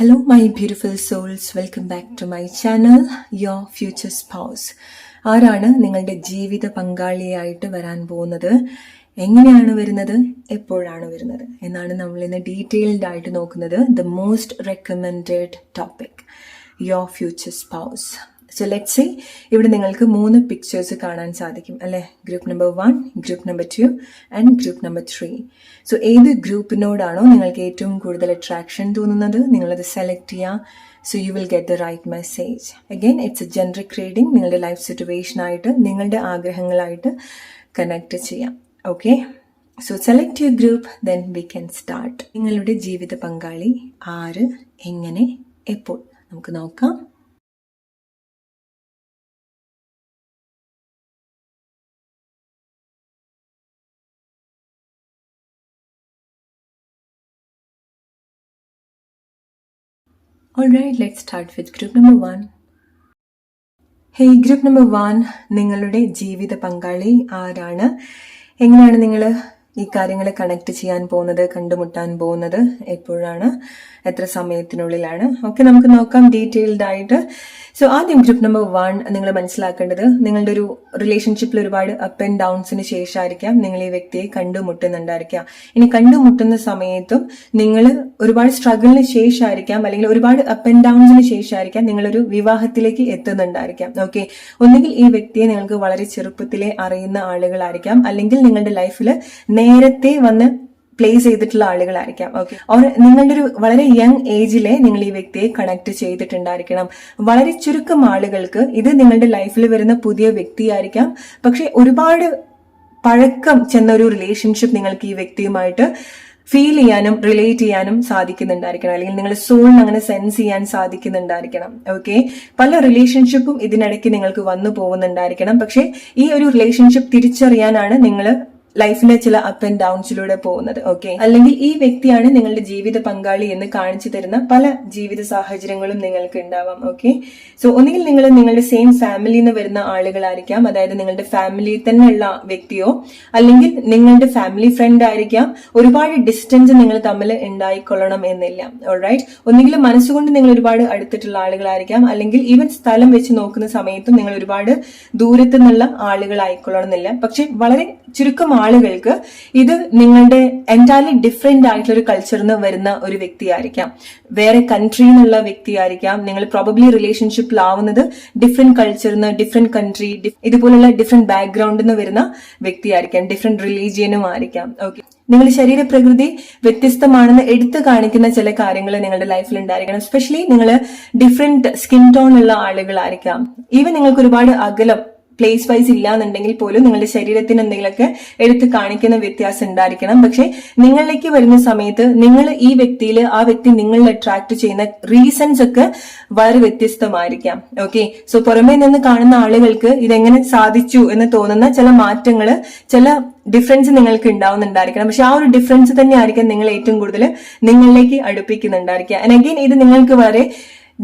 Hello my beautiful souls, welcome back to my channel, your future spouse. ആരാണ് നിങ്ങളുടെ ജീവിത പങ്കാളിയായിട്ട് വരാൻ പോകുന്നത്, എങ്ങനെയാണ് വരുന്നത്, എപ്പോഴാണ് വരുന്നത് എന്നാണ് നമ്മൾ ഇന്ന് ഡീറ്റെയിൽഡ് ആയിട്ട് നോക്കുന്നത്. The most recommended topic, your future spouse. So let's say ഇവിടെ നിങ്ങൾക്ക് 3 പിക്ചേഴ്സ് കാണാൻ സാധിക്കും അല്ലേ? Group number 1, group number 2 and group number 3. So ഏത് ഗ്രൂപ്പിനോടാണോ നിങ്ങൾക്ക് ഏറ്റവും കൂടുതൽ അട്രാക്ഷൻ തോന്നുന്നത് നിങ്ങളത് സെലക്ട് ചെയ്യുക. So you will get the right message. Again it's a generic reading, നിങ്ങളുടെ ലൈഫ് സിറ്റുവേഷനായിട്ട് നിങ്ങളുടെ ആഗ്രഹങ്ങളായിട്ട് കണക്ട് ചെയ്യാം. Okay, so select your group, then we can start. നിങ്ങളുടെ ജീവിത പങ്കാളി ആര്, എങ്ങനെ, എപ്പോൾ, നമുക്ക് നോക്കാം. Alright, let's start with group number 1. Hey, group number 1, നിങ്ങളുടെ ജീവിത പങ്കാളി ആരാണ്, എങ്ങനെയാണ് നിങ്ങൾ ഈ കാര്യങ്ങൾ കണക്ട് ചെയ്യാൻ പോകുന്നത്, കണ്ടുമുട്ടാൻ പോകുന്നത്, എപ്പോഴാണ്, എത്ര സമയത്തിനുള്ളിലാണ്, ഒക്കെ നമുക്ക് നോക്കാം ഡീറ്റെയിൽഡ് ആയിട്ട്. സോ ആദ്യം ഗ്രൂപ്പ് നമ്പർ 1 നിങ്ങൾ മനസ്സിലാക്കേണ്ടത്, നിങ്ങളുടെ ഒരു റിലേഷൻഷിപ്പിൽ ഒരുപാട് അപ്പ് ആൻഡ് ഡൗൺസിന് ശേഷമായിരിക്കാം നിങ്ങൾ ഈ വ്യക്തിയെ കണ്ടുമുട്ടുന്നുണ്ടായിരിക്കാം. ഇനി കണ്ടുമുട്ടുന്ന സമയത്തും നിങ്ങൾ ഒരുപാട് സ്ട്രഗിളിന് ശേഷമായിരിക്കാം, അല്ലെങ്കിൽ ഒരുപാട് അപ്പ് ആൻഡ് ഡൗൺസിന് ശേഷമായിരിക്കാം നിങ്ങളൊരു വിവാഹത്തിലേക്ക് എത്തുന്നുണ്ടായിരിക്കാം. ഓക്കെ, ഒന്നുകിൽ ഈ വ്യക്തിയെ നിങ്ങൾക്ക് വളരെ ചെറുപ്പത്തിലെ അറിയുന്ന ആളുകളായിരിക്കാം, അല്ലെങ്കിൽ നിങ്ങളുടെ ലൈഫിൽ നേരത്തെ വന്ന് പ്ലേസ് ചെയ്തിട്ടുള്ള ആളുകളായിരിക്കാം. ഓക്കെ, ഓർ നിങ്ങളുടെ ഒരു വളരെ യങ് ഏജിലെ നിങ്ങൾ ഈ വ്യക്തിയെ കണക്ട് ചെയ്തിട്ടുണ്ടായിരിക്കണം. വളരെ ചുരുക്കം ആളുകൾക്ക് ഇത് നിങ്ങളുടെ ലൈഫിൽ വരുന്ന പുതിയ വ്യക്തിയായിരിക്കാം, പക്ഷെ ഒരുപാട് പഴക്കം ചെന്ന ഒരു റിലേഷൻഷിപ്പ് നിങ്ങൾക്ക് ഈ വ്യക്തിയുമായിട്ട് ഫീൽ ചെയ്യാനും റിലേറ്റ് ചെയ്യാനും സാധിക്കുന്നുണ്ടായിരിക്കണം, അല്ലെങ്കിൽ നിങ്ങളുടെ സോളിന് അങ്ങനെ സെൻസ് ചെയ്യാൻ സാധിക്കുന്നുണ്ടായിരിക്കണം. ഓക്കെ, പല റിലേഷൻഷിപ്പും ഇതിനിടയ്ക്ക് നിങ്ങൾക്ക് വന്നു പോകുന്നുണ്ടായിരിക്കണം, പക്ഷെ ഈ ഒരു റിലേഷൻഷിപ്പ് തിരിച്ചറിയാനാണ് നിങ്ങൾ ലൈഫിന്റെ ചില അപ്പ് ആൻഡ് ഡൗൺസിലൂടെ പോകുന്നത്. ഓക്കെ, അല്ലെങ്കിൽ ഈ വ്യക്തിയാണ് നിങ്ങളുടെ ജീവിത പങ്കാളി എന്ന് കാണിച്ചു തരുന്ന പല ജീവിത സാഹചര്യങ്ങളും നിങ്ങൾക്ക് ഉണ്ടാവാം. ഓക്കെ, സോ ഒന്നുകിൽ നിങ്ങൾ നിങ്ങളുടെ സെയിം ഫാമിലിയിൽ നിന്ന് വരുന്ന ആളുകളായിരിക്കാം, അതായത് നിങ്ങളുടെ ഫാമിലിയിൽ തന്നെ ഉള്ള വ്യക്തിയോ, അല്ലെങ്കിൽ നിങ്ങളുടെ ഫാമിലി ഫ്രണ്ട് ആയിരിക്കാം. ഒരുപാട് ഡിസ്റ്റൻസ് നിങ്ങൾ തമ്മിൽ ഉണ്ടായിക്കൊള്ളണം എന്നില്ല. ഓൾറൈറ്റ്, ഒന്നുകിൽ മനസ്സുകൊണ്ട് നിങ്ങൾ ഒരുപാട് അടുത്തിട്ടുള്ള ആളുകളായിരിക്കാം, അല്ലെങ്കിൽ ഈവൻ സ്ഥലം വെച്ച് നോക്കുന്ന സമയത്തും നിങ്ങൾ ഒരുപാട് ദൂരത്തു നിന്നുള്ള ആളുകളായിക്കൊള്ളണം എന്നില്ല. പക്ഷെ വളരെ ചുരുക്കം ആളുകൾക്ക് ഇത് നിങ്ങളുടെ എൻറ്റയർലി ഡിഫറെന്റ് ആയിട്ടുള്ള ഒരു കൾച്ചറിൽ നിന്ന് വരുന്ന ഒരു വ്യക്തിയായിരിക്കാം, വേറെ കൺട്രിയിൽ നിന്നുള്ള വ്യക്തിയായിരിക്കാം. നിങ്ങൾ പ്രോബബ്ലി റിലേഷൻഷിപ്പിലാവുന്നത് ഡിഫറെന്റ് കൾച്ചറിൽ നിന്ന്, ഡിഫറെന്റ് കൺട്രി, ഇതുപോലുള്ള ഡിഫറെന്റ് ബാക്ക്ഗ്രൗണ്ടിൽ നിന്ന് വരുന്ന വ്യക്തിയായിരിക്കാം, ഡിഫറെന്റ് റിലീജിയനും ആയിരിക്കാം. ഓക്കെ, നിങ്ങളുടെ ശരീരപ്രകൃതി വ്യത്യസ്തമാണെന്ന് എടുത്തു കാണിക്കുന്ന ചില കാര്യങ്ങൾ നിങ്ങളുടെ ലൈഫിൽ ഉണ്ടായിരിക്കണം. എസ്പെഷ്യലി നിങ്ങൾ ഡിഫറെന്റ് സ്കിൻ ടോൺ ഉള്ള ആളുകളായിരിക്കാം. ഈവൻ നിങ്ങൾക്ക് ഒരുപാട് അകലം പ്ലേസ് വൈസ് ഇല്ലാന്നുണ്ടെങ്കിൽ പോലും നിങ്ങളുടെ ശരീരത്തിന് എന്തെങ്കിലുമൊക്കെ എടുത്ത് കാണിക്കുന്ന വ്യത്യാസം ഉണ്ടായിരിക്കണം. പക്ഷെ നിങ്ങളിലേക്ക് വരുന്ന സമയത്ത് നിങ്ങൾ ഈ വ്യക്തിയിൽ, ആ വ്യക്തി നിങ്ങളിൽ അട്രാക്ട് ചെയ്യുന്ന റീസൺസ് ഒക്കെ വളരെ വ്യത്യസ്തമായിരിക്കാം. ഓക്കെ, സോ പുറമേ നിന്ന് കാണുന്ന ആളുകൾക്ക് ഇതെങ്ങനെ സാധിച്ചു എന്ന് തോന്നുന്ന ചില മാറ്റങ്ങള്, ചില ഡിഫറൻസ് നിങ്ങൾക്ക് ഉണ്ടാവുന്നുണ്ടായിരിക്കണം. പക്ഷെ ആ ഒരു ഡിഫറൻസ് തന്നെ ആയിരിക്കാം നിങ്ങൾ ഏറ്റവും കൂടുതൽ നിങ്ങളിലേക്ക് അടുപ്പിക്കുന്നുണ്ടായിരിക്കുക. ആൻഡ് അഗെയിൻ ഇത് നിങ്ങൾക്ക് വളരെ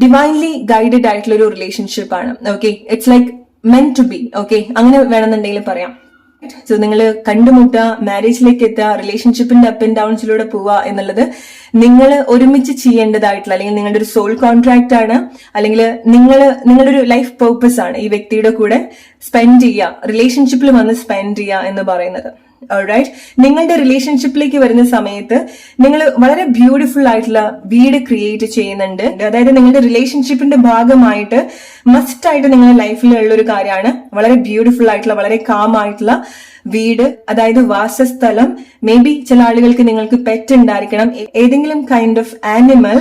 ഡിവൈൻലി ഗൈഡഡ് ആയിട്ടുള്ള ഒരു റിലേഷൻഷിപ്പ് ആണ്. Okay, it's like meant to be. Okay, അങ്ങനെ വേണമെന്നുണ്ടെങ്കിൽ പറയാം. സോ നിങ്ങൾ കണ്ടുമുട്ടുക, മാരേജിലേക്ക് എത്തുക, റിലേഷൻഷിപ്പിന്റെ അപ്പ് ആൻഡ് ഡൗൺസിലൂടെ പോവുക എന്നുള്ളത് നിങ്ങൾ ഒരുമിച്ച് ചെയ്യേണ്ടതായിട്ടുള്ള, അല്ലെങ്കിൽ നിങ്ങളുടെ ഒരു സോൾ കോൺട്രാക്ട് ആണ്, അല്ലെങ്കിൽ നിങ്ങളുടെ ഒരു ലൈഫ് പേർപ്പസ് ആണ് ഈ വ്യക്തിയുടെ കൂടെ സ്പെൻഡ് ചെയ്യുക, റിലേഷൻഷിപ്പിൽ വന്ന് സ്പെൻഡ് ചെയ്യുക എന്ന് പറയുന്നത്. ഓൾറൈറ്റ്, നിങ്ങളുടെ റിലേഷൻഷിപ്പിലേക്ക് വരുന്ന സമയത്ത് നിങ്ങൾ വളരെ ബ്യൂട്ടിഫുൾ ആയിട്ടുള്ള വീട് ക്രിയേറ്റ് ചെയ്യുന്നുണ്ട്. അതായത് നിങ്ങളുടെ റിലേഷൻഷിപ്പിന്റെ ഭാഗമായിട്ട് മസ്റ്റ് ആയിട്ട് നിങ്ങളുടെ ലൈഫിലുള്ള ഒരു കാര്യമാണ് വളരെ ബ്യൂട്ടിഫുൾ ആയിട്ടുള്ള, വളരെ കാം ആയിട്ടുള്ള വീട്, അതായത് വാസസ്ഥലം. മേ ബി ചില ആളുകൾക്ക് നിങ്ങൾക്ക് പെറ്റ് ഉണ്ടായിരിക്കണം, ഏതെങ്കിലും കൈൻഡ് ഓഫ് ആനിമൽ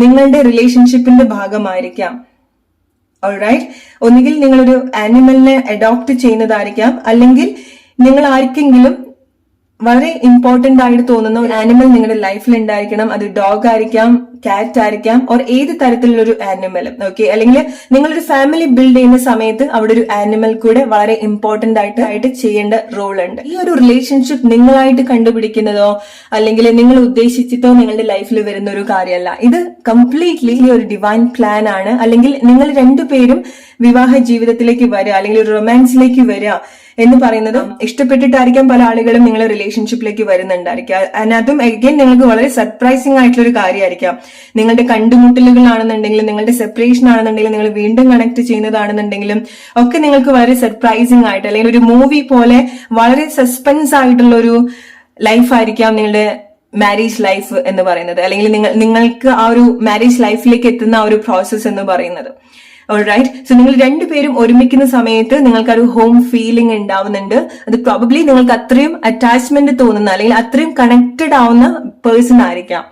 നിങ്ങളുടെ റിലേഷൻഷിപ്പിന്റെ ഭാഗമായിരിക്കാം. ഓൾറൈറ്റ്, ഒന്നുകിൽ നിങ്ങളൊരു ആനിമലിനെ അഡോപ്റ്റ് ചെയ്യുന്നതായിരിക്കാം, അല്ലെങ്കിൽ നിങ്ങൾ ആർക്കെങ്കിലും വളരെ ഇമ്പോർട്ടന്റ് ആയിട്ട് തോന്നുന്ന ഒരു ആനിമൽ നിങ്ങളുടെ ലൈഫിൽ ഉണ്ടായിരിക്കണം. അത് ഡോഗ് ആയിരിക്കാം, കാറ്റ് ആയിരിക്കാം, ഓർ ഏത് തരത്തിലുള്ള ഒരു ആനിമലും. ഓക്കെ, അല്ലെങ്കിൽ നിങ്ങളൊരു ഫാമിലി ബിൽഡ് ചെയ്യുന്ന സമയത്ത് അവിടെ ഒരു ആനിമൽ കൂടെ വളരെ ഇമ്പോർട്ടന്റ് ആയിട്ട് ചെയ്യേണ്ട റോൾ ഉണ്ട്. ഈ ഒരു റിലേഷൻഷിപ്പ് നിങ്ങളായിട്ട് കണ്ടുപിടിക്കുന്നതോ അല്ലെങ്കിൽ നിങ്ങൾ ഉദ്ദേശിച്ചിട്ടോ നിങ്ങളുടെ ലൈഫിൽ വരുന്ന ഒരു കാര്യമല്ല. ഇത് കംപ്ലീറ്റ്ലി ഒരു ഡിവൈൻ പ്ലാൻ ആണ്. അല്ലെങ്കിൽ നിങ്ങൾ രണ്ടുപേരും വിവാഹ ജീവിതത്തിലേക്ക് വരിക, അല്ലെങ്കിൽ ഒരു റൊമാൻസിലേക്ക് വരിക, എന്ന് പറയുന്നത് ഇഷ്ടപ്പെട്ടിട്ടായിരിക്കാം പല ആളുകളും നിങ്ങളെ റിലേഷൻഷിപ്പിലേക്ക് വരുന്നുണ്ടായിരിക്കാം. അതും അഗൈൻ നിങ്ങൾക്ക് വളരെ സർപ്രൈസിംഗ് ആയിട്ടുള്ള ഒരു കാര്യമായിരിക്കാം. നിങ്ങളുടെ കണ്ടുമുട്ടലുകളാണെന്നുണ്ടെങ്കിലും നിങ്ങളുടെ സെപ്പറേഷൻ ആണെന്നുണ്ടെങ്കിലും നിങ്ങൾ വീണ്ടും കണക്ട് ചെയ്യുന്നതാണെന്നുണ്ടെങ്കിലും ഒക്കെ നിങ്ങൾക്ക് വളരെ സർപ്രൈസിംഗ് ആയിട്ട് അല്ലെങ്കിൽ ഒരു മൂവി പോലെ വളരെ സസ്പെൻസ് ആയിട്ടുള്ള ഒരു ലൈഫായിരിക്കാം നിങ്ങളുടെ മാരേജ് ലൈഫ് എന്ന് പറയുന്നത്, അല്ലെങ്കിൽ നിങ്ങൾക്ക് ആ ഒരു മാരേജ് ലൈഫിലേക്ക് എത്തുന്ന ആ ഒരു പ്രോസസ് എന്ന് പറയുന്നത്. ഓൾറൈറ്റ്, സോ നിങ്ങൾ രണ്ടുപേരും ഒരുമിക്കുന്ന സമയത്ത് നിങ്ങൾക്ക് ഒരു ഹോം ഫീലിംഗ് ഉണ്ടാവുന്നുണ്ട്. അത് പ്രോബബ്ലി നിങ്ങൾക്ക് അത്രയും അറ്റാച്ച്മെന്റ് തോന്നുന്ന അല്ലെങ്കിൽ അത്രയും കണക്റ്റഡ് ആവുന്ന പേഴ്സൺ ആയിരിക്കാം.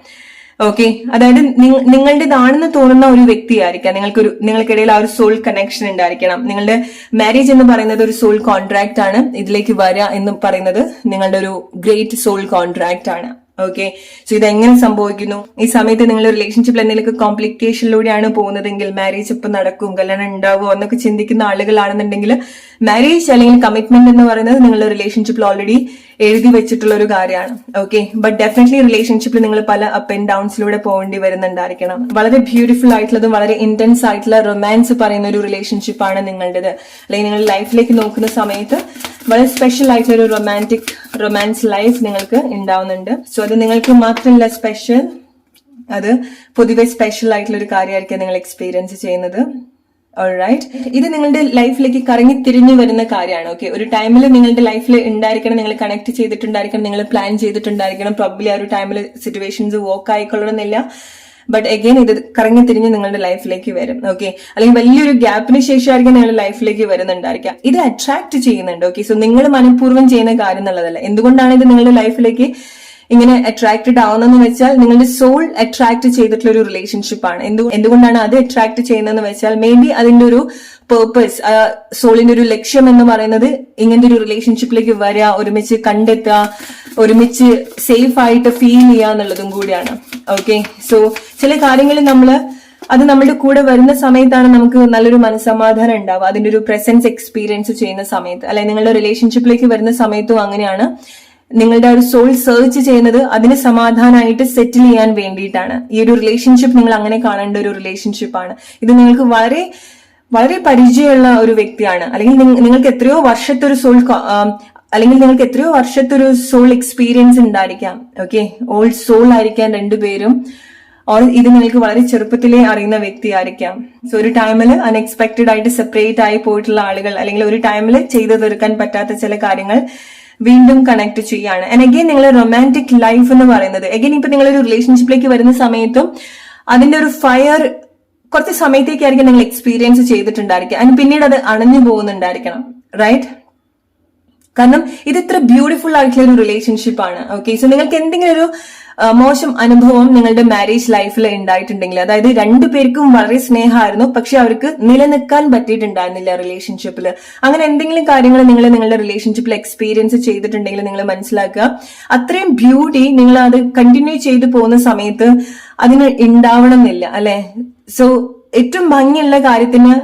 ഓക്കെ, അതായത് നിങ്ങളുടേതാണെന്ന് തോന്നുന്ന ഒരു വ്യക്തിയായിരിക്കാം. നിങ്ങൾക്കിടയിൽ ആ ഒരു സോൾ കണക്ഷൻ ഉണ്ടായിരിക്കണം. നിങ്ങളുടെ മാരേജ് എന്ന് പറയുന്നത് ഒരു സോൾ കോൺട്രാക്ട് ആണ്. ഇതിലേക്ക് വരിക എന്ന് പറയുന്നത് നിങ്ങളുടെ ഒരു ഗ്രേറ്റ് സോൾ കോൺട്രാക്ട് ആണ്. ഓക്കെ, സോ ഇതെങ്ങനെ സംഭവിക്കുന്നു? ഈ സമയത്ത് നിങ്ങൾ റിലേഷൻഷിപ്പിൽ എന്തെങ്കിലും കോംപ്ലിക്കേഷനിലൂടെയാണ് പോകുന്നതെങ്കിൽ മാരേജ് ഇപ്പൊ നടക്കും, കല്യാണം ഉണ്ടാവുമോ എന്നൊക്കെ ചിന്തിക്കുന്ന ആളുകളാണെന്നുണ്ടെങ്കിൽ മാരേജ് അല്ലെങ്കിൽ കമ്മിറ്റ്മെന്റ് എന്ന് പറയുന്നത് നിങ്ങളുടെ റിലേഷൻഷിപ്പിൽ ഓൾറെഡി എഴുതി വെച്ചിട്ടുള്ള ഒരു കാര്യമാണ്. ഓക്കെ, ബട്ട് ഡെഫിനറ്റ്ലി റിലേഷൻഷിപ്പിൽ നിങ്ങൾ പല അപ്പ് ആൻഡ് ഡൗൺസിലൂടെ പോകേണ്ടി വരുന്നുണ്ടായിരിക്കണം. വളരെ ബ്യൂട്ടിഫുൾ ആയിട്ടുള്ളതും വളരെ ഇന്റൻസ് ആയിട്ടുള്ള റൊമാൻസ് പറയുന്ന ഒരു റിലേഷൻഷിപ്പാണ് നിങ്ങളുടേത്. അല്ലെങ്കിൽ നിങ്ങൾ ലൈഫിലേക്ക് നോക്കുന്ന സമയത്ത് വളരെ സ്പെഷ്യൽ ആയിട്ടുള്ള ഒരു റൊമാൻസ് ലൈഫ് നിങ്ങൾക്ക് ഉണ്ടാവുന്നുണ്ട്. സോ അത് നിങ്ങൾക്ക് മാത്രമല്ല സ്പെഷ്യൽ, അത് പൊതുവെ സ്പെഷ്യൽ ആയിട്ടുള്ള ഒരു കാര്യമായിരിക്കും നിങ്ങൾ എക്സ്പീരിയൻസ് ചെയ്യുന്നത്. ഓൾറൈറ്റ്, ഇത് നിങ്ങളുടെ ലൈഫിലേക്ക് കറങ്ങി തിരിഞ്ഞു വരുന്ന കാര്യമാണ്. ഓക്കെ, ഒരു ടൈമിൽ നിങ്ങളുടെ ലൈഫിൽ ഉണ്ടായിരിക്കണം, നിങ്ങൾ കണക്ട് ചെയ്തിട്ടുണ്ടായിരിക്കണം, നിങ്ങൾ പ്ലാൻ ചെയ്തിട്ടുണ്ടായിരിക്കണം. പ്രോബ്ലി ആ ഒരു ടൈമിൽ സിറ്റുവേഷൻസ് വർക്ക് ആയിക്കൊള്ളണമെന്നില്ല. ബട്ട് അഗെയിൻ ഇത് കറങ്ങി തിരിഞ്ഞ് നിങ്ങളുടെ ലൈഫിലേക്ക് വരും. ഓക്കെ, അല്ലെങ്കിൽ വലിയൊരു ഗ്യാപ്പിന് ശേഷമായിരിക്കും നിങ്ങളുടെ ലൈഫിലേക്ക് വരുന്നുണ്ടായിരിക്കാം. ഇത് അട്രാക്ട് ചെയ്യുന്നുണ്ട്. ഓക്കെ, സോ നിങ്ങൾ മനഃപൂർവ്വം ചെയ്യുന്ന കാര്യം എന്നുള്ളതല്ല. എന്തുകൊണ്ടാണ് ഇത് നിങ്ങളുടെ ലൈഫിലേക്ക് ഇങ്ങനെ അട്രാക്റ്റഡ് ആവുന്നതെന്ന് വെച്ചാൽ നിങ്ങളുടെ സോൾ അട്രാക്ട് ചെയ്തിട്ടുള്ള ഒരു റിലേഷൻഷിപ്പ് ആണ്. എന്തുകൊണ്ടാണ് അത് അട്രാക്ട് ചെയ്യുന്നതെന്ന് വെച്ചാൽ മേ ബി അതിന്റെ ഒരു പേർപ്പസ്, സോളിന്റെ ഒരു ലക്ഷ്യം എന്ന് പറയുന്നത് ഇങ്ങനത്തെ ഒരു റിലേഷൻഷിപ്പിലേക്ക് വരിക, ഒരുമിച്ച് കണ്ടെത്തുക, ഒരുമിച്ച് സേഫ് ആയിട്ട് ഫീൽ ചെയ്യുക എന്നുള്ളതും കൂടിയാണ്. ഓക്കെ, സോ ചില കാര്യങ്ങൾ അത് നമ്മുടെ കൂടെ വരുന്ന സമയത്താണ് നമുക്ക് നല്ലൊരു മനസ്സമാധാനം ഉണ്ടാവുക. അതിന്റെ ഒരു പ്രസൻസ് എക്സ്പീരിയൻസ് ചെയ്യുന്ന സമയത്ത്, അല്ലെങ്കിൽ നിങ്ങളുടെ റിലേഷൻഷിപ്പിലേക്ക് വരുന്ന സമയത്തും അങ്ങനെയാണ്. നിങ്ങളുടെ ഒരു സോൾ സെർച്ച് ചെയ്യുന്നത് അതിന് സമാധാനമായിട്ട് സെറ്റിൽ ചെയ്യാൻ വേണ്ടിയിട്ടാണ്. ഈ ഒരു റിലേഷൻഷിപ്പ് നിങ്ങൾ അങ്ങനെ കാണേണ്ട ഒരു റിലേഷൻഷിപ്പാണ്. ഇത് നിങ്ങൾക്ക് വളരെ വളരെ പരിചയമുള്ള ഒരു വ്യക്തിയാണ്, അല്ലെങ്കിൽ നിങ്ങൾക്ക് എത്രയോ വർഷത്തെ ഒരു സോൾ അല്ലെങ്കിൽ നിങ്ങൾക്ക് എത്രയോ വർഷത്തെ ഒരു സോൾ എക്സ്പീരിയൻസ് ഉണ്ടായിരിക്കാം. ഓക്കെ, ഓൾഡ് സോൾ ആയിരിക്കാം രണ്ടുപേരും. ഇത് നിങ്ങൾക്ക് വളരെ ചെറുപ്പത്തിലേ അറിയുന്ന വ്യക്തിയായിരിക്കാം. സോ ഒരു ടൈമിൽ അൺഎക്സ്പെക്ടഡ് ആയിട്ട് സെപ്പറേറ്റ് ആയി പോയിട്ടുള്ള ആളുകൾ, അല്ലെങ്കിൽ ഒരു ടൈമിൽ ചെയ്തു തീർക്കാൻ പറ്റാത്ത ചില കാര്യങ്ങൾ വീണ്ടും കണക്ട് ചെയ്യാണ്. ആൻഡ് അഗെയിൻ നിങ്ങളുടെ റൊമാൻറ്റിക് ലൈഫ് എന്ന് പറയുന്നത് അഗെയിൻ ഇപ്പൊ നിങ്ങളൊരു റിലേഷൻഷിപ്പിലേക്ക് വരുന്ന സമയത്തും അതിന്റെ ഒരു ഫയർ കുറച്ച് സമയത്തേക്കായിരിക്കും നിങ്ങൾ എക്സ്പീരിയൻസ് ചെയ്തിട്ടുണ്ടായിരിക്കുക. അതിന് പിന്നീട് അത് അണഞ്ഞു പോകുന്നുണ്ടായിരിക്കണം. റൈറ്റ്, കാരണം ഇത് ഇത്ര ബ്യൂട്ടിഫുൾ ആയിട്ടുള്ള ഒരു റിലേഷൻഷിപ്പാണ്. ഓക്കെ, സോ നിങ്ങൾക്ക് എന്തെങ്കിലും ഒരു മോശം അനുഭവം നിങ്ങളുടെ മാരേജ് ലൈഫിൽ ഉണ്ടായിട്ടുണ്ടെങ്കിൽ, അതായത് രണ്ടുപേർക്കും വളരെ സ്നേഹമായിരുന്നു പക്ഷെ അവർക്ക് നിലനിൽക്കാൻ പറ്റിയിട്ടുണ്ടായിരുന്നില്ല റിലേഷൻഷിപ്പിൽ, അങ്ങനെ എന്തെങ്കിലും കാര്യങ്ങൾ നിങ്ങൾ നിങ്ങളുടെ റിലേഷൻഷിപ്പിൽ എക്സ്പീരിയൻസ് ചെയ്തിട്ടുണ്ടെങ്കിൽ നിങ്ങൾ മനസ്സിലാക്കുക, അത്രയും ബ്യൂട്ടി നിങ്ങൾ അത് കണ്ടിന്യൂ ചെയ്തു പോകുന്ന സമയത്ത് അതിന് ഉണ്ടാവണം എന്നില്ല, അല്ലെ? സോ ഏറ്റവും ഭംഗിയുള്ള കാര്യത്തിന്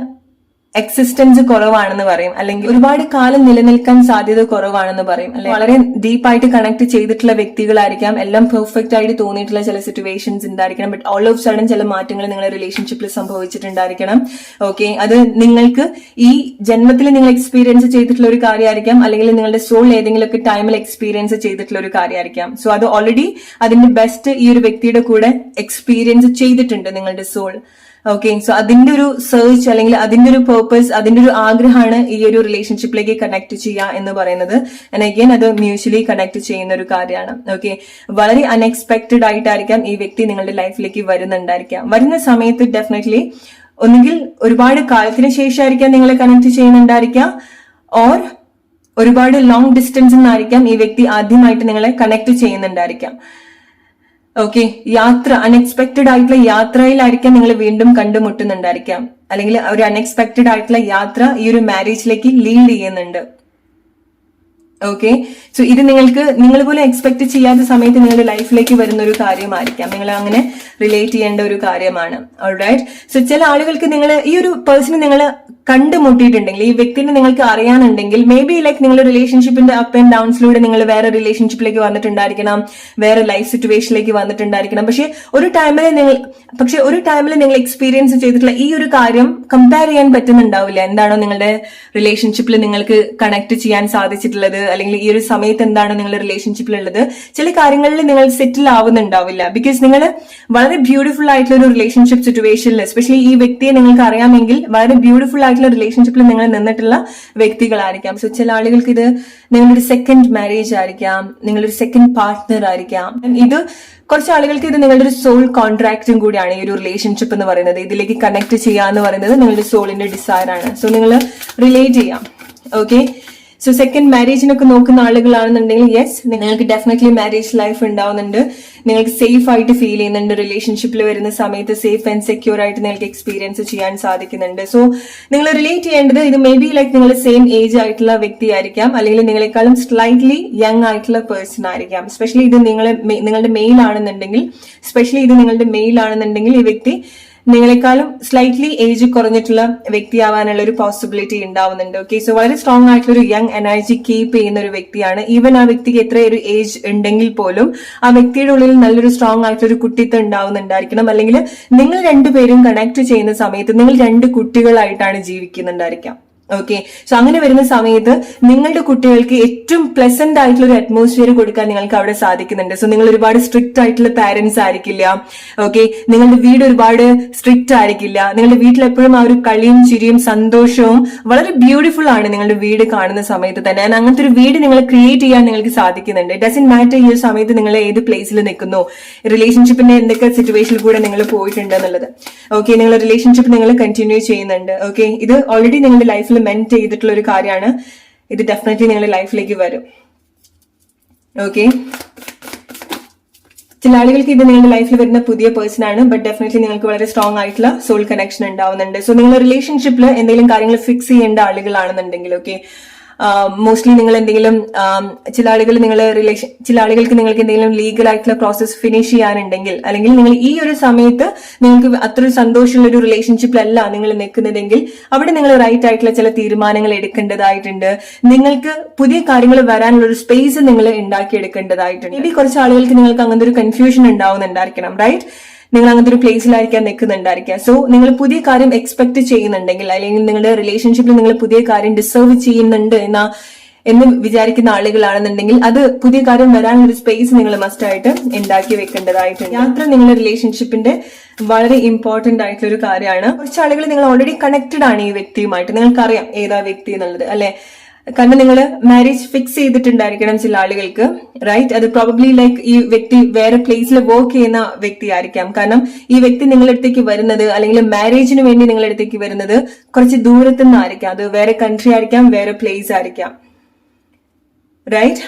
എക്സിസ്റ്റൻസ് കുറവാണെന്ന് പറയും, അല്ലെങ്കിൽ ഒരുപാട് കാലം നിലനിൽക്കാൻ സാധ്യത കുറവാണെന്ന് പറയും, അല്ലെ? വളരെ ഡീപ്പായിട്ട് കണക്ട് ചെയ്തിട്ടുള്ള വ്യക്തികളായിരിക്കാം, എല്ലാം പെർഫെക്റ്റ് ആയിട്ട് തോന്നിയിട്ടുള്ള ചില സിറ്റുവേഷൻസ് ഉണ്ടായിരിക്കണം, ബട്ട് ഓൾ ഓഫ് സഡൻ ചില മാറ്റങ്ങൾ നിങ്ങളുടെ റിലേഷൻഷിപ്പിൽ സംഭവിച്ചിട്ടുണ്ടായിരിക്കണം. ഓക്കെ, അത് നിങ്ങൾക്ക് ഈ ജന്മത്തിൽ നിങ്ങൾ എക്സ്പീരിയൻസ് ചെയ്തിട്ടുള്ള ഒരു കാര്യമായിരിക്കാം, അല്ലെങ്കിൽ നിങ്ങളുടെ സോൾ ഏതെങ്കിലുമൊക്കെ ടൈമിൽ എക്സ്പീരിയൻസ് ചെയ്തിട്ടുള്ള ഒരു കാര്യമായിരിക്കാം. സോ അത് ഓൾറെഡി അതിന്റെ ബെസ്റ്റ് ഈ ഒരു വ്യക്തിയുടെ കൂടെ എക്സ്പീരിയൻസ് ചെയ്തിട്ടുണ്ട് നിങ്ങളുടെ സോൾ. ഓക്കെ, സോ അതിന്റെ ഒരു സെർച്ച് അല്ലെങ്കിൽ അതിന്റെ ഒരു പേർപ്പസ്, അതിന്റെ ഒരു ആഗ്രഹമാണ് ഈ ഒരു റിലേഷൻഷിപ്പിലേക്ക് കണക്ട് ചെയ്യുക എന്ന് പറയുന്നത്. ആൻഡ് അഗൈൻ അത് മ്യൂച്വലി കണക്ട് ചെയ്യുന്ന ഒരു കാര്യമാണ്. ഓക്കെ, വളരെ അൺഎക്സ്പെക്ടഡ് ആയിട്ടായിരിക്കാം ഈ വ്യക്തി നിങ്ങളുടെ ലൈഫിലേക്ക് വരുന്നുണ്ടായിരിക്കാം. വരുന്ന സമയത്ത് ഡെഫിനറ്റ്ലി ഒന്നുകിൽ ഒരുപാട് കാലത്തിന് ശേഷമായിരിക്കാം നിങ്ങളെ കണക്ട് ചെയ്യുന്നുണ്ടായിരിക്കാം, ഓർ ഒരുപാട് ലോങ് ഡിസ്റ്റൻസ് നിന്നായിരിക്കാം ഈ വ്യക്തി ആദ്യമായിട്ട് നിങ്ങളെ കണക്ട് ചെയ്യുന്നുണ്ടായിരിക്കാം. ഓക്കെ, യാത്ര, അൺഎക്സ്പെക്ടഡ് ആയിട്ടുള്ള യാത്രയിലായിരിക്കാം നിങ്ങൾ വീണ്ടും കണ്ടുമുട്ടുന്നുണ്ടായിരിക്കാം, അല്ലെങ്കിൽ ഒരു അൺഎക്സ്പെക്ടഡ് ആയിട്ടുള്ള യാത്ര ഈ ഒരു മാരേജിലേക്ക് ലീഡ് ചെയ്യുന്നുണ്ട്. ഓക്കെ, സോ ഇത് നിങ്ങൾ പോലും എക്സ്പെക്ട് ചെയ്യാത്ത സമയത്ത് നിങ്ങളുടെ ലൈഫിലേക്ക് വരുന്ന ഒരു കാര്യമായിരിക്കാം, നിങ്ങൾ അങ്ങനെ റിലേറ്റ് ചെയ്യേണ്ട ഒരു കാര്യമാണ്. ഓൾറൈറ്റ്, സോ ചില ആളുകൾക്ക് നിങ്ങൾ ഈ ഒരു പേഴ്സണെ നിങ്ങൾ കണ്ടുമുട്ടിയിട്ടുണ്ടെങ്കിൽ, ഈ വ്യക്തിനെ നിങ്ങൾക്ക് അറിയാനുണ്ടെങ്കിൽ, മേ ബി ലൈക്ക് നിങ്ങളുടെ റിലേഷൻഷിപ്പിന്റെ അപ്പ് ആൻഡ് ഡൗൺസിലൂടെ നിങ്ങൾ വേറെ റിലേഷൻഷിപ്പിലേക്ക് വന്നിട്ടുണ്ടായിരിക്കണം, വേറെ ലൈഫ് സിറ്റുവേഷനിലേക്ക് വന്നിട്ടുണ്ടായിരിക്കണം. പക്ഷെ ഒരു ടൈമിൽ നിങ്ങൾ എക്സ്പീരിയൻസ് ചെയ്തിട്ടുള്ള ഈ ഒരു കാര്യം കമ്പയർ ചെയ്യാൻ പറ്റുന്നുണ്ടാവില്ല. എന്താണോ നിങ്ങളുടെ റിലേഷൻഷിപ്പിൽ നിങ്ങൾക്ക് കണക്ട് ചെയ്യാൻ സാധിച്ചിട്ടുള്ളത്, അല്ലെങ്കിൽ ഈ ഒരു സമയത്ത് എന്താണോ നിങ്ങളുടെ റിലേഷൻഷിപ്പിൽ ഉള്ളത്, ചില കാര്യങ്ങളിൽ നിങ്ങൾ സെറ്റിൽ ആവുന്നുണ്ടാവില്ല. ബിക്കോസ് നിങ്ങൾ വളരെ ബ്യൂട്ടിഫുൾ ആയിട്ടുള്ള ഒരു റിലേഷൻഷിപ്പ് സിറ്റുവേഷനിൽ, എസ്പെഷ്യലി ഈ വ്യക്തിയെ നിങ്ങൾക്ക് അറിയാമെങ്കിൽ വളരെ ബ്യൂട്ടിഫുൾ ആയിട്ടുള്ള റിലേഷൻഷിപ്പിൽ നിങ്ങൾ നിന്നിട്ടുള്ള വ്യക്തികളായിരിക്കാം. സോ ചില ആളുകൾക്ക് ഇത് നിങ്ങളൊരു സെക്കൻഡ് മാരേജ് ആയിരിക്കാം, നിങ്ങളൊരു സെക്കൻഡ് പാർട്ട്ണർ ആയിരിക്കാം. ഇത് കുറച്ച് ആളുകൾക്ക് ഇത് നിങ്ങളുടെ ഒരു സോൾ കോൺട്രാക്റ്റും കൂടിയാണ്. ഈ ഒരു റിലേഷൻഷിപ്പ് എന്ന് പറയുന്നത്, ഇതിലേക്ക് കണക്ട് ചെയ്യാന്ന് പറയുന്നത് നിങ്ങളുടെ സോളിന്റെ ഡിസയർ ആണ്. സോ നിങ്ങൾ റിലേറ്റ് ചെയ്യാം. ഓക്കെ, സോ സെക്കൻഡ് മാരേജിനൊക്കെ നോക്കുന്ന ആളുകളാണെന്നുണ്ടെങ്കിൽ യെസ്, നിങ്ങൾക്ക് ഡെഫിനറ്റ്ലി മാരേജ് ലൈഫ് ഉണ്ടാവുന്നുണ്ട്. നിങ്ങൾക്ക് സേഫ് ആയിട്ട് ഫീൽ ചെയ്യുന്നുണ്ട്. റിലേഷൻഷിപ്പിൽ വരുന്ന സമയത്ത് സേഫ് ആൻഡ് സെക്യൂർ ആയിട്ട് നിങ്ങൾക്ക് എക്സ്പീരിയൻസ് ചെയ്യാൻ സാധിക്കുന്നുണ്ട്. സോ നിങ്ങൾ റിലേറ്റ് ചെയ്യേണ്ടത്, ഇത് മേ ബി ലൈക്ക് നിങ്ങൾ സെയിം ഏജ് ആയിട്ടുള്ള വ്യക്തി ആയിരിക്കാം, അല്ലെങ്കിൽ നിങ്ങളെക്കാളും സ്ലൈറ്റ്ലി യങ് ആയിട്ടുള്ള പേഴ്സൺ ആയിരിക്കാം. സ്പെഷ്യലി ഇത് നിങ്ങളുടെ മെയിൽ ആണെന്നുണ്ടെങ്കിൽ ഈ വ്യക്തി നിങ്ങളെക്കാളും സ്ലൈറ്റ്ലി ഏജ് കുറഞ്ഞിട്ടുള്ള വ്യക്തിയാവാനുള്ള ഒരു പോസിബിലിറ്റി ഉണ്ടാവുന്നുണ്ട്. ഓക്കെ, സോ വളരെ സ്ട്രോങ് ആയിട്ടുള്ള ഒരു യങ് എനർജി കീപ്പ് ചെയ്യുന്ന ഒരു വ്യക്തിയാണ്. ഈവൻ ആ വ്യക്തിക്ക് എത്രയൊരു ഏജ് ഉണ്ടെങ്കിൽ പോലും ആ വ്യക്തിയുടെ ഉള്ളിൽ നല്ലൊരു സ്ട്രോങ് ആയിട്ടുള്ള ഒരു കുട്ടിത്വം ഉണ്ടാവുന്നുണ്ടായിരിക്കണം. അല്ലെങ്കിൽ നിങ്ങൾ രണ്ടുപേരും കണക്ട് ചെയ്യുന്ന സമയത്ത് നിങ്ങൾ രണ്ട് കുട്ടികളായിട്ടാണ് ജീവിക്കുന്നുണ്ടായിരിക്കാം. ഓക്കെ, സോ അങ്ങനെ വരുന്ന സമയത്ത് നിങ്ങളുടെ കുട്ടികൾക്ക് ഏറ്റവും പ്ലസന്റ് ആയിട്ടുള്ള ഒരു അറ്റ്മോസ്ഫിയർ കൊടുക്കാൻ നിങ്ങൾക്ക് അവിടെ സാധിക്കുന്നുണ്ട്. സോ നിങ്ങൾ ഒരുപാട് സ്ട്രിക്റ്റ് ആയിട്ടുള്ള പാരന്റ്സ് ആയിരിക്കില്ല. ഓക്കെ, നിങ്ങളുടെ വീട് ഒരുപാട് സ്ട്രിക്റ്റ് ആയിരിക്കില്ല. നിങ്ങളുടെ വീട്ടിൽ എപ്പോഴും ആ ഒരു കളിയും ചിരിയും സന്തോഷവും വളരെ ബ്യൂട്ടിഫുൾ ആണ് നിങ്ങളുടെ വീട് കാണുന്ന സമയത്ത് തന്നെ. അങ്ങനത്തെ ഒരു വീട് നിങ്ങൾ ക്രിയേറ്റ് ചെയ്യാൻ നിങ്ങൾക്ക് സാധിക്കുന്നുണ്ട്. ഇറ്റ് ഡസന്റ് മാറ്റർ ഈ ഒരു സമയത്ത് നിങ്ങൾ ഏത് പ്ലേസിൽ നിൽക്കുന്നു, റിലേഷൻഷിപ്പിന്റെ എന്തൊക്കെ സിറ്റുവേഷനിൽ കൂടെ നിങ്ങൾ പോയിട്ടുണ്ട് എന്നുള്ളത്. ഓക്കെ, നിങ്ങളുടെ റിലേഷൻഷിപ്പ് നിങ്ങൾ കണ്ടിന്യൂ ചെയ്യുന്നുണ്ട്. ഓക്കെ, ഇത് ഓൾറെഡി നിങ്ങളുടെ ലൈഫിൽ മെന്റ് ചെയ്തിട്ടുള്ള ഒരു കാര്യമാണ്. ഇത് ഡെഫിനറ്റ്ലി നിങ്ങളുടെ ലൈഫിലേക്ക് വരും. ഓക്കെ, ചില ആളുകൾക്ക് ഇത് നിങ്ങളുടെ ലൈഫിൽ വരുന്ന പുതിയ പേഴ്സൺ ആണ്, ബട്ട് ഡെഫിനറ്റ്ലി നിങ്ങൾക്ക് വളരെ സ്ട്രോങ് ആയിട്ടുള്ള സോൾ കണക്ഷൻ ഉണ്ടാവുന്നുണ്ട്. സോ നിങ്ങൾ റിലേഷൻഷിപ്പിൽ എന്തെങ്കിലും കാര്യങ്ങൾ ഫിക്സ് ചെയ്യേണ്ട ആളുകളാണെന്നുണ്ടെങ്കിൽ, ഓക്കെ, മോസ്റ്റ്ലി നിങ്ങൾ എന്തെങ്കിലും ചില ആളുകൾക്ക് നിങ്ങൾക്ക് എന്തെങ്കിലും ലീഗൽ ആയിട്ടുള്ള പ്രോസസ് ഫിനിഷ് ചെയ്യാനുണ്ടെങ്കിൽ, അല്ലെങ്കിൽ നിങ്ങൾ ഈ ഒരു സമയത്ത് നിങ്ങൾക്ക് അത്ര സന്തോഷമുള്ള ഒരു റിലേഷൻഷിപ്പിലല്ല നിങ്ങൾ നിൽക്കുന്നതെങ്കിൽ, അവിടെ നിങ്ങൾ റൈറ്റ് ആയിട്ടുള്ള ചില തീരുമാനങ്ങൾ എടുക്കേണ്ടതായിട്ടുണ്ട്. നിങ്ങൾക്ക് പുതിയ കാര്യങ്ങൾ വരാനുള്ള ഒരു സ്പേസ് നിങ്ങൾ ഉണ്ടാക്കിയെടുക്കേണ്ടതായിട്ടുണ്ട്. ഇനി കുറച്ച് ആളുകൾക്ക് നിങ്ങൾക്ക് അങ്ങനത്തെ ഒരു കൺഫ്യൂഷൻ ഉണ്ടാവുന്നുണ്ടായിരിക്കണം, റൈറ്റ്? നിങ്ങൾ അങ്ങനത്തെ ഒരു പ്ലേസിലായിരിക്കാൻ നിൽക്കുന്നുണ്ടായിരിക്കുക. സോ നിങ്ങൾ പുതിയ കാര്യം എക്സ്പെക്ട് ചെയ്യുന്നുണ്ടെങ്കിൽ, അല്ലെങ്കിൽ നിങ്ങളുടെ റിലേഷൻഷിപ്പിൽ നിങ്ങൾ പുതിയ കാര്യം ഡിസേർവ് ചെയ്യുന്നുണ്ട് എന്ന് വിചാരിക്കുന്ന ആളുകളാണെന്നുണ്ടെങ്കിൽ, അത് പുതിയ കാര്യം വരാനുള്ള ഒരു സ്പേസ് നിങ്ങൾ മസ്റ്റ് ആയിട്ട് ഉണ്ടാക്കി വെക്കേണ്ടതായിട്ടുണ്ട്. യാത്ര നിങ്ങളുടെ റിലേഷൻഷിപ്പിന്റെ വളരെ ഇമ്പോർട്ടന്റ് ആയിട്ടുള്ള ഒരു കാര്യമാണ്. കുറച്ച് ആളുകൾ നിങ്ങൾ ഓൾറെഡി കണക്റ്റഡ് ആണ് ഈ വ്യക്തിയുമായിട്ട്, നിങ്ങൾക്കറിയാം ഏതാ വ്യക്തി എന്നുള്ളത്, അല്ലെ? കാരണം നിങ്ങൾ മാരേജ് ഫിക്സ് ചെയ്തിട്ടുണ്ടായിരിക്കണം ചില ആളുകൾക്ക്, റൈറ്റ്? അത് പ്രോബബ്ലി ലൈക്ക് ഈ വ്യക്തി വേറെ പ്ലേസിൽ വർക്ക് ചെയ്യുന്ന വ്യക്തി ആയിരിക്കാം. കാരണം ഈ വ്യക്തി നിങ്ങളുടെ അടുത്തേക്ക് വരുന്നത്, അല്ലെങ്കിൽ മാരേജിന് വേണ്ടി നിങ്ങളുടെ അടുത്തേക്ക് വരുന്നത് കുറച്ച് ദൂരത്തു നിന്നായിരിക്കാം. അത് വേറെ കൺട്രി ആയിരിക്കാം, വേറെ പ്ലേസ് ആയിരിക്കാം, റൈറ്റ്?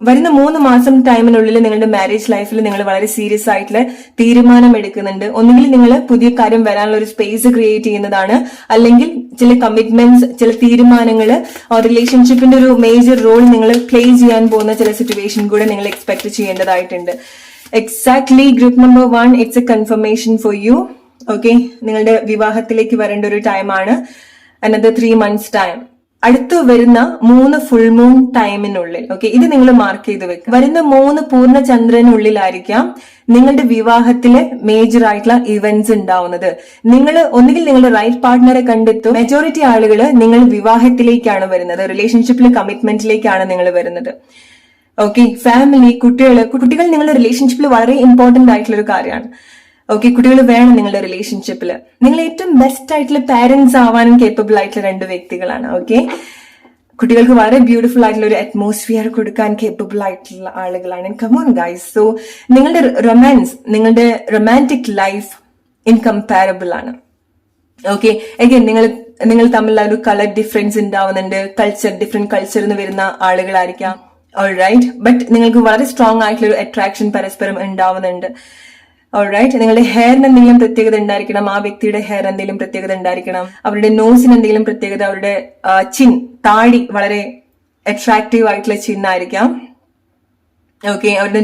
വരുന്ന 3 മാസം ടൈമിനുള്ളിൽ നിങ്ങളുടെ മാരേജ് ലൈഫിൽ നിങ്ങൾ വളരെ സീരിയസ് ആയിട്ടുള്ള തീരുമാനം എടുക്കുന്നുണ്ട്. ഒന്നുകിൽ നിങ്ങൾ പുതിയ കാര്യം വരാനുള്ള ഒരു സ്പേസ് ക്രിയേറ്റ് ചെയ്യുന്നതാണ്, അല്ലെങ്കിൽ ചില കമ്മിറ്റ്മെന്റ്സ്, ചില തീരുമാനങ്ങൾ, റിലേഷൻഷിപ്പിന്റെ ഒരു മേജർ റോൾ നിങ്ങൾ പ്ലേ ചെയ്യാൻ പോകുന്ന ചില സിറ്റുവേഷൻ കൂടെ നിങ്ങൾ എക്സ്പെക്ട് ചെയ്യേണ്ടതായിട്ടുണ്ട്. Exactly group number 1, it's a confirmation for you. Okay, നിങ്ങളുടെ വിവാഹത്തിലേക്ക് വരേണ്ട ഒരു ടൈമാണ്. Another 3 months time. അടുത്ത് വരുന്ന 3 ഫുൾ മൂൺ ടൈമിനുള്ളിൽ, ഓക്കെ, ഇത് നിങ്ങൾ മാർക്ക് ചെയ്ത് വെക്കുക. വരുന്ന 3 പൂർണ്ണ ചന്ദ്രനുള്ളിലായിരിക്കാം നിങ്ങളുടെ വിവാഹത്തിലെ മേജർ ആയിട്ടുള്ള ഇവന്റ്സ് ഉണ്ടാവുന്നത്. നിങ്ങൾ ഒന്നുകിൽ നിങ്ങളുടെ റൈറ്റ് പാർട്ട്ണറെ കണ്ടെത്തും. മെജോറിറ്റി ആളുകൾ നിങ്ങൾ വിവാഹത്തിലേക്കാണ് വരുന്നത്, റിലേഷൻഷിപ്പിലെ കമ്മിറ്റ്മെന്റിലേക്കാണ് നിങ്ങൾ വരുന്നത്. ഓക്കെ, ഫാമിലി, കുട്ടികൾ നിങ്ങളുടെ റിലേഷൻഷിപ്പിൽ വളരെ ഇമ്പോർട്ടന്റ് ആയിട്ടുള്ള ഒരു കാര്യമാണ്. ഓക്കെ, കുട്ടികൾ വേണം നിങ്ങളുടെ റിലേഷൻഷിപ്പിൽ. നിങ്ങൾ ഏറ്റവും ബെസ്റ്റ് ആയിട്ടുള്ള പാരന്റ്സ് ആവാനും കേപ്പബിൾ ആയിട്ടുള്ള 2 വ്യക്തികളാണ്. ഓക്കെ, കുട്ടികൾക്ക് വളരെ ബ്യൂട്ടിഫുൾ ആയിട്ടുള്ള ഒരു അറ്റ്മോസ്ഫിയർ കൊടുക്കാൻ കേപ്പബിൾ ആയിട്ടുള്ള ആളുകളാണ്. Come on guys. സോ നിങ്ങളുടെ നിങ്ങളുടെ റൊമാൻറ്റിക് ലൈഫ് ഇൻകംപാരബിൾ ആണ്. ഓക്കെ, അഗൈൻ നിങ്ങൾ തമ്മിലുള്ള ഒരു കളർ ഡിഫറൻസ് ഉണ്ടാവുന്നുണ്ട്, ഡിഫറെന്റ് കൾച്ചറിൽ നിന്ന് വരുന്ന ആളുകളായിരിക്കാം, ഓൾറൈറ്റ്? ബട്ട് നിങ്ങൾക്ക് വളരെ സ്ട്രോങ് ആയിട്ടുള്ള ഒരു അട്രാക്ഷൻ പരസ്പരം ഉണ്ടാവുന്നുണ്ട്. ഓൾറൈറ്റ്, നിങ്ങളുടെ ഹെയറിന് എന്തെങ്കിലും പ്രത്യേകത ഉണ്ടായിരിക്കണം, ആ വ്യക്തിയുടെ ഹെയർ എന്തെങ്കിലും പ്രത്യേകത ഉണ്ടായിരിക്കണം, അവരുടെ നോസിന് എന്തെങ്കിലും പ്രത്യേകത, അവരുടെ താടി വളരെ അട്രാക്റ്റീവ് ആയിട്ടുള്ള ചിന്നായിരിക്കാം. ഓക്കെ, അവരുടെ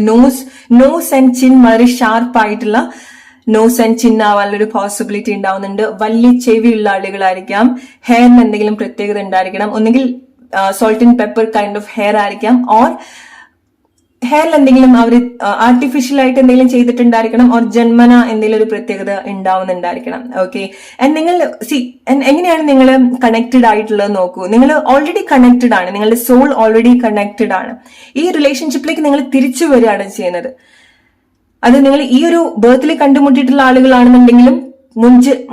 നോസ് ആൻഡ് ചിൻ വളരെ ഷാർപ്പ് ആയിട്ടുള്ള നോസ് ആൻഡ് ചിൻ ആവാനുള്ളൊരു പോസിബിലിറ്റി ഉണ്ടാവുന്നുണ്ട്. വലിയ ചെവിയുള്ള ആളുകളായിരിക്കാം. ഹെയറിന് എന്തെങ്കിലും പ്രത്യേകത ഉണ്ടായിരിക്കണം. ഒന്നുകിൽ salt and pepper kind of hair ആയിരിക്കാം, ഓർ ഹെയറിൽ എന്തെങ്കിലും അവർ ആർട്ടിഫിഷ്യൽ ആയിട്ട് എന്തെങ്കിലും ചെയ്തിട്ടുണ്ടായിരിക്കണം, ഓർ ജന്മന എന്തെങ്കിലും ഒരു പ്രത്യേകത ഉണ്ടാവുന്നുണ്ടായിരിക്കണം. ഓക്കെ, ആൻഡ് നിങ്ങൾ എങ്ങനെയാണ് നിങ്ങൾ കണക്റ്റഡ് ആയിട്ടുള്ളത് നോക്കൂ. നിങ്ങൾ ഓൾറെഡി കണക്റ്റഡ് ആണ്, നിങ്ങളുടെ സോൾ ഓൾറെഡി കണക്റ്റഡ് ആണ്. ഈ റിലേഷൻഷിപ്പിലേക്ക് നിങ്ങൾ തിരിച്ചു വരികയാണ് ചെയ്യുന്നത്. അത് നിങ്ങൾ ഈ ഒരു ബർത്തിൽ കണ്ടുമുട്ടിയിട്ടുള്ള ആളുകളാണെന്നുണ്ടെങ്കിലും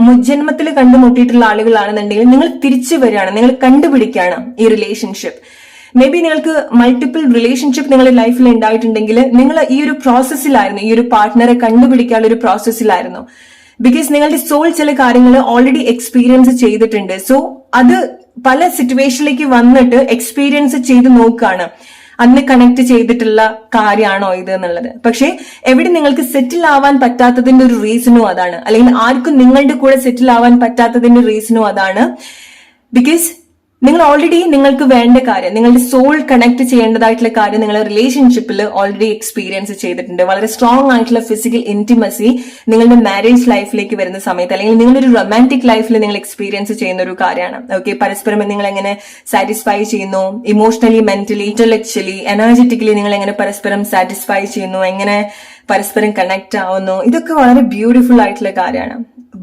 മുജ്ജന്മത്തിൽ കണ്ടുമുട്ടിയിട്ടുള്ള ആളുകളാണെന്നുണ്ടെങ്കിലും നിങ്ങൾ തിരിച്ചു വരികയാണ്, നിങ്ങൾ കണ്ടുപിടിക്കുകയാണ് ഈ റിലേഷൻഷിപ്പ്. മേ ബി നിങ്ങൾക്ക് മൾട്ടിപ്പിൾ റിലേഷൻഷിപ്പ് നിങ്ങളുടെ ലൈഫിൽ ഉണ്ടായിട്ടുണ്ടെങ്കിൽ നിങ്ങൾ ഈ ഒരു പ്രോസസ്സിലായിരുന്നു, ഈ ഒരു പാർട്ട്ണറെ കണ്ടുപിടിക്കാനുള്ള ഒരു പ്രോസസ്സിലായിരുന്നു. ബിക്കോസ് നിങ്ങളുടെ സോൾ ചില കാര്യങ്ങൾ ഓൾറെഡി എക്സ്പീരിയൻസ് ചെയ്തിട്ടുണ്ട്. സോ അത് പല സിറ്റുവേഷനിലേക്ക് വന്നിട്ട് എക്സ്പീരിയൻസ് ചെയ്ത് നോക്കുകയാണ്, അന്ന് കണക്ട് ചെയ്തിട്ടുള്ള കാര്യമാണോ ഇത് എന്നുള്ളത്. പക്ഷെ എവിടെ നിങ്ങൾക്ക് സെറ്റിൽ ആവാൻ പറ്റാത്തതിന്റെ ഒരു റീസണും അതാണ്, അല്ലെങ്കിൽ ആർക്കും നിങ്ങളുടെ കൂടെ സെറ്റിൽ ആവാൻ പറ്റാത്തതിന്റെ റീസണും അതാണ്. ബിക്കോസ് നിങ്ങൾ ഓൾറെഡി നിങ്ങൾക്ക് വേണ്ട കാര്യം, നിങ്ങളുടെ സോൾ കണക്ട് ചെയ്യേണ്ടതായിട്ടുള്ള കാര്യം നിങ്ങൾ റിലേഷൻഷിപ്പിൽ ഓൾറെഡി എക്സ്പീരിയൻസ് ചെയ്തിട്ടുണ്ട്. വളരെ സ്ട്രോങ് ആയിട്ടുള്ള ഫിസിക്കൽ ഇന്റിമസി നിങ്ങളുടെ മാരേജ് ലൈഫിലേക്ക് വരുന്ന സമയത്ത്, അല്ലെങ്കിൽ നിങ്ങളൊരു റൊമാൻറ്റിക് ലൈഫിൽ നിങ്ങൾ എക്സ്പീരിയൻസ് ചെയ്യുന്ന ഒരു കാര്യമാണ്. ഓക്കെ, പരസ്പരം നിങ്ങൾ എങ്ങനെ സാറ്റിസ്ഫൈ ചെയ്യുന്നു, ഇമോഷണലി, മെന്റലി, ഇന്റലക്ച്വലി, എനർജറ്റിക്കലി നിങ്ങൾ എങ്ങനെ പരസ്പരം സാറ്റിസ്ഫൈ ചെയ്യുന്നു, എങ്ങനെ പരസ്പരം കണക്ട് ആവുന്നു, ഇതൊക്കെ വളരെ ബ്യൂട്ടിഫുൾ ആയിട്ടുള്ള കാര്യമാണ്.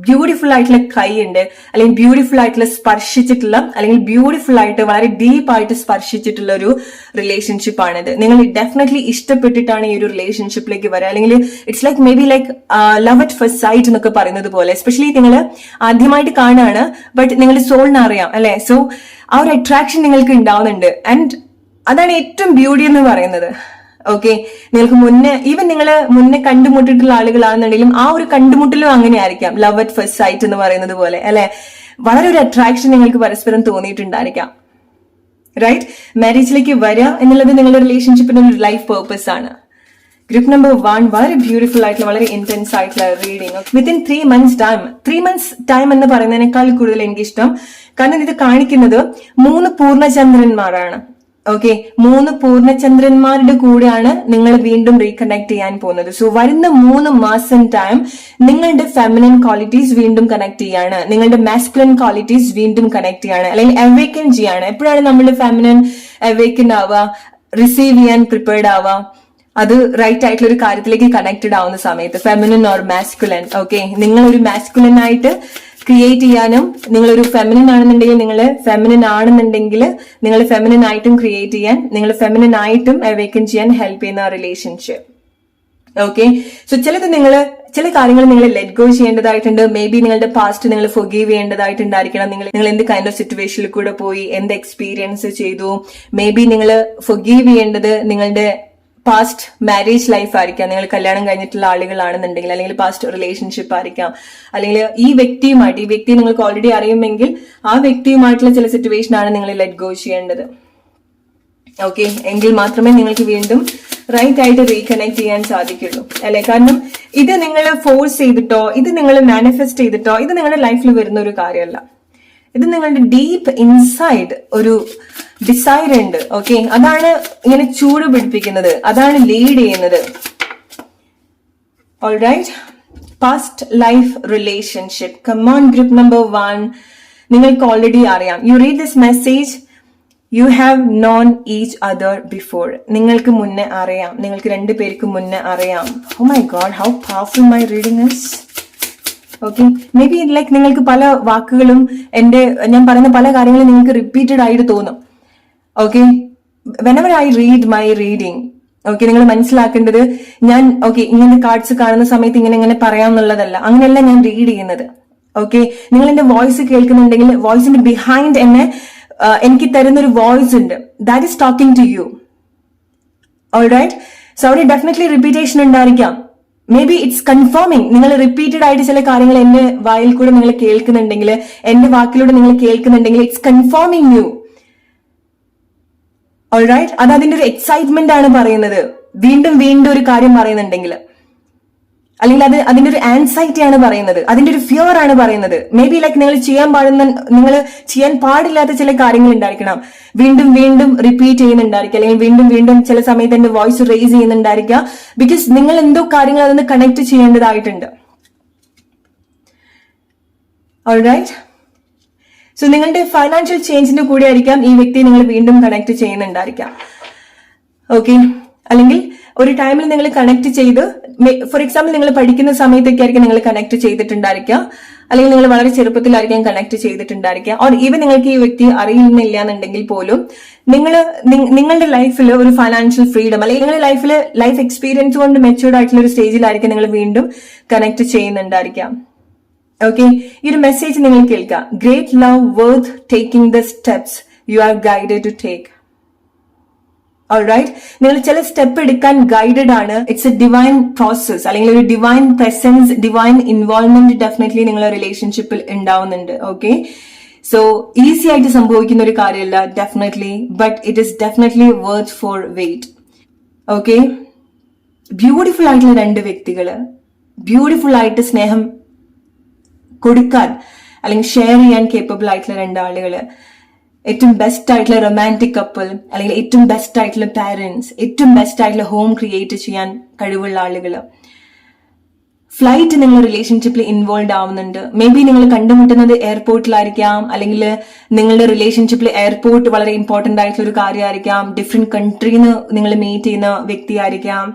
ബ്യൂട്ടിഫുൾ ആയിട്ടുള്ള കൈ ഉണ്ട്, അല്ലെങ്കിൽ ബ്യൂട്ടിഫുൾ ആയിട്ടുള്ള സ്പർശിച്ചിട്ടുള്ള, അല്ലെങ്കിൽ ബ്യൂട്ടിഫുൾ ആയിട്ട് വളരെ ഡീപ്പ് ആയിട്ട് സ്പർശിച്ചിട്ടുള്ള ഒരു റിലേഷൻഷിപ്പ് ആണിത്. നിങ്ങൾ ഡെഫിനറ്റ്ലി ഇഷ്ടപ്പെട്ടിട്ടാണ് ഈ ഒരു റിലേഷൻഷിപ്പിലേക്ക് വരിക. അല്ലെങ്കിൽ it's like may be like love at first sight എന്നൊക്കെ പറയുന്നത് പോലെ, എസ്പെഷ്യലി നിങ്ങൾ ആദ്യമായിട്ട് കാണുകയാണ്, ബട്ട് നിങ്ങളുടെ സോളിന് അറിയാം അല്ലെ. സോ ആ ഒരു അട്രാക്ഷൻ നിങ്ങൾക്ക് ഉണ്ടാവുന്നുണ്ട്, ആൻഡ് അതാണ് ഏറ്റവും ബ്യൂട്ടി എന്ന് പറയുന്നത്. ഓക്കെ, നിങ്ങൾക്ക് ഈവൻ നിങ്ങൾ മുന്നേ കണ്ടുമുട്ടിട്ടുള്ള ആളുകളാണെന്നുണ്ടെങ്കിലും ആ ഒരു കണ്ടുമുട്ടലും അങ്ങനെ ആയിരിക്കാം, ലവ് അറ്റ് ഫസ്റ്റ് സൈറ്റ് എന്ന് പറയുന്നത് പോലെ അല്ലെ. വളരെ ഒരു അട്രാക്ഷൻ നിങ്ങൾക്ക് പരസ്പരം തോന്നിയിട്ടുണ്ടായിരിക്കാം. റൈറ്റ്, മാരേജിലേക്ക് വരിക എന്നുള്ളത് നിങ്ങളുടെ റിലേഷൻഷിപ്പിന്റെ ഒരു ലൈഫ് പേർപ്പസ് ആണ്. ഗ്രൂപ്പ് നമ്പർ 1 വളരെ ബ്യൂട്ടിഫുൾ ആയിട്ടുള്ള, വളരെ ഇന്റൻസ് ആയിട്ടുള്ള reading. Within 3 months time. 3 months time എന്ന് പറയുന്നതിനേക്കാൾ കൂടുതൽ എനിക്കിഷ്ടം, കാരണം ഇത് കാണിക്കുന്നത് 3 പൂർണ്ണചന്ദ്രന്മാരാണ്. ഓക്കെ, 3 പൂർണ്ണചന്ദ്രന്മാരുടെ കൂടെയാണ് നിങ്ങൾ വീണ്ടും റീകണക്ട് ചെയ്യാൻ പോകുന്നത്. സോ വരുന്ന 3 മാസം ടൈം നിങ്ങളുടെ ഫെമിനിൻ ക്വാളിറ്റീസ് വീണ്ടും കണക്ട് ചെയ്യാണ്, നിങ്ങളുടെ മാസ്കുലിൻ ക്വാളിറ്റീസ് വീണ്ടും കണക്ട് ചെയ്യാണ്, അല്ലെങ്കിൽ അവേക്കൻ ചെയ്യാണ്. എപ്പോഴാണ് നമ്മൾ ഫെമിനിൻ അവേക്കൻ ആവുക, റിസീവ് ചെയ്യാൻ പ്രിപ്പയർഡ് ആവുക, അത് റൈറ്റ് ആയിട്ടുള്ള ഒരു കാര്യത്തിലേക്ക് കണക്റ്റഡ് ആവുന്ന സമയത്ത്, ഫെമിനിൻ ഓർ മാസ്കുലൻ. ഓക്കെ, നിങ്ങൾ ഒരു മാസ്കുലൻ ആയിട്ട് ക്രിയേറ്റ് ചെയ്യാനും, നിങ്ങളൊരു ഫെമിനിൻ ആണെന്നുണ്ടെങ്കിൽ നിങ്ങൾ ഫെമിനിൻ ആയിട്ടും ക്രിയേറ്റ് ചെയ്യാൻ, നിങ്ങൾ ഫെമിനിൻ ആയിട്ടും അവേക്കൻ ചെയ്യാൻ ഹെൽപ്പ് ചെയ്യുന്ന റിലേഷൻഷിപ്പ്. ഓക്കെ, സോ ചില കാര്യങ്ങൾ നിങ്ങൾ ലെറ്റ് ഗോ ചെയ്യേണ്ടതായിട്ടുണ്ട്. മേ ബി നിങ്ങളുടെ പാസ്റ്റ് നിങ്ങൾ ഫൊർഗീവ് ചെയ്യേണ്ടതായിട്ടുണ്ടായിരിക്കണം. നിങ്ങൾ എന്ത് കൈൻഡ് ഓഫ് സിറ്റുവേഷനിൽ കൂടെ പോയി, എന്ത് എക്സ്പീരിയൻസ് ചെയ്തു. മേ ബി നിങ്ങൾ ഫൊർഗീവ് ചെയ്യേണ്ടത് നിങ്ങളുടെ പാസ്റ്റ് മാരേജ് ലൈഫ് ആയിരിക്കാം, നിങ്ങൾ കല്യാണം കഴിഞ്ഞിട്ടുള്ള ആളുകളാണെന്നുണ്ടെങ്കിൽ, അല്ലെങ്കിൽ പാസ്റ്റ് റിലേഷൻഷിപ്പ് ആയിരിക്കാം, അല്ലെങ്കിൽ ഈ വ്യക്തിയെ നിങ്ങൾക്ക് ഓൾറെഡി അറിയുമെങ്കിൽ ആ വ്യക്തിയുമായിട്ടുള്ള ചില സിറ്റുവേഷൻ ആണ് നിങ്ങൾ ലെറ്റ് ഗോ ചെയ്യേണ്ടത്. ഓക്കെ, എങ്കിൽ മാത്രമേ നിങ്ങൾക്ക് വീണ്ടും റൈറ്റ് ആയിട്ട് റീകണക്ട് ചെയ്യാൻ സാധിക്കുള്ളൂ അല്ലെ. കാരണം ഇത് നിങ്ങൾ ഫോഴ്സ് ചെയ്തിട്ടോ, ഇത് നിങ്ങൾ മാനിഫെസ്റ്റ് ചെയ്തിട്ടോ, ഇത് നിങ്ങളുടെ ലൈഫിൽ വരുന്ന ഒരു കാര്യമല്ല. ഇത് നിങ്ങളുടെ ഡീപ്പ് ഇൻസൈഡ് ഒരു ഡിസൈർ ഉണ്ട്. ഓക്കെ, അതാണ് ഇങ്ങനെ ചൂട് പിടിപ്പിക്കുന്നത്, അതാണ് ലീഡ് ചെയ്യുന്നത്. Alright, past life relationship. Come on group number 1, നിങ്ങൾക്ക് ഓൾറെഡി അറിയാം. You read this message, you have known each other before. നിങ്ങൾക്ക് മുന്നേ അറിയാം, നിങ്ങൾക്ക് 2 പേർക്ക് മുന്നേ അറിയാം. Oh my god, how powerful my reading is. Okay, maybe like നിങ്ങൾക്ക് പല വാക്കുകളും ഞാൻ പറയുന്ന പല കാര്യങ്ങളും നിങ്ങൾക്ക് റിപ്പീറ്റഡ് ആയിട്ട് തോന്നും. Okay, whenever I read my reading, okay, നിങ്ങൾ മനസ്സിലാക്കേണ്ടത് ഞാൻ ഇങ്ങനെ കാർഡ്സ് കാണുന്ന സമയത്ത് ഇങ്ങനെ പറയാം എന്നുള്ളതല്ല, അങ്ങനെയല്ല ഞാൻ റീഡ് ചെയ്യുന്നത്. ഓക്കെ, നിങ്ങൾ എന്റെ വോയിസ് കേൾക്കുന്നുണ്ടെങ്കിൽ വോയിസിന്റെ ബിഹൈൻഡ് എനിക്ക് തരുന്ന ഒരു വോയിസ് ഉണ്ട്, that is talking to you. Alright, so അവിടെ ഡെഫിനറ്റ്ലി റിപ്പീറ്റേഷൻ ഉണ്ടായിരിക്കാം. Maybe it's confirming. നിങ്ങൾ റിപ്പീറ്റഡ് ആയിട്ട് ചില കാര്യങ്ങൾ എന്റെ വായിൽ കൂടെ നിങ്ങൾ കേൾക്കുന്നുണ്ടെങ്കിൽ, എന്റെ വാക്കിലൂടെ നിങ്ങൾ കേൾക്കുന്നുണ്ടെങ്കിൽ, ഇറ്റ്സ് കൺഫേമിങ് യു. ഓൾറൈറ്റ്, അത് അതിന്റെ ഒരു എക്സൈറ്റ്മെന്റ് ആണ് പറയുന്നത്. വീണ്ടും ഒരു കാര്യം പറയുന്നുണ്ടെങ്കിൽ, അല്ലെങ്കിൽ അതിന്റെ ഒരു ആൻസൈറ്റി ആണ് പറയുന്നത്, അതിന്റെ ഒരു ഫിയർ ആണ് പറയുന്നത്. മേ ബി ലൈക്ക് നിങ്ങൾ ചെയ്യാൻ പാടില്ലാത്ത ചില കാര്യങ്ങൾ ഉണ്ടായിരിക്കണം, വീണ്ടും റിപ്പീറ്റ് ചെയ്യുന്നുണ്ടായിരിക്കും, അല്ലെങ്കിൽ വീണ്ടും ചില സമയത്ത് എന്റെ വോയിസ് റേസ് ചെയ്യുന്നുണ്ടായിരിക്കുക. ബിക്കോസ് നിങ്ങൾ എന്തോ കാര്യങ്ങൾ അതൊന്ന് കണക്ട് ചെയ്യേണ്ടതായിട്ടുണ്ട്. ഓൾറൈറ്റ്. സോ നിങ്ങളുടെ ഫൈനാൻഷ്യൽ ചേഞ്ചിന്റെ കൂടെ ആയിരിക്കാം ഈ വ്യക്തി നിങ്ങൾ വീണ്ടും കണക്ട് ചെയ്യുന്നുണ്ടായിരിക്കാം. ഓക്കെ, അല്ലെങ്കിൽ ഒരു ടൈമിൽ നിങ്ങൾ കണക്ട് ചെയ്ത്, ഫോർ എക്സാമ്പിൾ നിങ്ങൾ പഠിക്കുന്ന സമയത്തൊക്കെ ആയിരിക്കും നിങ്ങൾ കണക്ട് ചെയ്തിട്ടുണ്ടായിരിക്കുക, അല്ലെങ്കിൽ നിങ്ങൾ വളരെ ചെറുപ്പത്തിലായിരിക്കാം കണക്ട് ചെയ്തിട്ടുണ്ടായിരിക്കുക. ഓർ ഈവൻ നിങ്ങൾക്ക് ഈ വ്യക്തി അറിയുന്നില്ല എന്നുണ്ടെങ്കിൽ പോലും നിങ്ങളുടെ ലൈഫിൽ ഒരു ഫൈനാൻഷ്യൽ ഫ്രീഡം, അല്ലെങ്കിൽ നിങ്ങളുടെ ലൈഫിൽ ലൈഫ് എക്സ്പീരിയൻസ് കൊണ്ട് മെച്ചൂർഡ് ആയിട്ടുള്ള ഒരു സ്റ്റേജിലായിരിക്കും നിങ്ങൾ വീണ്ടും കണക്ട് ചെയ്യുന്നുണ്ടായിരിക്കാം. ഓക്കെ, ഈ ഒരു മെസ്സേജ് നിങ്ങൾ കേൾക്കുക. Great love worth taking the steps you are guided to take. Alright, നിങ്ങൾ ചില സ്റ്റെപ്പ് എടുക്കാൻ ഗൈഡഡ് ആണ്. ഇറ്റ്സ് എ ഡിവൈൻ പ്രോസസ്, അല്ലെങ്കിൽ ഒരു divine presence, divine involvement definitely നിങ്ങളുടെ റിലേഷൻഷിപ്പിൽ ഉണ്ടാവുന്നുണ്ട്. ഓക്കെ, സോ ഈസി ആയിട്ട് സംഭവിക്കുന്ന ഒരു കാര്യമല്ല definitely, but it is definitely worth for wait. Okay, beautiful ആയിട്ടുള്ള രണ്ട് വ്യക്തികള്, ബ്യൂട്ടിഫുൾ ആയിട്ട് സ്നേഹം കൊടുക്കാൻ അല്ലെങ്കിൽ ഷെയർ ചെയ്യാൻ കേപ്പബിൾ ആയിട്ടുള്ള രണ്ടാളുകള്, ഏറ്റവും ബെസ്റ്റ് ആയിട്ടുള്ള റൊമാൻറ്റിക് കപ്പിൾ, അല്ലെങ്കിൽ ഏറ്റവും ബെസ്റ്റ് ആയിട്ടുള്ള പാരന്റ്സ്, ഏറ്റവും ബെസ്റ്റ് ആയിട്ടുള്ള ഹോം ക്രിയേറ്റ് ചെയ്യാൻ കഴിവുള്ള ആളുകള്. ഫ്ലൈറ്റ് നിങ്ങൾ റിലേഷൻഷിപ്പിൽ ഇൻവോൾവ് ആവുന്നുണ്ട്. മേ ബി നിങ്ങൾ കണ്ടുമുട്ടുന്നത് എയർപോർട്ടിലായിരിക്കാം, അല്ലെങ്കിൽ നിങ്ങളുടെ റിലേഷൻഷിപ്പിൽ എയർപോർട്ട് വളരെ ഇമ്പോർട്ടന്റ് ആയിട്ടുള്ള ഒരു കാര്യമായിരിക്കാം. ഡിഫറെന്റ് കൺട്രിന്ന് നിങ്ങൾ മീറ്റ് ചെയ്യുന്ന വ്യക്തിയായിരിക്കാം.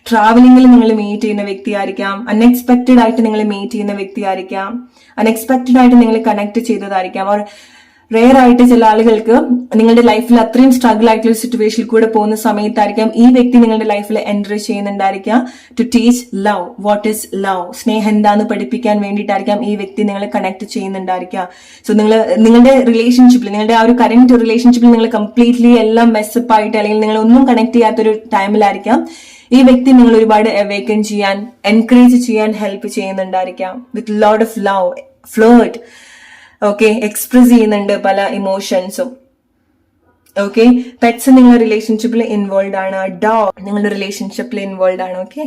ട്രാവലിംഗിൽ നിങ്ങൾ മീറ്റ് ചെയ്യുന്ന വ്യക്തിയായിരിക്കാം. അൺഎക്സ്പെക്ടഡ് ആയിട്ട് നിങ്ങൾ മീറ്റ് ചെയ്യുന്ന വ്യക്തിയായിരിക്കാം. അൺഎക്സ്പെക്ടഡ് ആയിട്ട് നിങ്ങൾ കണക്ട് ചെയ്തതായിരിക്കാം. ഓർ റെയർ ആയിട്ട് ചില ആളുകൾക്ക് നിങ്ങളുടെ ലൈഫിൽ അത്രയും സ്ട്രഗിൾ ആയിട്ടുള്ള ഒരു സിറ്റുവേഷനിൽ കൂടെ പോകുന്ന സമയത്തായിരിക്കാം ഈ വ്യക്തി നിങ്ങളുടെ ലൈഫിൽ എൻറ്റർ ചെയ്യുന്നുണ്ടായിരിക്കാം. To teach love, what is love, സ്നേഹം എന്താന്ന് പഠിപ്പിക്കാൻ വേണ്ടിയിട്ടായിരിക്കാം ഈ വ്യക്തി നിങ്ങളെ കണക്ട് ചെയ്യുന്നുണ്ടായിരിക്കാം. സോ നിങ്ങളുടെ റിലേഷൻഷിപ്പിൽ, നിങ്ങളുടെ ആ ഒരു കറന്റ് റിലേഷൻഷിപ്പിൽ നിങ്ങൾ കംപ്ലീറ്റ്ലി എല്ലാം മെസ്സപ്പ് ആയിട്ട്, അല്ലെങ്കിൽ നിങ്ങൾ ഒന്നും കണക്ട് ചെയ്യാത്തൊരു ടൈമിലായിരിക്കാം ഈ വ്യക്തി നിങ്ങൾ ഒരുപാട് അവേക്കൻ ചെയ്യാൻ, എൻകറേജ് ചെയ്യാൻ ഹെൽപ്പ് ചെയ്യുന്നുണ്ടായിരിക്കാം. With lot of love, flirt, okay, express ചെയ്യുന്നുണ്ട് പല ഇമോഷൻസും. ഓക്കെ, പെറ്റ്സ് നിങ്ങളുടെ റിലേഷൻഷിപ്പിൽ ഇൻവോൾവ് ആണ്. ഡോഗ് നിങ്ങളുടെ റിലേഷൻഷിപ്പിൽ ഇൻവോൾവ് ആണ്. ഓക്കെ,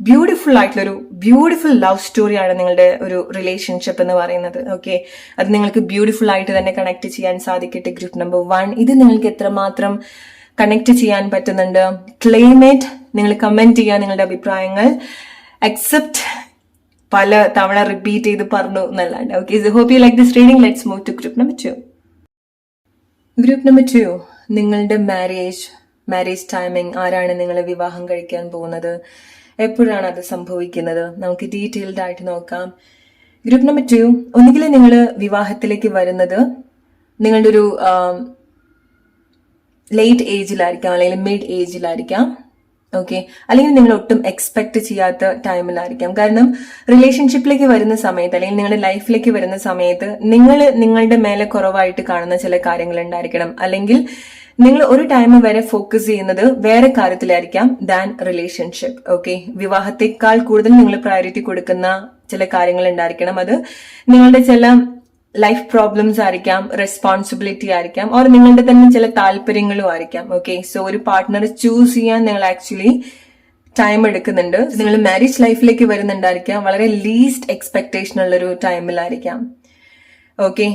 ബ്യൂട്ടിഫുൾ ആയിട്ടുള്ള ഒരു ബ്യൂട്ടിഫുൾ ലവ് സ്റ്റോറിയാണ് നിങ്ങളുടെ ഒരു റിലേഷൻഷിപ്പ് എന്ന് പറയുന്നത്. ഓക്കെ, അത് നിങ്ങൾക്ക് ബ്യൂട്ടിഫുൾ ആയിട്ട് തന്നെ കണക്ട് ചെയ്യാൻ സാധിക്കട്ടെ. ഗ്രൂപ്പ് നമ്പർ 1, ഇത് നിങ്ങൾക്ക് എത്രമാത്രം കണക്ട് ചെയ്യാൻ പറ്റുന്നുണ്ട്? Claim it. നിങ്ങൾ കമന്റ് ചെയ്യുക നിങ്ങളുടെ അഭിപ്രായങ്ങൾ. അക്സെപ്റ്റ്, പല തവണ റിപ്പീറ്റ് ചെയ്ത് പറഞ്ഞു എന്നല്ലാണ്ട്. Okay, so hope you like this reading. Let's move to group number 2. Group number 2, നിങ്ങളുടെ മാരേജ് ടൈമിംഗ്. ആരാണ് നിങ്ങളെ വിവാഹം കഴിക്കാൻ പോകുന്നത്? എപ്പോഴാണ് അത് സംഭവിക്കുന്നത്? നമുക്ക് ഡീറ്റെയിൽഡ് ആയിട്ട് നോക്കാം. ഗ്രൂപ്പ് നമ്പർ 2, ഒന്നുകിൽ നിങ്ങൾ വിവാഹത്തിലേക്ക് വരുന്നത് നിങ്ങളുടെ ഒരു ലേറ്റ് ഏജിലായിരിക്കാം, അല്ലെങ്കിൽ മിഡ് ഏജിലായിരിക്കാം. ഓക്കെ, അല്ലെങ്കിൽ നിങ്ങൾ ഒട്ടും എക്സ്പെക്ട് ചെയ്യാത്ത ടൈമിലായിരിക്കാം. കാരണം റിലേഷൻഷിപ്പിലേക്ക് വരുന്ന സമയത്ത്, അല്ലെങ്കിൽ നിങ്ങളുടെ ലൈഫിലേക്ക് വരുന്ന സമയത്ത് നിങ്ങളുടെ മേലെ കുറവായിട്ട് കാണുന്ന ചില കാര്യങ്ങൾ ഉണ്ടായിരിക്കണം. അല്ലെങ്കിൽ നിങ്ങൾ ഒരു ടൈം വരെ ഫോക്കസ് ചെയ്യുന്നത് വേറെ കാര്യത്തിലായിരിക്കാം ദാൻ റിലേഷൻഷിപ്പ്. ഓക്കെ, വിവാഹത്തെക്കാൾ കൂടുതൽ നിങ്ങൾ പ്രയോറിറ്റി കൊടുക്കുന്ന ചില കാര്യങ്ങൾ ഉണ്ടായിരിക്കണം. അത് നിങ്ങളുടെ ചില ലൈഫ് പ്രോബ്ലംസ് ആയിരിക്കാം, റെസ്പോൺസിബിലിറ്റി ആയിരിക്കാം, ഓർ നിങ്ങളുടെ തന്നെ ചില താല്പര്യങ്ങളും ആയിരിക്കാം. ഓക്കെ, സോ ഒരു പാർട്ട്ണറെ ചൂസ് ചെയ്യാൻ നിങ്ങൾ ആക്ച്വലി ടൈം എടുക്കുന്നുണ്ട്. നിങ്ങൾ മാരേജ് ലൈഫിലേക്ക് വരുന്നുണ്ടായിരിക്കാം വളരെ ലീസ്റ്റ് എക്സ്പെക്ടേഷൻ ഉള്ളൊരു ടൈമിലായിരിക്കാം. ഓക്കെ,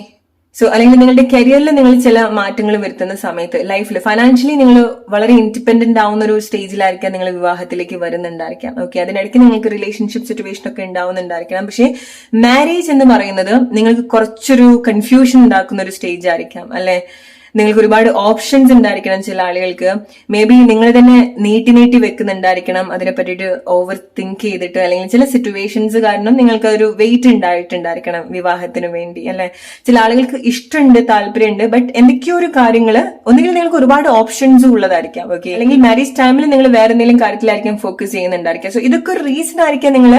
സോ അല്ലെങ്കിൽ നിങ്ങളുടെ കരിയറിൽ നിങ്ങൾ ചില മാറ്റങ്ങൾ വരുത്തുന്ന സമയത്ത്, ലൈഫിൽ ഫൈനാൻഷ്യലി നിങ്ങൾ വളരെ ഇൻഡിപെൻഡന്റ് ആവുന്ന ഒരു സ്റ്റേജിലായിരിക്കാം നിങ്ങൾ വിവാഹത്തിലേക്ക് വരുന്നുണ്ടായിരിക്കാം. ഓക്കെ, അതിനിടയ്ക്ക് നിങ്ങൾക്ക് റിലേഷൻഷിപ്പ് സിറ്റുവേഷൻ ഒക്കെ ഉണ്ടാവുന്നുണ്ടായിരിക്കണം. പക്ഷേ മാരേജ് എന്ന് പറയുന്നത് നിങ്ങൾക്ക് കുറച്ചൊരു കൺഫ്യൂഷൻ ഉണ്ടാക്കുന്ന ഒരു സ്റ്റേജ് ആയിരിക്കാം, അല്ലെ? നിങ്ങൾക്ക് ഒരുപാട് ഓപ്ഷൻസ് ഉണ്ടായിരിക്കണം. ചില ആളുകൾക്ക് മേ ബി നിങ്ങൾ തന്നെ നീട്ടി വെക്കുന്നുണ്ടായിരിക്കണം അതിനെ പറ്റിയിട്ട് ഓവർ തിങ്ക് ചെയ്തിട്ട്, അല്ലെങ്കിൽ ചില സിറ്റുവേഷൻസ് കാരണം നിങ്ങൾക്ക് ഒരു വെയിറ്റ് ഉണ്ടായിട്ടുണ്ടായിരിക്കണം വിവാഹത്തിന് വേണ്ടി, അല്ലെ? ചില ആളുകൾക്ക് ഇഷ്ടമുണ്ട്, താല്പര്യമുണ്ട്, ബട്ട് എന്തൊക്കെയോ ഒരു കാര്യങ്ങൾ, ഒന്നുകിൽ നിങ്ങൾക്ക് ഒരുപാട് ഓപ്ഷൻസ് ഉള്ളതായിരിക്കാം. ഓക്കെ, അല്ലെങ്കിൽ മാരേജ് ടൈമിൽ നിങ്ങൾ വേറെ എന്തെങ്കിലും കാര്യത്തിലായിരിക്കും ഫോക്കസ് ചെയ്യുന്നുണ്ടായിരിക്കാം. സോ ഇതൊക്കെ ഒരു റീസൺ ആയിരിക്കാം നിങ്ങൾ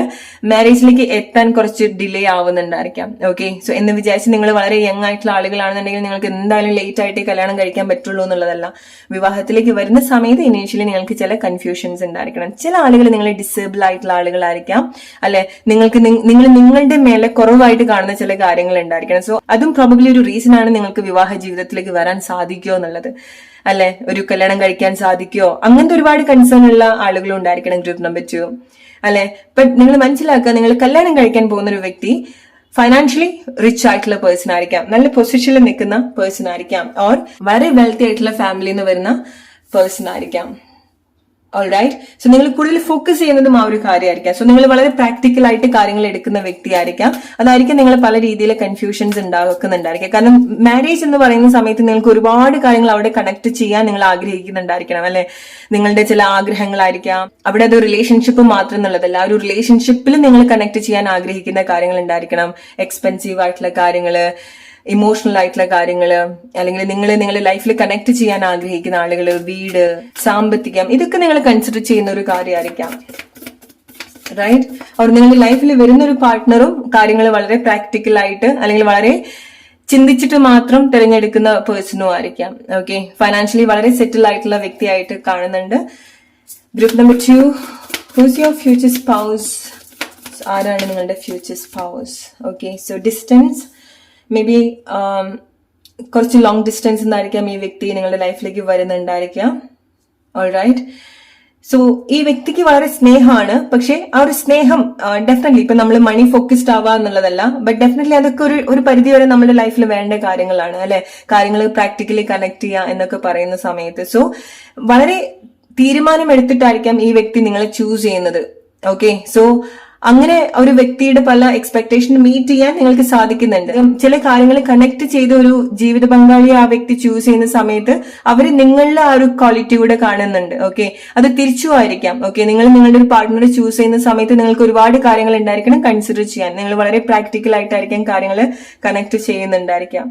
മാരേജിലേക്ക് എത്താൻ കുറച്ച് ഡിലേ ആവുന്നുണ്ടായിരിക്കാം. ഓക്കെ, സോ എന്ന് വിചാരിച്ച് നിങ്ങൾ വളരെ യങ് ആയിട്ടുള്ള ആളുകളാണെന്നുണ്ടെങ്കിൽ നിങ്ങൾക്ക് എന്തായാലും ലേറ്റ് ആയിട്ട് കല്യാണം കഴിക്കാൻ പറ്റുള്ളൂ എന്നുള്ളതല്ല. വിവാഹത്തിലേക്ക് വരുന്ന സമയത്ത് ഇനീഷ്യലി നിങ്ങൾക്ക് ചില കൺഫ്യൂഷൻസ് ഉണ്ടായിരിക്കണം. ചില ആളുകൾ നിങ്ങൾ ഡിസേബിൾ ആയിട്ടുള്ള ആളുകളായിരിക്കാം, അല്ലെ? നിങ്ങൾ നിങ്ങളുടെ മേലെ കുറവായിട്ട് കാണുന്ന ചില കാര്യങ്ങൾ ഉണ്ടായിരിക്കണം. സോ അതും പ്രോബബ്ലി ഒരു റീസൺ ആണ് നിങ്ങൾക്ക് വിവാഹ ജീവിതത്തിലേക്ക് വരാൻ സാധിക്കുമോ എന്നുള്ളത്, അല്ലെ? ഒരു കല്യാണം കഴിക്കാൻ സാധിക്കുമോ, അങ്ങനത്തെ ഒരുപാട് കൺസേൺ ഉള്ള ആളുകളും ഉണ്ടായിരിക്കണം ഗ്രൂപ്പ് നമ്പർ 2, അല്ലെ? ബട്ട് നിങ്ങൾ മനസ്സിലാക്കുക, നിങ്ങൾ കല്യാണം കഴിക്കാൻ പോകുന്ന ഒരു വ്യക്തി ഫൈനാൻഷ്യലി റിച്ച് ആയിട്ടുള്ള പേഴ്സൺ ആയിരിക്കാം, നല്ല പൊസിഷനിൽ നിൽക്കുന്ന പേഴ്സൺ ആയിരിക്കാം, ഓർ വളരെ വെൽത്തി ആയിട്ടുള്ള ഫാമിലിയിൽ നിന്ന് വരുന്ന പേഴ്സൺ ആയിരിക്കാം. ഓൾറൈറ്റ്. സോ നിങ്ങൾ കൂടുതൽ ഫോക്കസ് ചെയ്യുന്നതും ആ ഒരു കാര്യമായിരിക്കാം. സോ നിങ്ങൾ വളരെ പ്രാക്ടിക്കൽ ആയിട്ട് കാര്യങ്ങൾ എടുക്കുന്ന വ്യക്തിയായിരിക്കാം. അതായിരിക്കും നിങ്ങൾ പല രീതിയിലെ കൺഫ്യൂഷൻസ് ഉണ്ടാക്കുന്നുണ്ടായിരിക്കാം. കാരണം മാരേജ് എന്ന് പറയുന്ന സമയത്ത് നിങ്ങൾക്ക് ഒരുപാട് കാര്യങ്ങൾ അവിടെ കണക്ട് ചെയ്യാൻ നിങ്ങൾ ആഗ്രഹിക്കുന്നുണ്ടായിരിക്കണം അല്ലെ. നിങ്ങളുടെ ചില ആഗ്രഹങ്ങളായിരിക്കാം. അവിടെ അത് റിലേഷൻഷിപ്പ് മാത്രം എന്നുള്ളതല്ല, ആ ഒരു റിലേഷൻഷിപ്പിൽ നിങ്ങൾ കണക്ട് ചെയ്യാൻ ആഗ്രഹിക്കുന്ന കാര്യങ്ങൾ ഉണ്ടായിരിക്കണം. എക്സ്പെൻസീവ് ആയിട്ടുള്ള കാര്യങ്ങള്, ഇമോഷണൽ ആയിട്ടുള്ള കാര്യങ്ങള്, അല്ലെങ്കിൽ നിങ്ങൾ നിങ്ങളുടെ ലൈഫിൽ കണക്ട് ചെയ്യാൻ ആഗ്രഹിക്കുന്ന ആളുകള്, വീട്, സാമ്പത്തികം, ഇതൊക്കെ നിങ്ങൾ കൺസിഡർ ചെയ്യുന്ന ഒരു കാര്യമായിരിക്കാം. റൈറ്റ്. അവർ നിങ്ങളുടെ ലൈഫിൽ വരുന്ന ഒരു പാർട്ട്ണറും കാര്യങ്ങൾ വളരെ പ്രാക്ടിക്കൽ ആയിട്ട് അല്ലെങ്കിൽ വളരെ ചിന്തിച്ചിട്ട് മാത്രം തിരഞ്ഞെടുക്കുന്ന പേഴ്സണും ആയിരിക്കാം. ഓക്കെ. ഫൈനാൻഷ്യലി വളരെ സെറ്റിൽ ആയിട്ടുള്ള വ്യക്തിയായിട്ട് കാണുന്നുണ്ട്. Group number 2, whose your future spouse? ആരാണ് നിങ്ങളുടെ future spouse? Okay. So distance, may be കുറച്ച് ലോങ് ഡിസ്റ്റൻസ് എന്നായിരിക്കാം ഈ വ്യക്തി നിങ്ങളുടെ ലൈഫിലേക്ക് വരുന്നുണ്ടായിരിക്കാം. ഓൾറൈറ്റ്. സോ ഈ വ്യക്തിക്ക് വളരെ സ്നേഹമാണ്. പക്ഷെ ആ ഒരു സ്നേഹം ഡെഫിനറ്റ്ലി ഇപ്പൊ നമ്മൾ മണി ഫോക്കസ്ഡ് ആവുക എന്നുള്ളതല്ല, ബട്ട് ഡെഫിനറ്റ്ലി അതൊക്കെ ഒരു പരിധി വരെ നമ്മുടെ ലൈഫിൽ വേണ്ട കാര്യങ്ങളാണ് അല്ലെ. കാര്യങ്ങൾ പ്രാക്ടിക്കലി കണക്ട് ചെയ്യുക എന്നൊക്കെ പറയുന്ന സമയത്ത് സോ വളരെ തീരുമാനം എടുത്തിട്ടായിരിക്കാം ഈ വ്യക്തി നിങ്ങളെ ചൂസ് ചെയ്യുന്നത്. ഓക്കെ. സോ അങ്ങനെ ഒരു വ്യക്തിയുടെ പല എക്സ്പെക്ടേഷൻ മീറ്റ് ചെയ്യാൻ നിങ്ങൾക്ക് സാധിക്കുന്നുണ്ട്. ചില കാര്യങ്ങൾ കണക്ട് ചെയ്ത ഒരു ജീവിത പങ്കാളിയെ ആ വ്യക്തി ചൂസ് ചെയ്യുന്ന സമയത്ത് അവര് നിങ്ങളുടെ ആ ഒരു ക്വാളിറ്റി കൂടെ കാണുന്നുണ്ട്. ഓക്കെ. അത് തിരിച്ചു ആയിരിക്കാം. ഓക്കെ. നിങ്ങൾ നിങ്ങളുടെ ഒരു പാർട്ട്ണറെ ചൂസ് ചെയ്യുന്ന സമയത്ത് നിങ്ങൾക്ക് ഒരുപാട് കാര്യങ്ങൾ ഉണ്ടായിരിക്കണം കൺസിഡർ ചെയ്യാൻ. നിങ്ങൾ വളരെ പ്രാക്ടിക്കൽ ആയിട്ടായിരിക്കാം കാര്യങ്ങൾ കണക്ട് ചെയ്യുന്നുണ്ടായിരിക്കാം.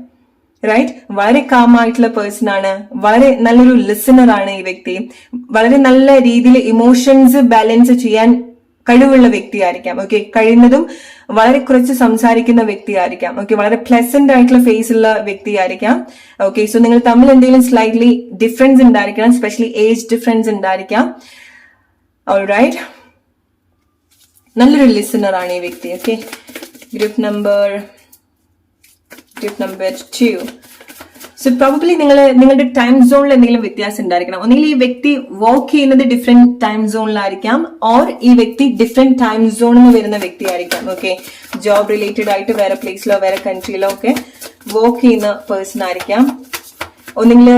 റൈറ്റ്. വളരെ കാം ആയിട്ടുള്ള പേഴ്സൺ ആണ്. വളരെ നല്ലൊരു ലിസണർ ആണ് ഈ വ്യക്തി. വളരെ നല്ല രീതിയിൽ ഇമോഷൻസ് ബാലൻസ് ചെയ്യാൻ കഴിവുള്ള വ്യക്തിയായിരിക്കാം. ഓക്കെ. കഴിയുന്നതും വളരെ കുറച്ച് സംസാരിക്കുന്ന വ്യക്തിയായിരിക്കാം. ഓക്കെ. വളരെ പ്ലസന്റ് ആയിട്ടുള്ള ഫേസ് ഉള്ള വ്യക്തിയായിരിക്കാം. ഓക്കെ. സോ നിങ്ങൾ തമ്മിൽ എന്തെങ്കിലും സ്ലൈറ്റ്ലി ഡിഫറൻസ് ഉണ്ടായിരിക്കണം, സ്പെഷ്യലി ഏജ് ഡിഫറൻസ് ഉണ്ടായിരിക്കാം. ഓൾറൈറ്റ്. നല്ലൊരു ലിസണർ ആണ് ഈ വ്യക്തി. Okay. Group number 2. So probably നിങ്ങളുടെ ടൈം സോണിൽ എന്തെങ്കിലും വ്യത്യാസം ഉണ്ടായിരിക്കണം. ഒന്നുകിൽ ഈ വ്യക്തി വർക്ക് ചെയ്യുന്നത് ഡിഫറെന്റ് ടൈം സോണിലായിരിക്കാം, ഓർ ഈ വ്യക്തി ഡിഫറെന്റ് ടൈം സോണിൽ നിന്ന് വരുന്ന വ്യക്തിയായിരിക്കാം. ഓക്കെ. ജോബ് റിലേറ്റഡ് ആയിട്ട് വേറെ പ്ലേസിലോ വേറെ കൺട്രിയിലോ ഒക്കെ വർക്ക് ചെയ്യുന്ന പേഴ്സൺ ആയിരിക്കാം. ഒന്നുകിൽ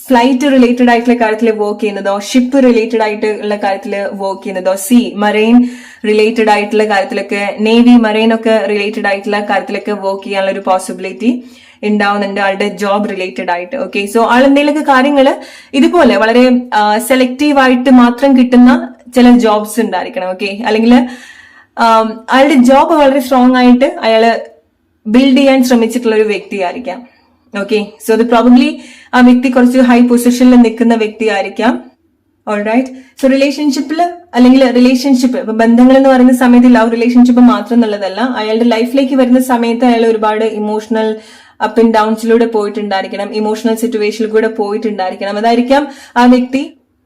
ഫ്ലൈറ്റ് റിലേറ്റഡ് ആയിട്ടുള്ള കാര്യത്തിൽ വർക്ക് ചെയ്യുന്നതോ, ഷിപ്പ് റിലേറ്റഡ് ആയിട്ടുള്ള കാര്യത്തിൽ വർക്ക് ചെയ്യുന്നതോ, മറൈൻ റിലേറ്റഡ് ആയിട്ടുള്ള കാര്യത്തിലൊക്കെ, നേവി മറൈൻ ഒക്കെ റിലേറ്റഡ് ആയിട്ടുള്ള കാര്യത്തിലൊക്കെ വർക്ക് ചെയ്യാനുള്ള ഒരു പോസിബിലിറ്റി ഉണ്ടാവുന്നുണ്ട് ആളുടെ ജോബ് റിലേറ്റഡ് ആയിട്ട്. ഓക്കെ. സോ ആൾ എന്തെങ്കിലുമൊക്കെ കാര്യങ്ങൾ ഇതുപോലെ വളരെ സെലക്റ്റീവ് ആയിട്ട് മാത്രം കിട്ടുന്ന ചില ജോബ്സ് ഉണ്ടായിരിക്കണം. ഓക്കെ. അല്ലെങ്കിൽ അയാളുടെ ജോബ് വളരെ സ്ട്രോങ് ആയിട്ട് അയാള് ബിൽഡ് ചെയ്യാൻ ശ്രമിച്ചിട്ടുള്ള ഒരു വ്യക്തിയായിരിക്കാം. ഓക്കെ. സോ അത് പ്രോബബ്ലി ആ വ്യക്തി കുറച്ച് ഹൈ പൊസിഷനിൽ നിൽക്കുന്ന വ്യക്തിയായിരിക്കാം. ഓൾറൈറ്റ്. സോ റിലേഷൻഷിപ്പില് അല്ലെങ്കിൽ റിലേഷൻഷിപ്പ് ഇപ്പൊ ബന്ധങ്ങൾ എന്ന് പറയുന്ന സമയത്ത് ലവ് റിലേഷൻഷിപ്പ് മാത്രം എന്നുള്ളതല്ല, അയാളുടെ ലൈഫിലേക്ക് വരുന്ന സമയത്ത് അയാൾ ഒരുപാട് ഇമോഷണൽ അപ്പ് ആൻഡ് ഡൗൺസിലൂടെ പോയിട്ടുണ്ടായിരിക്കണം, ഇമോഷണൽ സിറ്റുവേഷനിൽ കൂടെ പോയിട്ടുണ്ടായിരിക്കണം. അതായിരിക്കാം ആ വ്യക്തി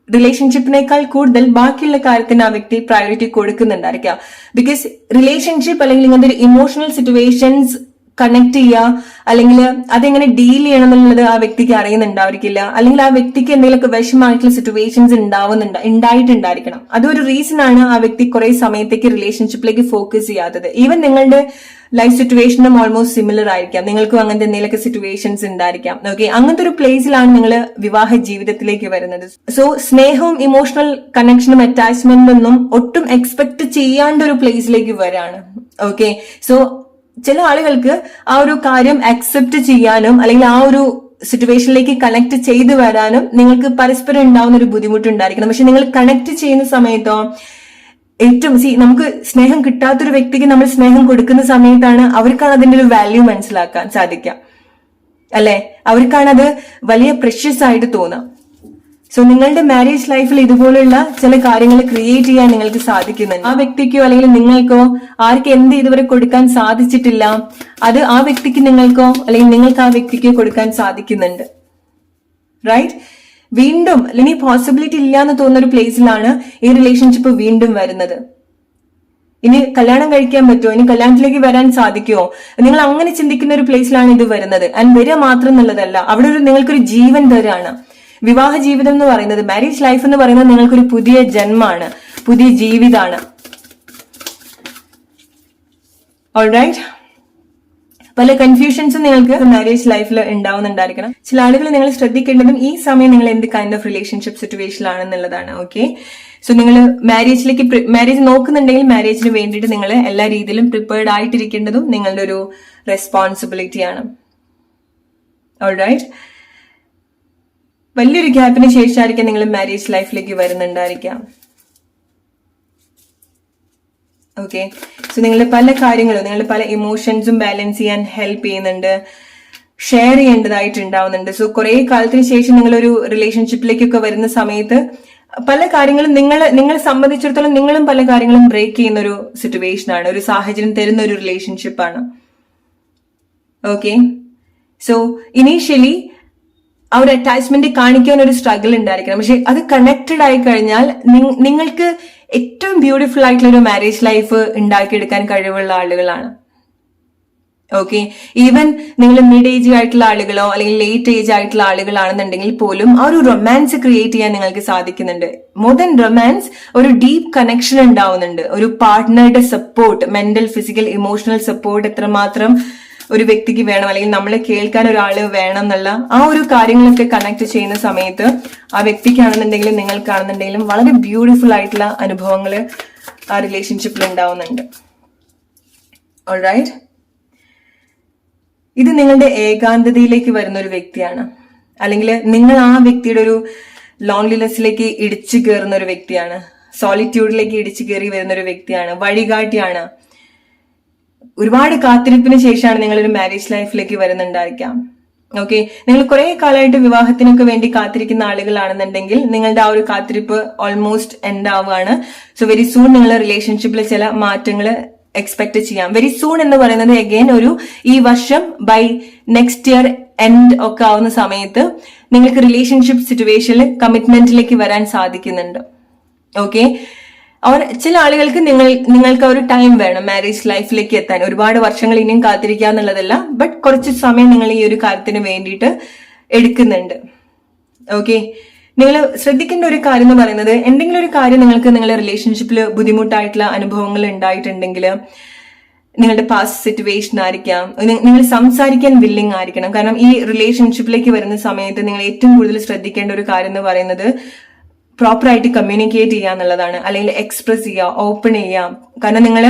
റിലേഷൻഷിപ്പിനേക്കാൾ കൂടുതൽ ബാക്കിയുള്ള കാര്യത്തിന് ആ വ്യക്തി പ്രയോറിറ്റി കൊടുക്കുന്നുണ്ടായിരിക്കാം. ബിക്കോസ് റിലേഷൻഷിപ്പ് അല്ലെങ്കിൽ ഇങ്ങനത്തെ ഒരു ഇമോഷണൽ സിറ്റുവേഷൻസ് കണക്ട് ചെയ്യുക അല്ലെങ്കിൽ അതെങ്ങനെ ഡീൽ ചെയ്യണം എന്നുള്ളത് ആ വ്യക്തിക്ക് അറിയുന്നുണ്ടായിരിക്കില്ല. അല്ലെങ്കിൽ ആ വ്യക്തിക്ക് എന്തെങ്കിലുമൊക്കെ വിഷമമായിട്ടുള്ള സിറ്റുവേഷൻസ് ഉണ്ടായിട്ടുണ്ടായിരിക്കണം. അതൊരു റീസൺ ആണ് ആ വ്യക്തി കുറെ സമയത്തേക്ക് റിലേഷൻഷിപ്പിലേക്ക് ഫോക്കസ് ചെയ്യാത്തത്. ഈവൻ നിങ്ങളുടെ ലൈഫ് സിറ്റുവേഷനും ഓൾമോസ്റ്റ് സിമിലർ ആയിരിക്കാം. നിങ്ങൾക്കും അങ്ങനത്തെ എന്തെങ്കിലുമൊക്കെ സിറ്റുവേഷൻസ് ഉണ്ടായിരിക്കാം. ഓക്കെ. അങ്ങനത്തെ ഒരു പ്ലേസിലാണ് നിങ്ങൾ വിവാഹ ജീവിതത്തിലേക്ക് വരുന്നത്. സോ സ്നേഹവും ഇമോഷണൽ കണക്ഷനും അറ്റാച്ച്മെന്റും ഒന്നും ഒട്ടും എക്സ്പെക്ട് ചെയ്യാണ്ട ഒരു പ്ലേസിലേക്ക് വരാണ്. ഓക്കെ. സോ ചില ആളുകൾക്ക് ആ ഒരു കാര്യം അക്സെപ്റ്റ് ചെയ്യാനും അല്ലെങ്കിൽ ആ ഒരു സിറ്റുവേഷനിലേക്ക് കണക്ട് ചെയ്തു വരാനും നിങ്ങൾക്ക് പരസ്പരം ഉണ്ടാവുന്ന ഒരു ബുദ്ധിമുട്ടുണ്ടായിരിക്കണം. പക്ഷെ നിങ്ങൾ കണക്ട് ചെയ്യുന്ന സമയത്തോ ഏറ്റവും നമുക്ക് സ്നേഹം കിട്ടാത്തൊരു വ്യക്തിക്ക് നമ്മൾ സ്നേഹം കൊടുക്കുന്ന സമയത്താണ് അവർക്കാണ് അതിന്റെ ഒരു വാല്യൂ മനസ്സിലാക്കാൻ സാധിക്കുക അല്ലെ. അവർക്കാണ് അത് വലിയ പ്രഷ്യസ് ആയിട്ട് തോന്നാം. സോ നിങ്ങളുടെ മാരേജ് ലൈഫിൽ ഇതുപോലുള്ള ചില കാര്യങ്ങൾ ക്രിയേറ്റ് ചെയ്യാൻ നിങ്ങൾക്ക് സാധിക്കുന്നുണ്ട്. ആ വ്യക്തിക്കോ അല്ലെങ്കിൽ നിങ്ങൾക്കോ ആർക്ക് എന്ത് ഇതുവരെ കൊടുക്കാൻ സാധിച്ചിട്ടില്ല അത് ആ വ്യക്തിക്ക് നിങ്ങൾക്കോ അല്ലെങ്കിൽ നിങ്ങൾക്ക് ആ വ്യക്തിക്കോ കൊടുക്കാൻ സാധിക്കുന്നുണ്ട്. റൈറ്റ്. വീണ്ടും ഇനി പോസിബിലിറ്റി ഇല്ല എന്ന് തോന്നുന്ന ഒരു പ്ലേസിലാണ് ഈ റിലേഷൻഷിപ്പ് വീണ്ടും വരുന്നത്. ഇനി കല്യാണം കഴിക്കാൻ പറ്റുമോ, ഇനി കല്യാണത്തിലേക്ക് വരാൻ സാധിക്കുമോ, നിങ്ങൾ അങ്ങനെ ചിന്തിക്കുന്ന ഒരു പ്ലേസിലാണ് ഇത് വരുന്നത്. ആൻഡ് വരിക മാത്രം എന്നുള്ളതല്ല, അവിടെ നിങ്ങൾക്കൊരു ജീവൻ തരാണ്. വിവാഹ ജീവിതം എന്ന് പറയുന്നത്, മാരേജ് ലൈഫ് എന്ന് പറയുന്നത് നിങ്ങൾക്കൊരു പുതിയ ജന്മമാണ്, പുതിയ ജീവിതമാണ്. ഓൾറൈറ്റ്. പല കൺഫ്യൂഷൻസും നിങ്ങൾക്ക് മാരേജ് ലൈഫിൽ ഉണ്ടാവുന്നുണ്ടായിരിക്കണം. ചില ആളുകൾ നിങ്ങൾ ശ്രദ്ധിക്കേണ്ടതും ഈ സമയം നിങ്ങൾ എന്ത് കൈൻഡ് ഓഫ് റിലേഷൻഷിപ്പ് സിറ്റുവേഷനിലാണെന്നുള്ളതാണ്. ഓക്കെ, സോ നിങ്ങൾ മാരേജ് നോക്കുന്നുണ്ടെങ്കിൽ മാരേജിന് വേണ്ടിയിട്ട് നിങ്ങൾ എല്ലാ രീതിയിലും പ്രിപ്പയർഡ് ആയിട്ടിരിക്കേണ്ടതും നിങ്ങളുടെ ഒരു റെസ്പോൺസിബിലിറ്റിയാണ്. ഓൾറൈറ്റ്, വലിയൊരു ഗ്യാപ്പിന് ശേഷമായിരിക്കും നിങ്ങൾ മാരേജ് ലൈഫിലേക്ക് വരുന്നുണ്ടായിരിക്കാം. ഓക്കെ, സോ നിങ്ങളുടെ പല കാര്യങ്ങളും നിങ്ങളുടെ പല ഇമോഷൻസും ബാലൻസ് ചെയ്യാൻ ഹെൽപ്പ് ചെയ്യുന്നുണ്ട്, ഷെയർ ചെയ്യേണ്ടതായിട്ടുണ്ടാവുന്നുണ്ട്. സോ കുറെ കാലത്തിന് ശേഷം നിങ്ങളൊരു റിലേഷൻഷിപ്പിലേക്കൊക്കെ വരുന്ന സമയത്ത് പല കാര്യങ്ങളും നിങ്ങളെ സംബന്ധിച്ചിടത്തോളം നിങ്ങളും പല കാര്യങ്ങളും ബ്രേക്ക് ചെയ്യുന്ന ഒരു സിറ്റുവേഷൻ ആണ്, ഒരു സാഹചര്യം തരുന്ന ഒരു റിലേഷൻഷിപ്പാണ്. ഓക്കെ, സോ ഇനീഷ്യലി ആ ഒരു അറ്റാച്ച്മെന്റ് കാണിക്കാൻ ഒരു സ്ട്രഗിൾ ഉണ്ടായിരിക്കണം. പക്ഷെ അത് കണക്റ്റഡ് ആയി കഴിഞ്ഞാൽ നിങ്ങൾക്ക് ഏറ്റവും ബ്യൂട്ടിഫുൾ ആയിട്ടുള്ള ഒരു മാരേജ് ലൈഫ് ഉണ്ടാക്കിയെടുക്കാൻ കഴിവുള്ള ആളുകളാണ്. ഓക്കെ, ഈവൻ നിങ്ങൾ മിഡ് ഏജ് ആയിട്ടുള്ള ആളുകളോ അല്ലെങ്കിൽ ലേറ്റ് ഏജ് ആയിട്ടുള്ള ആളുകളാണെന്നുണ്ടെങ്കിൽ പോലും ആ ഒരു റൊമാൻസ് ക്രിയേറ്റ് ചെയ്യാൻ നിങ്ങൾക്ക് സാധിക്കുന്നുണ്ട്. മോർ ദാൻ റൊമാൻസ്, ഒരു ഡീപ്പ് കണക്ഷൻ ഉണ്ടാവുന്നുണ്ട്. ഒരു പാർട്ട്ണറുടെ support, mental, physical, emotional support എത്രമാത്രം ഒരു വ്യക്തിക്ക് വേണം, അല്ലെങ്കിൽ നമ്മളെ കേൾക്കാൻ ഒരാള് വേണം എന്നുള്ള ആ ഒരു കാര്യങ്ങളൊക്കെ കണക്ട് ചെയ്യുന്ന സമയത്ത് ആ വ്യക്തിക്കാണെന്നുണ്ടെങ്കിലും നിങ്ങൾക്കാണെന്നുണ്ടെങ്കിലും വളരെ ബ്യൂട്ടിഫുൾ ആയിട്ടുള്ള അനുഭവങ്ങൾ ആ റിലേഷൻഷിപ്പിൽ ഉണ്ടാവുന്നുണ്ട്. ഓൾറൈറ്റ്, ഇത് നിങ്ങളുടെ ഏകാന്തതയിലേക്ക് വരുന്ന ഒരു വ്യക്തിയാണ്, അല്ലെങ്കിൽ നിങ്ങൾ ആ വ്യക്തിയുടെ ഒരു ലോൺലിനെസ്സിലേക്ക് ഇടിച്ചു കയറുന്ന ഒരു വ്യക്തിയാണ്, സോളിറ്റ്യൂഡിലേക്ക് ഇടിച്ചു കയറി വരുന്ന ഒരു വ്യക്തിയാണ്, വഴികാട്ടിയാണ്. ഒരുപാട് കാത്തിരിപ്പിന് ശേഷമാണ് നിങ്ങളൊരു മാരേജ് ലൈഫിലേക്ക് വരുന്നുണ്ടായിരിക്കാം. ഓക്കെ, നിങ്ങൾ കുറെ കാലമായിട്ട് വിവാഹത്തിനൊക്കെ വേണ്ടി കാത്തിരിക്കുന്ന ആളുകളാണെന്നുണ്ടെങ്കിൽ നിങ്ങളുടെ ആ ഒരു കാത്തിരിപ്പ് ഓൾമോസ്റ്റ് എൻഡ് ആവുകയാണ്. സോ വെരി സൂൺ നിങ്ങൾ റിലേഷൻഷിപ്പിൽ ചില മാറ്റങ്ങൾ എക്സ്പെക്ട് ചെയ്യാം. വെരി സൂൺ എന്ന് പറയുന്നത് അഗൈൻ ഈ വർഷം ബൈ നെക്സ്റ്റ് ഇയർ എൻഡ് ഒക്കെ ആവുന്ന സമയത്ത് നിങ്ങൾക്ക് റിലേഷൻഷിപ്പ് സിറ്റുവേഷനിൽ കമ്മിറ്റ്മെന്റിലേക്ക് വരാൻ സാധിക്കുന്നുണ്ട്. ഓക്കെ, ചില ആളുകൾക്ക് നിങ്ങൾക്ക് ഒരു ടൈം വേണം മാരേജ് ലൈഫിലേക്ക് എത്താൻ. ഒരുപാട് വർഷങ്ങൾ ഇനിയും കാത്തിരിക്കുക എന്നുള്ളതല്ല, ബട്ട് കുറച്ച് സമയം നിങ്ങൾ ഈ ഒരു കാര്യത്തിന് വേണ്ടിയിട്ട് എടുക്കുന്നുണ്ട്. ഓക്കെ, നിങ്ങൾ ശ്രദ്ധിക്കേണ്ട ഒരു കാര്യം എന്ന് പറയുന്നത്, എന്തെങ്കിലും ഒരു കാര്യം നിങ്ങൾക്ക് നിങ്ങളുടെ റിലേഷൻഷിപ്പിൽ ബുദ്ധിമുട്ടായിട്ടുള്ള അനുഭവങ്ങൾ ഉണ്ടായിട്ടുണ്ടെങ്കിൽ നിങ്ങളുടെ പാസ്റ്റ് സിറ്റുവേഷൻ ആയിരിക്കാം, നിങ്ങൾ സംസാരിക്കാൻ വില്ലിങ് ആയിരിക്കണം. കാരണം ഈ റിലേഷൻഷിപ്പിലേക്ക് വരുന്ന സമയത്ത് നിങ്ങൾ ഏറ്റവും കൂടുതൽ ശ്രദ്ധിക്കേണ്ട ഒരു കാര്യം എന്ന് പറയുന്നത് പ്രോപ്പറായിട്ട് കമ്മ്യൂണിക്കേറ്റ് ചെയ്യുക എന്നുള്ളതാണ്, അല്ലെങ്കിൽ എക്സ്പ്രസ് ചെയ്യുക, ഓപ്പൺ ചെയ്യുക. കാരണം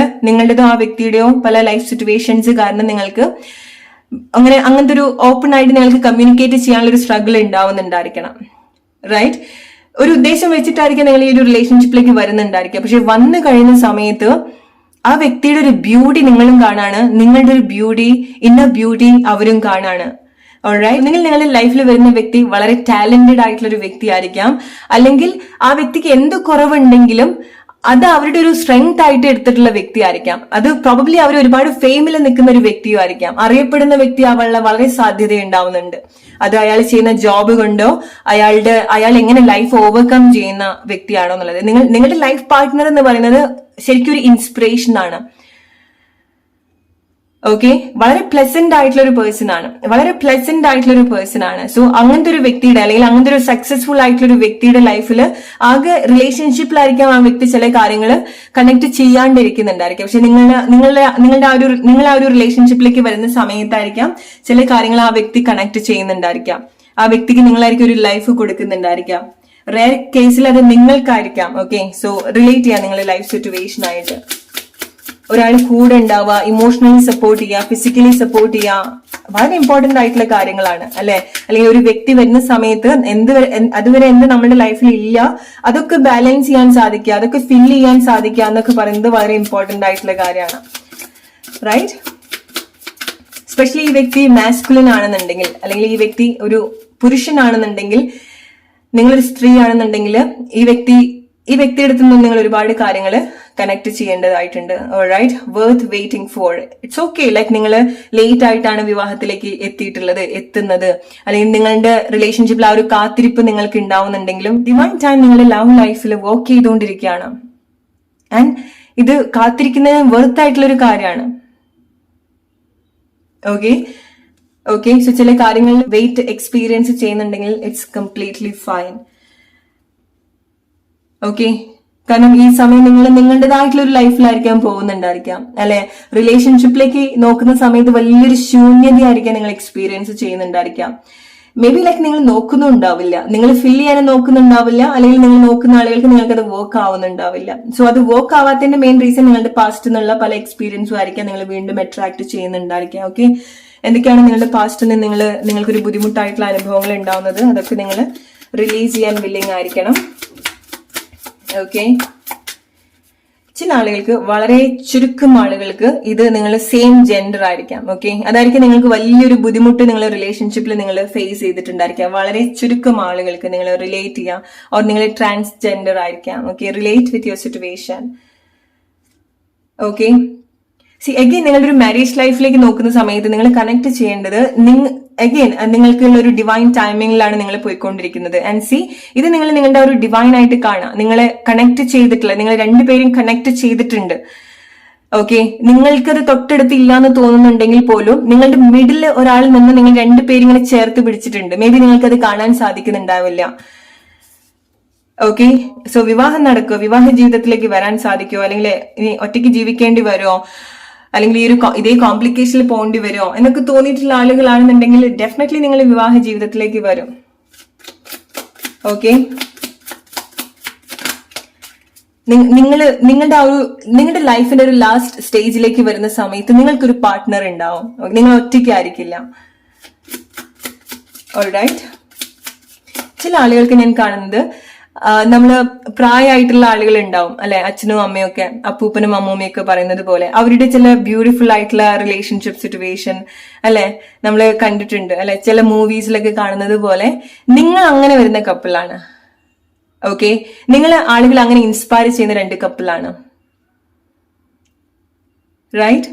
നിങ്ങളുടേതോ ആ വ്യക്തിയുടെയോ പല ലൈഫ് സിറ്റുവേഷൻസ് കാരണം നിങ്ങൾക്ക് അങ്ങനത്തെ ഒരു ഓപ്പൺ ആയിട്ട് നിങ്ങൾക്ക് കമ്മ്യൂണിക്കേറ്റ് ചെയ്യാനുള്ള ഒരു സ്ട്രഗിൾ ഉണ്ടാവുന്നുണ്ടായിരിക്കണം. റൈറ്റ്, ഒരു ഉദ്ദേശം വെച്ചിട്ടായിരിക്കും നിങ്ങൾ ഈ ഒരു റിലേഷൻഷിപ്പിലേക്ക് വരുന്നുണ്ടായിരിക്കുക. പക്ഷെ വന്നു കഴിയുന്ന സമയത്ത് ആ വ്യക്തിയുടെ ഒരു ബ്യൂട്ടി നിങ്ങളും കാണാണ്, നിങ്ങളുടെ ഒരു ബ്യൂട്ടി, ഇന്നർ ബ്യൂട്ടി അവരും കാണാണ്. ഓൾറൈറ്റ്, നിങ്ങളുടെ ലൈഫിൽ വരുന്ന വ്യക്തി വളരെ ടാലന്റഡ് ആയിട്ടുള്ള ഒരു വ്യക്തി ആയിരിക്കാം, അല്ലെങ്കിൽ ആ വ്യക്തിക്ക് എന്ത് കുറവുണ്ടെങ്കിലും അത് അവരുടെ ഒരു സ്ട്രെങ്ത് ആയിട്ട് എടുത്തിട്ടുള്ള വ്യക്തി ആയിരിക്കാം. അത് പ്രോബബ്ലി അവർ ഒരുപാട് ഫെയിമിൽ നിൽക്കുന്ന ഒരു വ്യക്തിയും ആയിരിക്കാം. അറിയപ്പെടുന്ന വ്യക്തി ആവാനുള്ള വളരെ സാധ്യത ഉണ്ടാവുന്നുണ്ട്. അത് അയാൾ ചെയ്യുന്ന ജോബ് കൊണ്ടോ അയാൾ എങ്ങനെ ലൈഫ് ഓവർകം ചെയ്യുന്ന വ്യക്തിയാണോ എന്നുള്ളത്. നിങ്ങളുടെ ലൈഫ് പാർട്ട്ണർ എന്ന് പറയുന്നത് ശരിക്കും ഒരു ഇൻസ്പിറേഷൻ ആണ്. ഓക്കെ, വളരെ പ്ലസന്റ് ആയിട്ടുള്ള ഒരു പേഴ്സൺ ആണ്. സോ അങ്ങനത്തെ ഒരു വ്യക്തിയുടെ, അല്ലെങ്കിൽ അങ്ങനത്തെ ഒരു സക്സസ്ഫുൾ ആയിട്ടുള്ള ഒരു വ്യക്തിയുടെ ലൈഫിൽ ആകെ റിലേഷൻഷിപ്പിലായിരിക്കാം ആ വ്യക്തി ചില കാര്യങ്ങൾ കണക്ട് ചെയ്യാണ്ടിരിക്കുന്നുണ്ടായിരിക്കും. പക്ഷെ നിങ്ങൾ ആ ഒരു റിലേഷൻഷിപ്പിലേക്ക് വരുന്ന സമയത്തായിരിക്കാം ചില കാര്യങ്ങൾ ആ വ്യക്തി കണക്ട് ചെയ്യുന്നുണ്ടായിരിക്കാം. ആ വ്യക്തിക്ക് നിങ്ങളായിരിക്കും ഒരു ലൈഫ് കൊടുക്കുന്നുണ്ടായിരിക്കാം. റെയർ കേസിൽ അത് നിങ്ങൾക്കായിരിക്കാം. ഓക്കെ, സോ റിലേറ്റ് ചെയ്യാം നിങ്ങളുടെ ലൈഫ് സിറ്റുവേഷൻ ആയിട്ട്. ഒരാൾ കൂടെ ഉണ്ടാവുക, ഇമോഷണലി സപ്പോർട്ട് ചെയ്യുക, ഫിസിക്കലി സപ്പോർട്ട് ചെയ്യുക, വളരെ ഇമ്പോർട്ടന്റ് ആയിട്ടുള്ള കാര്യങ്ങളാണ് അല്ലെ. അല്ലെങ്കിൽ ഒരു വ്യക്തി വരുന്ന സമയത്ത് അതുവരെ എന്ത് നമ്മുടെ ലൈഫിൽ ഇല്ല അതൊക്കെ ബാലൻസ് ചെയ്യാൻ സാധിക്കുക, അതൊക്കെ ഫില്ല് ചെയ്യാൻ സാധിക്കുക എന്നൊക്കെ പറയുന്നത് വളരെ ഇമ്പോർട്ടന്റ് ആയിട്ടുള്ള കാര്യമാണ്. റൈറ്റ്, എസ്പെഷ്യലി ഈ വ്യക്തി മാസ്കുലിൻ ആണെന്നുണ്ടെങ്കിൽ, അല്ലെങ്കിൽ ഈ വ്യക്തി ഒരു പുരുഷനാണെന്നുണ്ടെങ്കിൽ, നിങ്ങളൊരു സ്ത്രീ ആണെന്നുണ്ടെങ്കിൽ ഈ വ്യക്തിയുടെ അടുത്ത് നിന്ന് നിങ്ങൾ ഒരുപാട് കാര്യങ്ങൾ കണക്ട് ചെയ്യേണ്ടതായിട്ടുണ്ട്. Alright, worth waiting for. It's okay, like നിങ്ങൾ ലേറ്റ് ആയിട്ടാണ് വിവാഹത്തിലേക്ക് എത്തുന്നത്, അല്ലെങ്കിൽ നിങ്ങളുടെ റിലേഷൻഷിപ്പിൽ ആ ഒരു കാത്തിരിപ്പ് നിങ്ങൾക്ക് ഉണ്ടാവുന്നുണ്ടെങ്കിലും ഡിവൈൻ ടൈം നിങ്ങളുടെ ലവ് ലൈഫിൽ വർക്ക് ചെയ്തുകൊണ്ടിരിക്കുകയാണ്. ആൻഡ് ഇത് കാത്തിരിക്കുന്നതിന് വർത്ത് ആയിട്ടുള്ള ഒരു കാര്യമാണ്. ഓക്കെ, സോ ചില കാര്യങ്ങളിൽ വെയിറ്റ് എക്സ്പീരിയൻസ് ചെയ്യുന്നുണ്ടെങ്കിൽ ഇറ്റ്സ് കംപ്ലീറ്റ്ലി ഫൈൻ. ഓക്കെ, കാരണം ഈ സമയം നിങ്ങൾ നിങ്ങളുടേതായിട്ടുള്ള ഒരു ലൈഫിലായിരിക്കാം പോകുന്നുണ്ടായിരിക്കാം, അല്ലെ? റിലേഷൻഷിപ്പിലേക്ക് നോക്കുന്ന സമയത്ത് വലിയൊരു ശൂന്യതയായിരിക്കാം നിങ്ങൾ എക്സ്പീരിയൻസ് ചെയ്യുന്നുണ്ടായിരിക്കാം. മേ ബി ലൈക്ക് നിങ്ങൾ നോക്കുന്നുണ്ടാവില്ല, നിങ്ങൾ ഫിൽ ചെയ്യാൻ നോക്കുന്നുണ്ടാവില്ല, അല്ലെങ്കിൽ നിങ്ങൾ നോക്കുന്ന ആളുകൾക്ക് നിങ്ങൾക്ക് അത് വർക്ക് ആവുന്നുണ്ടാവില്ല. സോ അത് വർക്ക് ആവാത്തതിന്റെ മെയിൻ റീസൺ നിങ്ങളുടെ പാസ്റ്റ് എന്നുള്ള പല എക്സ്പീരിയൻസും ആയിരിക്കാം നിങ്ങൾ വീണ്ടും അട്രാക്ട് ചെയ്യുന്നുണ്ടായിരിക്കാം. ഓക്കെ, എന്തൊക്കെയാണ് നിങ്ങളുടെ പാസ്റ്റിൽ നിന്ന് നിങ്ങൾക്കൊരു ബുദ്ധിമുട്ടായിട്ടുള്ള അനുഭവങ്ങൾ ഉണ്ടാവുന്നത്, അതൊക്കെ നിങ്ങൾ റിലീസ് ചെയ്യാൻ വില്ലിങ് ആയിരിക്കണം. ഓക്കെ, ചില ആളുകൾക്ക്, വളരെ ചുരുക്കം ആളുകൾക്ക് ഇത് നിങ്ങൾ സെയിം ജെൻഡർ ആയിരിക്കാം. ഓക്കെ, അതായിരിക്കും നിങ്ങൾക്ക് വലിയൊരു ബുദ്ധിമുട്ട് നിങ്ങൾ റിലേഷൻഷിപ്പിൽ നിങ്ങൾ ഫേസ് ചെയ്തിട്ടുണ്ടായിരിക്കാം. വളരെ ചുരുക്കം ആളുകൾക്ക് നിങ്ങൾ റിലേറ്റ് ചെയ്യാം, ഓർ നിങ്ങൾ ട്രാൻസ്ജെൻഡർ ആയിരിക്കാം. Okay, relate with your situation. Okay, C again നിങ്ങളുടെ ഒരു മാരേജ് ലൈഫിലേക്ക് നോക്കുന്ന സമയത്ത് നിങ്ങൾ കണക്ട് ചെയ്യേണ്ടത് അഗെയിൻ നിങ്ങൾക്കുള്ള ഒരു ഡിവൈൻ ടൈമിംഗിലാണ് നിങ്ങൾ പോയിക്കൊണ്ടിരിക്കുന്നത്. ആൻഡ് സി, ഇത് നിങ്ങൾ നിങ്ങളുടെ ഒരു ഡിവൈൻ ആയിട്ട് കാണാം. നിങ്ങളെ കണക്ട് ചെയ്തിട്ടില്ല, നിങ്ങൾ രണ്ടുപേരും കണക്ട് ചെയ്തിട്ടുണ്ട്. ഓക്കെ, നിങ്ങൾക്കത് തൊട്ടടുത്ത് ഇല്ലാന്ന് തോന്നുന്നുണ്ടെങ്കിൽ പോലും നിങ്ങളുടെ മിഡിൽ ഒരാളിൽ നിന്ന് നിങ്ങൾ രണ്ടുപേരും ഇങ്ങനെ ചേർത്ത് പിടിച്ചിട്ടുണ്ട്. മേ ബി നിങ്ങൾക്കത് കാണാൻ സാധിക്കുന്നുണ്ടാവില്ല. ഓക്കെ, സോ വിവാഹം നടക്കുമോ, വിവാഹ ജീവിതത്തിലേക്ക് വരാൻ സാധിക്കുമോ, അല്ലെങ്കിൽ ഇനി ഒറ്റയ്ക്ക് ജീവിക്കേണ്ടി വരുമോ, അല്ലെങ്കിൽ ഇതേ കോംപ്ലിക്കേഷനിൽ പോകേണ്ടി വരുമോ എന്നൊക്കെ തോന്നിയിട്ടുള്ള ആളുകളാണെന്നുണ്ടെങ്കിൽ ഡെഫിനറ്റ്ലി നിങ്ങൾ വിവാഹ ജീവിതത്തിലേക്ക് വരും. ഓക്കെ, നിങ്ങളുടെ ലൈഫിന്റെ ഒരു ലാസ്റ്റ് സ്റ്റേജിലേക്ക് വരുന്ന സമയത്ത് നിങ്ങൾക്കൊരു പാർട്ട്ണർ ഉണ്ടാവും, നിങ്ങൾ ഒറ്റയ്ക്കായിരിക്കില്ല. ഓൾറൈറ്റ്, ചില ആളുകൾക്ക് ഞാൻ കാണുന്നത് നമ്മള് പ്രായമായിട്ടുള്ള ആളുകൾ ഉണ്ടാവും, അല്ലെ? അച്ഛനും അമ്മയും ഒക്കെ, അപ്പൂപ്പനും അമ്മൂമ്മയും ഒക്കെ പറയുന്നത് പോലെ അവരുടെ ചില ബ്യൂട്ടിഫുൾ ആയിട്ടുള്ള റിലേഷൻഷിപ്പ് സിറ്റുവേഷൻ, അല്ലെ, നമ്മള് കണ്ടിട്ടുണ്ട്, അല്ലെ? ചില മൂവീസിലൊക്കെ കാണുന്നത് പോലെ നിങ്ങൾ അങ്ങനെ വരുന്ന കപ്പിളാണ്. ഓക്കെ, നിങ്ങൾ ആളുകൾ അങ്ങനെ ഇൻസ്പയർ ചെയ്യുന്ന രണ്ട് കപ്പിളാണ്. റൈറ്റ്?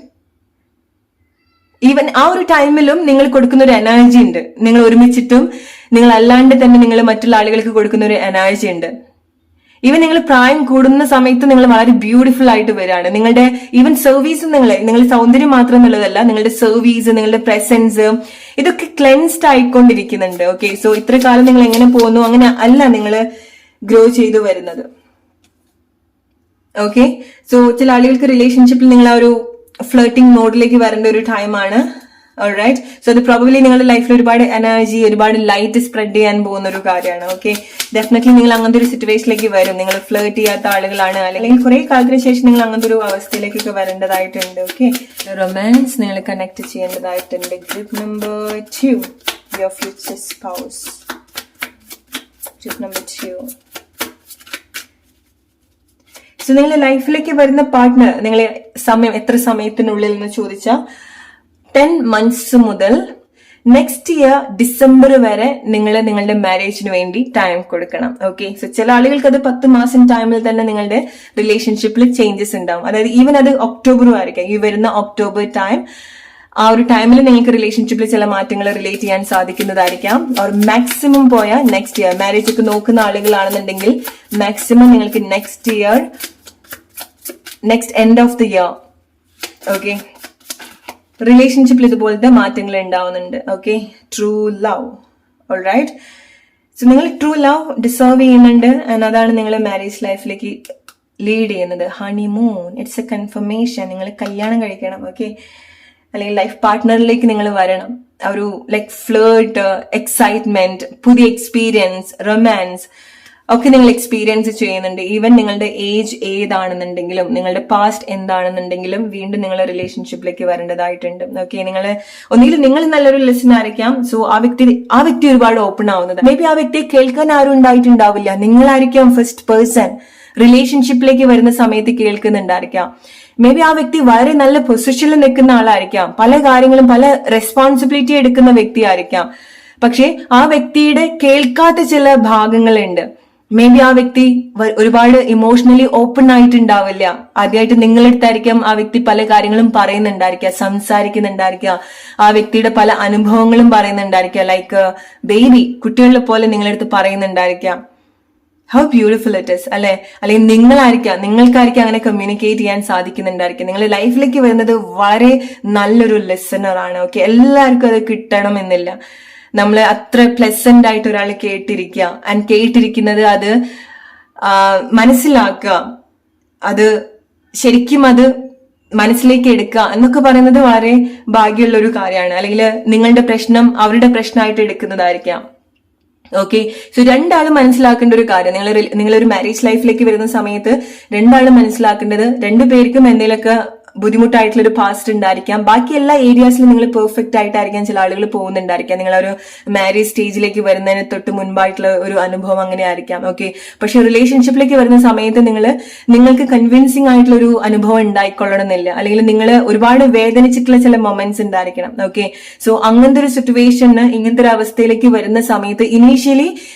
ഈവൻ ആ ഒരു ടൈമിലും നിങ്ങൾ കൊടുക്കുന്ന ഒരു എനർജി ഉണ്ട്. നിങ്ങൾ ഒരുമിച്ചിട്ടും നിങ്ങൾ അല്ലാണ്ട് തന്നെ നിങ്ങൾ മറ്റുള്ള ആളുകൾക്ക് കൊടുക്കുന്ന ഒരു എനർജി ഉണ്ട്. ഈവൻ നിങ്ങൾ പ്രായം കൂടുന്ന സമയത്ത് നിങ്ങൾ വളരെ ബ്യൂട്ടിഫുൾ ആയിട്ട് വരികയാണ്. നിങ്ങളുടെ ഈവൻ സർവീസ്, നിങ്ങളുടെ സൗന്ദര്യം മാത്രം എന്നുള്ളതല്ല, നിങ്ങളുടെ സർവീസ്, നിങ്ങളുടെ പ്രസൻസ്, ഇതൊക്കെ ക്ലെൻസ്ഡ് ആയിക്കൊണ്ടിരിക്കുന്നുണ്ട്. ഓക്കെ, സോ ഇത്ര കാലം നിങ്ങൾ എങ്ങനെ പോകുന്നു അങ്ങനെ അല്ല നിങ്ങൾ ഗ്രോ ചെയ്തു വരുന്നത്. ഓക്കെ, സോ ചില ആളുകൾക്ക് റിലേഷൻഷിപ്പിൽ നിങ്ങൾ ആ ഒരു ഫ്ലേർട്ടിംഗ് മോഡിലേക്ക് വരേണ്ട ഒരു ടൈമാണ്. ഓൾറൈറ്റ്, സോ അത് പ്രോബബ്ലി നിങ്ങളുടെ ലൈഫിൽ ഒരുപാട് എനർജി, ഒരുപാട് ലൈറ്റ് സ്പ്രെഡ് ചെയ്യാൻ പോകുന്ന ഒരു കാര്യമാണ്. ഓക്കെ, ഡെഫിനറ്റ്ലി നിങ്ങൾ അങ്ങനത്തെ ഒരു സിറ്റുവേഷനിലേക്ക് വരും. നിങ്ങൾ ഫ്ലേർട്ട് ചെയ്യാത്ത ആളുകളാണ്, അല്ലെങ്കിൽ കുറെ കാലത്തിന് ശേഷം നിങ്ങൾ അങ്ങനത്തെ ഒരു അവസ്ഥയിലേക്കൊക്കെ വരേണ്ടതായിട്ടുണ്ട്. ഓക്കെ, റൊമാൻസ് നിങ്ങൾ കണക്ട് ചെയ്യേണ്ടതായിട്ടുണ്ട്. Group number 2, your future spouse. Group number 2. So നിങ്ങളുടെ ലൈഫിലേക്ക് വരുന്ന പാർട്ട്ണർ നിങ്ങളെ എത്ര സമയത്തിനുള്ളിൽ എന്ന് ചോദിച്ചാൽ 10 months മുതൽ നെക്സ്റ്റ് ഇയർ ഡിസംബർ വരെ നിങ്ങൾ നിങ്ങളുടെ മാരേജിന് വേണ്ടി ടൈം കൊടുക്കണം. ഓക്കെ, സോ ചില ആളുകൾക്ക് അത് 10 മാസം ടൈമിൽ തന്നെ നിങ്ങളുടെ റിലേഷൻഷിപ്പിൽ ചേഞ്ചസ് ഉണ്ടാവും. അതായത് ഈവൻ അത് ഒക്ടോബറും ആയിരിക്കാം, ഈ വരുന്ന ഒക്ടോബർ ടൈം, ആ ഒരു ടൈമിൽ നിങ്ങൾക്ക് റിലേഷൻഷിപ്പിൽ ചില മാറ്റങ്ങൾ റിലേറ്റ് ചെയ്യാൻ സാധിക്കുന്നതായിരിക്കാം. ഓർ മാക്സിമം പോയാൽ നെക്സ്റ്റ് ഇയർ, മാരേജ് ഒക്കെ നോക്കുന്ന ആളുകളാണെന്നുണ്ടെങ്കിൽ മാക്സിമം നിങ്ങൾക്ക് next end of the year. Okay, റിലേഷൻഷിപ്പിൽ ഇതുപോലത്തെ മാറ്റങ്ങൾ ഉണ്ടാവുന്നുണ്ട്. Okay, true love. Alright, so നിങ്ങൾ ട്രൂ ലവ് ഡിസേർവ് ചെയ്യുന്നുണ്ട്, ആൻഡ് അതാണ് നിങ്ങളെ മാരേജ് ലൈഫിലേക്ക് ലീഡ് ചെയ്യുന്നത്. Honeymoon, it's a confirmation. നിങ്ങൾ കല്യാണം കഴിക്കണം. ഓക്കെ, അല്ലെങ്കിൽ ലൈഫ് പാർട്ട്ണറിലേക്ക് നിങ്ങൾ വരണം. ഒരു ലൈക്ക് ഫ്ലേർട്ട്, എക്സൈറ്റ്മെന്റ്, പുതിയ എക്സ്പീരിയൻസ്, റൊമാൻസ് ഒക്കെ നിങ്ങൾ എക്സ്പീരിയൻസ് ചെയ്യുന്നുണ്ട്. ഈവൻ നിങ്ങളുടെ ഏജ് ഏതാണെന്നുണ്ടെങ്കിലും, നിങ്ങളുടെ പാസ്റ്റ് എന്താണെന്നുണ്ടെങ്കിലും വീണ്ടും നിങ്ങൾ റിലേഷൻഷിപ്പിലേക്ക് വരേണ്ടതായിട്ടുണ്ട്. ഓക്കെ, ഒന്നുകിൽ നിങ്ങൾ നല്ലൊരു ലിസൺ ആയിരിക്കാം. സോ ആ വ്യക്തി ഒരുപാട് ഓപ്പൺ ആവുന്നത്. മേ ബി ആ വ്യക്തിയെ കേൾക്കാൻ ആരും ഉണ്ടായിട്ടുണ്ടാവില്ല, നിങ്ങളായിരിക്കാം ഫസ്റ്റ് പേഴ്സൺ റിലേഷൻഷിപ്പിലേക്ക് വരുന്ന സമയത്ത് കേൾക്കുന്നുണ്ടായിരിക്കാം. മേ ബി ആ വ്യക്തി വളരെ നല്ല പൊസിഷനിൽ നിൽക്കുന്ന ആളായിരിക്കാം, പല കാര്യങ്ങളും പല റെസ്പോൺസിബിലിറ്റി എടുക്കുന്ന വ്യക്തിയായിരിക്കാം. പക്ഷെ ആ വ്യക്തിയുടെ കേൾക്കാത്ത ചില ഭാഗങ്ങളുണ്ട്. മേ ബി ആ വ്യക്തി ഒരുപാട് ഇമോഷണലി ഓപ്പൺ ആയിട്ടുണ്ടാവില്ല. ആദ്യമായിട്ട് നിങ്ങളെടുത്തായിരിക്കാം ആ വ്യക്തി പല കാര്യങ്ങളും പറയുന്നുണ്ടായിരിക്കുക, സംസാരിക്കുന്നുണ്ടായിരിക്കുക, ആ വ്യക്തിയുടെ പല അനുഭവങ്ങളും പറയുന്നുണ്ടായിരിക്കുക. ലൈക്ക് ബേബി, കുട്ടികളെ പോലെ നിങ്ങളെടുത്ത് പറയുന്നുണ്ടായിരിക്കാം. ഹൗ ബ്യൂട്ടിഫുൾ ഇറ്റ് ഇസ്, അല്ലെ? അല്ലെങ്കിൽ നിങ്ങൾക്കായിരിക്കാം അങ്ങനെ കമ്മ്യൂണിക്കേറ്റ് ചെയ്യാൻ സാധിക്കുന്നുണ്ടായിരിക്കും. നിങ്ങളുടെ ലൈഫിലേക്ക് വരുന്നത് വളരെ നല്ലൊരു ലിസണർ ആണ്. ഓക്കെ, എല്ലാവർക്കും അത് കിട്ടണം എന്നില്ല. നമ്മൾ അത്ര പ്ലസന്റ് ആയിട്ട് ഒരാൾ കേട്ടിരിക്കുക, ആൻഡ് കേട്ടിരിക്കുന്നത് അത് മനസ്സിലാക്കുക, അത് ശരിക്കും അത് മനസ്സിലേക്ക് എടുക്കുക എന്നൊക്കെ പറയുന്നത് വളരെ ഭാഗ്യമുള്ള ഒരു കാര്യമാണ്. അല്ലെങ്കിൽ നിങ്ങളുടെ പ്രശ്നം അവരുടെ പ്രശ്നമായിട്ട് എടുക്കുന്നതായിരിക്കാം. ഓക്കെ, സോ രണ്ടാളും മനസ്സിലാക്കേണ്ട ഒരു കാര്യം, നിങ്ങളൊരു മാരേജ് ലൈഫിലേക്ക് വരുന്ന സമയത്ത് രണ്ടാളും മനസ്സിലാക്കേണ്ടത് രണ്ടുപേർക്കും എന്തെങ്കിലുമൊക്കെ ബുദ്ധിമുട്ടായിട്ടുള്ള ഒരു പാസ്റ്റ് ഉണ്ടായിരിക്കാം. ബാക്കി എല്ലാ ഏരിയാസിലും നിങ്ങൾ പെർഫെക്റ്റ് ആയിട്ടായിരിക്കാം ചില ആളുകൾ പോകുന്നുണ്ടായിരിക്കാം. നിങ്ങളൊരു മാരേജ് സ്റ്റേജിലേക്ക് വരുന്നതിന് തൊട്ട് മുൻപായിട്ടുള്ള ഒരു അനുഭവം അങ്ങനെ ആയിരിക്കാം. ഓക്കെ, പക്ഷെ റിലേഷൻഷിപ്പിലേക്ക് വരുന്ന സമയത്ത് നിങ്ങൾക്ക് കൺവിൻസിങ് ആയിട്ടുള്ള ഒരു അനുഭവം ഉണ്ടായിക്കൊള്ളണമെന്നില്ല. അല്ലെങ്കിൽ നിങ്ങൾ ഒരുപാട് വേദനിച്ചിട്ടുള്ള ചില മൊമെന്റ്സ് ഉണ്ടായിരിക്കണം. ഓക്കെ, സോ അങ്ങനത്തെ ഒരു സിറ്റുവേഷന്, ഇങ്ങനത്തെ ഒരു അവസ്ഥയിലേക്ക് വരുന്ന സമയത്ത് ഇനീഷ്യലി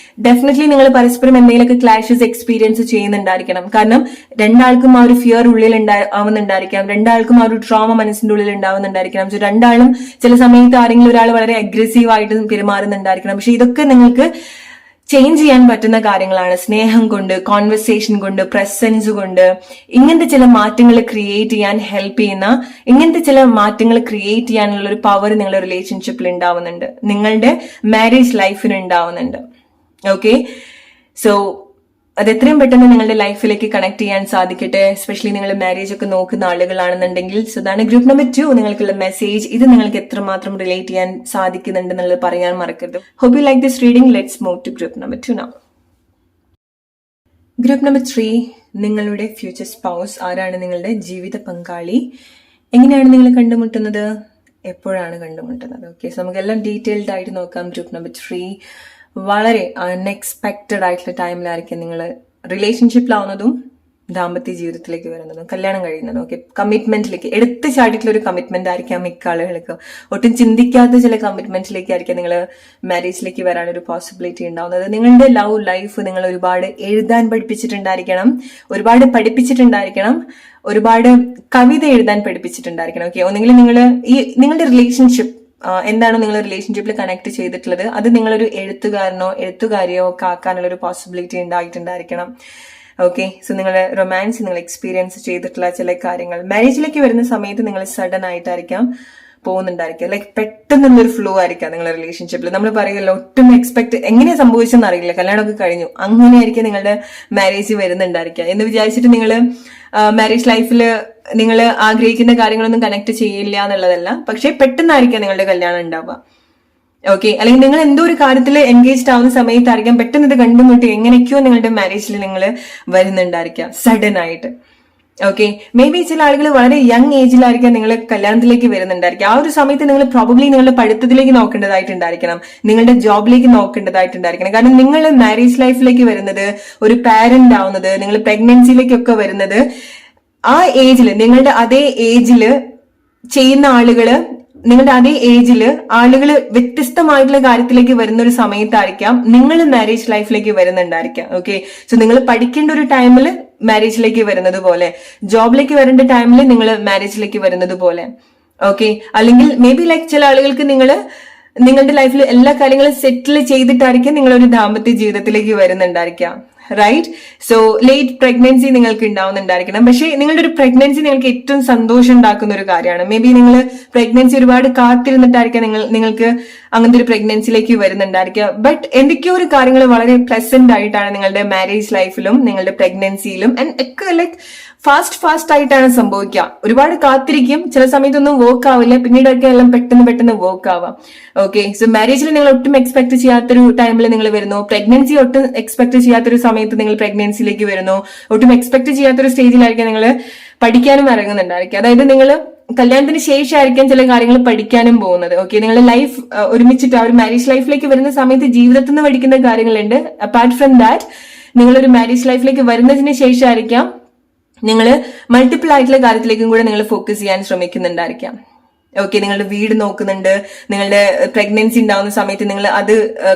ഡെഫിനറ്റ്ലി നിങ്ങൾ പരസ്പരം എന്തെങ്കിലുമൊക്കെ ക്ലാഷസ് എക്സ്പീരിയൻസ് ചെയ്യുന്നുണ്ടായിരിക്കണം. കാരണം രണ്ടാൾക്കും ആ ഒരു ഫിയർ ഉള്ളിൽ ആവുന്നുണ്ടായിരിക്കാം, രണ്ടാൾക്കും ആ ഒരു ട്രോമ മനസ്സിന്റെ ഉള്ളിൽ ഉണ്ടാവുന്നുണ്ടായിരിക്കണം. സോ രണ്ടാളും ചില സമയത്ത് ആരെങ്കിലും ഒരാൾ വളരെ അഗ്രസീവ് ആയിട്ട് പെരുമാറുന്നുണ്ടായിരിക്കണം. പക്ഷെ ഇതൊക്കെ നിങ്ങൾക്ക് ചേഞ്ച് ചെയ്യാൻ പറ്റുന്ന കാര്യങ്ങളാണ്. സ്നേഹം കൊണ്ട്, കോൺവെർസേഷൻ കൊണ്ട്, പ്രസൻസ് കൊണ്ട് ഇങ്ങനത്തെ ചില മാറ്റങ്ങൾ ക്രിയേറ്റ് ചെയ്യാൻ ഹെൽപ്പ് ചെയ്യുന്ന, ഇങ്ങനത്തെ ചില മാറ്റങ്ങൾ ക്രിയേറ്റ് ചെയ്യാനുള്ള ഒരു പവർ നിങ്ങളുടെ റിലേഷൻഷിപ്പിൽ ഉണ്ടാവുന്നുണ്ട്, നിങ്ങളുടെ മാരേജ് ലൈഫിന് ഉണ്ടാവുന്നുണ്ട്. ഓക്കെ, സോ അത് എത്രയും പെട്ടെന്ന് നിങ്ങളുടെ ലൈഫിലേക്ക് കണക്ട് ചെയ്യാൻ സാധിക്കട്ടെ. എസ്പെഷ്യലി നിങ്ങൾ മാരേജ് ഒക്കെ നോക്കുന്ന ആളുകളാണെന്നുണ്ടെങ്കിൽ. സോ അതാണ് ഗ്രൂപ്പ് നമ്പർ 2 നിങ്ങൾക്കുള്ള മെസ്സേജ്. ഇത് നിങ്ങൾക്ക് എത്രമാത്രം റിലേറ്റ് ചെയ്യാൻ സാധിക്കുന്നുണ്ട് എന്നുള്ളത് പറയാൻ മറക്കരുത്. Hope you like this reading. Let's move to group number 2 now. Group number 3 നിങ്ങളുടെ ഫ്യൂച്ചർ സ്പൗസ്. ആരാണ് നിങ്ങളുടെ ജീവിത പങ്കാളി? എങ്ങനെയാണ് നിങ്ങൾ കണ്ടുമുട്ടുന്നത്? എപ്പോഴാണ് കണ്ടുമുട്ടുന്നത്? ഓക്കെ, സോ നമുക്കെല്ലാം ഡീറ്റെയിൽഡ് ആയിട്ട് നോക്കാം. ഗ്രൂപ്പ് നമ്പർ 3 വളരെ അൺഎക്സ്പെക്റ്റഡ് ആയിട്ടുള്ള ടൈമിലായിരിക്കും നിങ്ങൾ റിലേഷൻഷിപ്പിലാവുന്നതും ദാമ്പത്യ ജീവിതത്തിലേക്ക് വരുന്നതും കല്യാണം കഴിയുന്നതും. ഓക്കെ, കമ്മിറ്റ്മെന്റിലേക്ക് എടുത്തു ചാടിയിട്ടുള്ള ഒരു കമ്മിറ്റ്മെന്റ് ആയിരിക്കാം മിക്ക ആളുകൾക്ക്. ഒട്ടും ചിന്തിക്കാത്ത ചില കമ്മിറ്റ്മെന്റിലേക്കായിരിക്കും നിങ്ങൾ മാരേജിലേക്ക് വരാനൊരു പോസിബിലിറ്റി ഉണ്ടാവുന്നത്. നിങ്ങളുടെ ലവ് ലൈഫ് നിങ്ങൾ ഒരുപാട് എഴുതാൻ പഠിപ്പിച്ചിട്ടുണ്ടായിരിക്കണം, ഒരുപാട് പഠിപ്പിച്ചിട്ടുണ്ടായിരിക്കണം, ഒരുപാട് കവിത എഴുതാൻ പഠിപ്പിച്ചിട്ടുണ്ടായിരിക്കണം. ഓക്കെ, ഒന്നെങ്കിൽ നിങ്ങളുടെ റിലേഷൻഷിപ്പ് എന്താണോ നിങ്ങൾ റിലേഷൻഷിപ്പിൽ കണക്ട് ചെയ്തിട്ടുള്ളത് അത് നിങ്ങളൊരു എഴുത്തുകാരനോ എഴുത്തുകാരിയോ ഒക്കെ ആക്കാനുള്ള ഒരു പോസിബിലിറ്റി ഉണ്ടായിട്ടുണ്ടായിരിക്കണം. ഓക്കെ, സോ നിങ്ങൾ റൊമാൻസ് നിങ്ങൾ എക്സ്പീരിയൻസ് ചെയ്തിട്ടുള്ള ചില കാര്യങ്ങൾ മാരേജിലേക്ക് വരുന്ന സമയത്ത് നിങ്ങൾ സഡൻ ആയിട്ടായിരിക്കാം പോകുന്നുണ്ടായിരിക്കുക. ലൈക്ക് പെട്ടെന്നുള്ളൊരു ഫ്ലോ ആയിരിക്കാം നിങ്ങളുടെ റിലേഷൻഷിപ്പിൽ. നമ്മൾ പറയുമല്ലോ ഒട്ടും എങ്ങനെയാ സംഭവിച്ചെന്ന് അറിയില്ല, കല്യാണമൊക്കെ കഴിഞ്ഞു, അങ്ങനെയായിരിക്കും നിങ്ങളുടെ മാരേജ് വരുന്നുണ്ടായിരിക്കുക എന്ന് വിചാരിച്ചിട്ട് നിങ്ങൾ മാരേജ് ലൈഫിൽ നിങ്ങൾ ആഗ്രഹിക്കുന്ന കാര്യങ്ങളൊന്നും കണക്ട് ചെയ്യില്ല എന്നുള്ളതല്ല, പക്ഷെ പെട്ടെന്നായിരിക്കാം നിങ്ങളുടെ കല്യാണം ഉണ്ടാവുക. ഓക്കെ, അല്ലെങ്കിൽ നിങ്ങൾ എന്തോ ഒരു കാര്യത്തിൽ എൻഗേജ്ഡ് ആവുന്ന സമയത്തായിരിക്കാം പെട്ടെന്ന് ഇത് കണ്ടുമുട്ടി എങ്ങനെയൊക്കെയോ നിങ്ങളുടെ മാരേജിൽ നിങ്ങൾ വരുന്നുണ്ടായിരിക്കാം സഡൻ ആയിട്ട്. ഓക്കെ, മേ ബി ചില ആളുകൾ വളരെ യങ് ഏജിലായിരിക്കാം നിങ്ങൾ കല്യാണത്തിലേക്ക് വരുന്നുണ്ടായിരിക്കും. ആ ഒരു സമയത്ത് നിങ്ങൾ പ്രോബബ്ലി നിങ്ങളുടെ പഠിത്തത്തിലേക്ക് നോക്കേണ്ടതായിട്ടുണ്ടായിരിക്കണം, നിങ്ങളുടെ ജോബിലേക്ക് നോക്കേണ്ടതായിട്ടുണ്ടായിരിക്കണം. കാരണം നിങ്ങൾ മാരേജ് ലൈഫിലേക്ക് വരുന്നത്, ഒരു പാരന്റ് ആവുന്നത്, നിങ്ങൾ പ്രഗ്നൻസിയിലേക്കൊക്കെ വരുന്നത് ആ ഏജിൽ, നിങ്ങളുടെ അതേ ഏജിൽ ചെയ്യുന്ന ആളുകള്, നിങ്ങളുടെ അതേ ഏജില് ആളുകൾ വ്യത്യസ്തമായിട്ടുള്ള കാര്യത്തിലേക്ക് വരുന്ന ഒരു സമയത്തായിരിക്കാം നിങ്ങൾ മാരേജ് ലൈഫിലേക്ക് വരുന്നുണ്ടായിരിക്കാം. ഓക്കെ, സോ നിങ്ങൾ പഠിക്കേണ്ട ഒരു ടൈമിൽ മാരേജിലേക്ക് വരുന്നത് പോലെ, ജോബിലേക്ക് വരേണ്ട ടൈമിൽ നിങ്ങൾ മാരേജിലേക്ക് വരുന്നത് പോലെ. ഓക്കെ, അല്ലെങ്കിൽ മേ ബി ലൈക്ക് ചില ആളുകൾക്ക് നിങ്ങളുടെ ലൈഫിൽ എല്ലാ കാര്യങ്ങളും സെറ്റിൽ ചെയ്തിട്ടായിരിക്കും നിങ്ങളൊരു ദാമ്പത്യ ജീവിതത്തിലേക്ക് വരുന്നുണ്ടായിരിക്കാം. റൈറ്റ്, സോ ലേറ്റ് പ്രഗ്നൻസി നിങ്ങൾക്ക് ഉണ്ടാവുന്നുണ്ടായിരിക്കണം. പക്ഷേ നിങ്ങളുടെ ഒരു പ്രഗ്നൻസി നിങ്ങൾക്ക് ഏറ്റവും സന്തോഷം ഉണ്ടാക്കുന്ന ഒരു കാര്യമാണ്. മേ ബി നിങ്ങൾ പ്രഗ്നൻസി ഒരുപാട് കാത്തിരുന്നിട്ടായിരിക്കാം നിങ്ങൾക്ക് അങ്ങനത്തെ ഒരു പ്രഗ്നൻസിയിലേക്ക് വരുന്നുണ്ടായിരിക്കുക. ബട്ട് എന്തൊക്കെയോ ഒരു കാര്യങ്ങൾ വളരെ പ്ലസന്റ് ആയിട്ടാണ് നിങ്ങളുടെ മാരേജ് ലൈഫിലും നിങ്ങളുടെ പ്രഗ്നൻസിയിലും ഒക്കെ ലൈക്ക് ഫാസ്റ്റ് ആയിട്ടാണ് സംഭവിക്കുക. ഒരുപാട് കാത്തിരിക്കും, ചില സമയത്തൊന്നും വർക്ക് ആവില്ല, പിന്നീടൊക്കെ എല്ലാം പെട്ടെന്ന് വർക്ക് ആവാം. ഓക്കെ, സോ മാരേജിൽ നിങ്ങൾ ഒട്ടും എക്സ്പെക്ട് ചെയ്യാത്തൊരു ടൈമിൽ നിങ്ങൾ വരുന്നു, പ്രഗ്നൻസി ഒട്ടും എക്സ്പെക്ട് ചെയ്യാത്തൊരു സമയത്ത് നിങ്ങൾ പ്രഗ്നൻസിയിലേക്ക് വരുന്നു, ഒട്ടും എക്സ്പെക്ട് ചെയ്യാത്തൊരു സ്റ്റേജിലായിരിക്കും നിങ്ങൾ പഠിക്കാനും ഇറങ്ങുന്നുണ്ടായിരിക്കും. അതായത് നിങ്ങൾ കല്യാണത്തിന് ശേഷമായിരിക്കാം ചില കാര്യങ്ങൾ പഠിക്കാനും പോകുന്നത്. ഓക്കെ, നിങ്ങളുടെ ലൈഫ് ഒരുമിച്ചിട്ട് ആ ഒരു മാരേജ് ലൈഫിലേക്ക് വരുന്ന സമയത്ത് ജീവിതത്തിൽ നിന്ന് പഠിക്കുന്ന കാര്യങ്ങളുണ്ട്. അപ്പാർട്ട് ഫ്രം ദാറ്റ് നിങ്ങളൊരു മാരേജ് ലൈഫിലേക്ക് വരുന്നതിന് ശേഷമായിരിക്കാം നിങ്ങൾ മൾട്ടിപ്പിൾ ആയിട്ടുള്ള കാര്യത്തിലേക്കും കൂടെ നിങ്ങൾ ഫോക്കസ് ചെയ്യാൻ ശ്രമിക്കുന്നുണ്ടായിരിക്കാം. ഓക്കെ, നിങ്ങളുടെ വീട് നോക്കുന്നുണ്ട്, നിങ്ങളുടെ പ്രഗ്നൻസി ഉണ്ടാവുന്ന സമയത്ത് നിങ്ങൾ അത്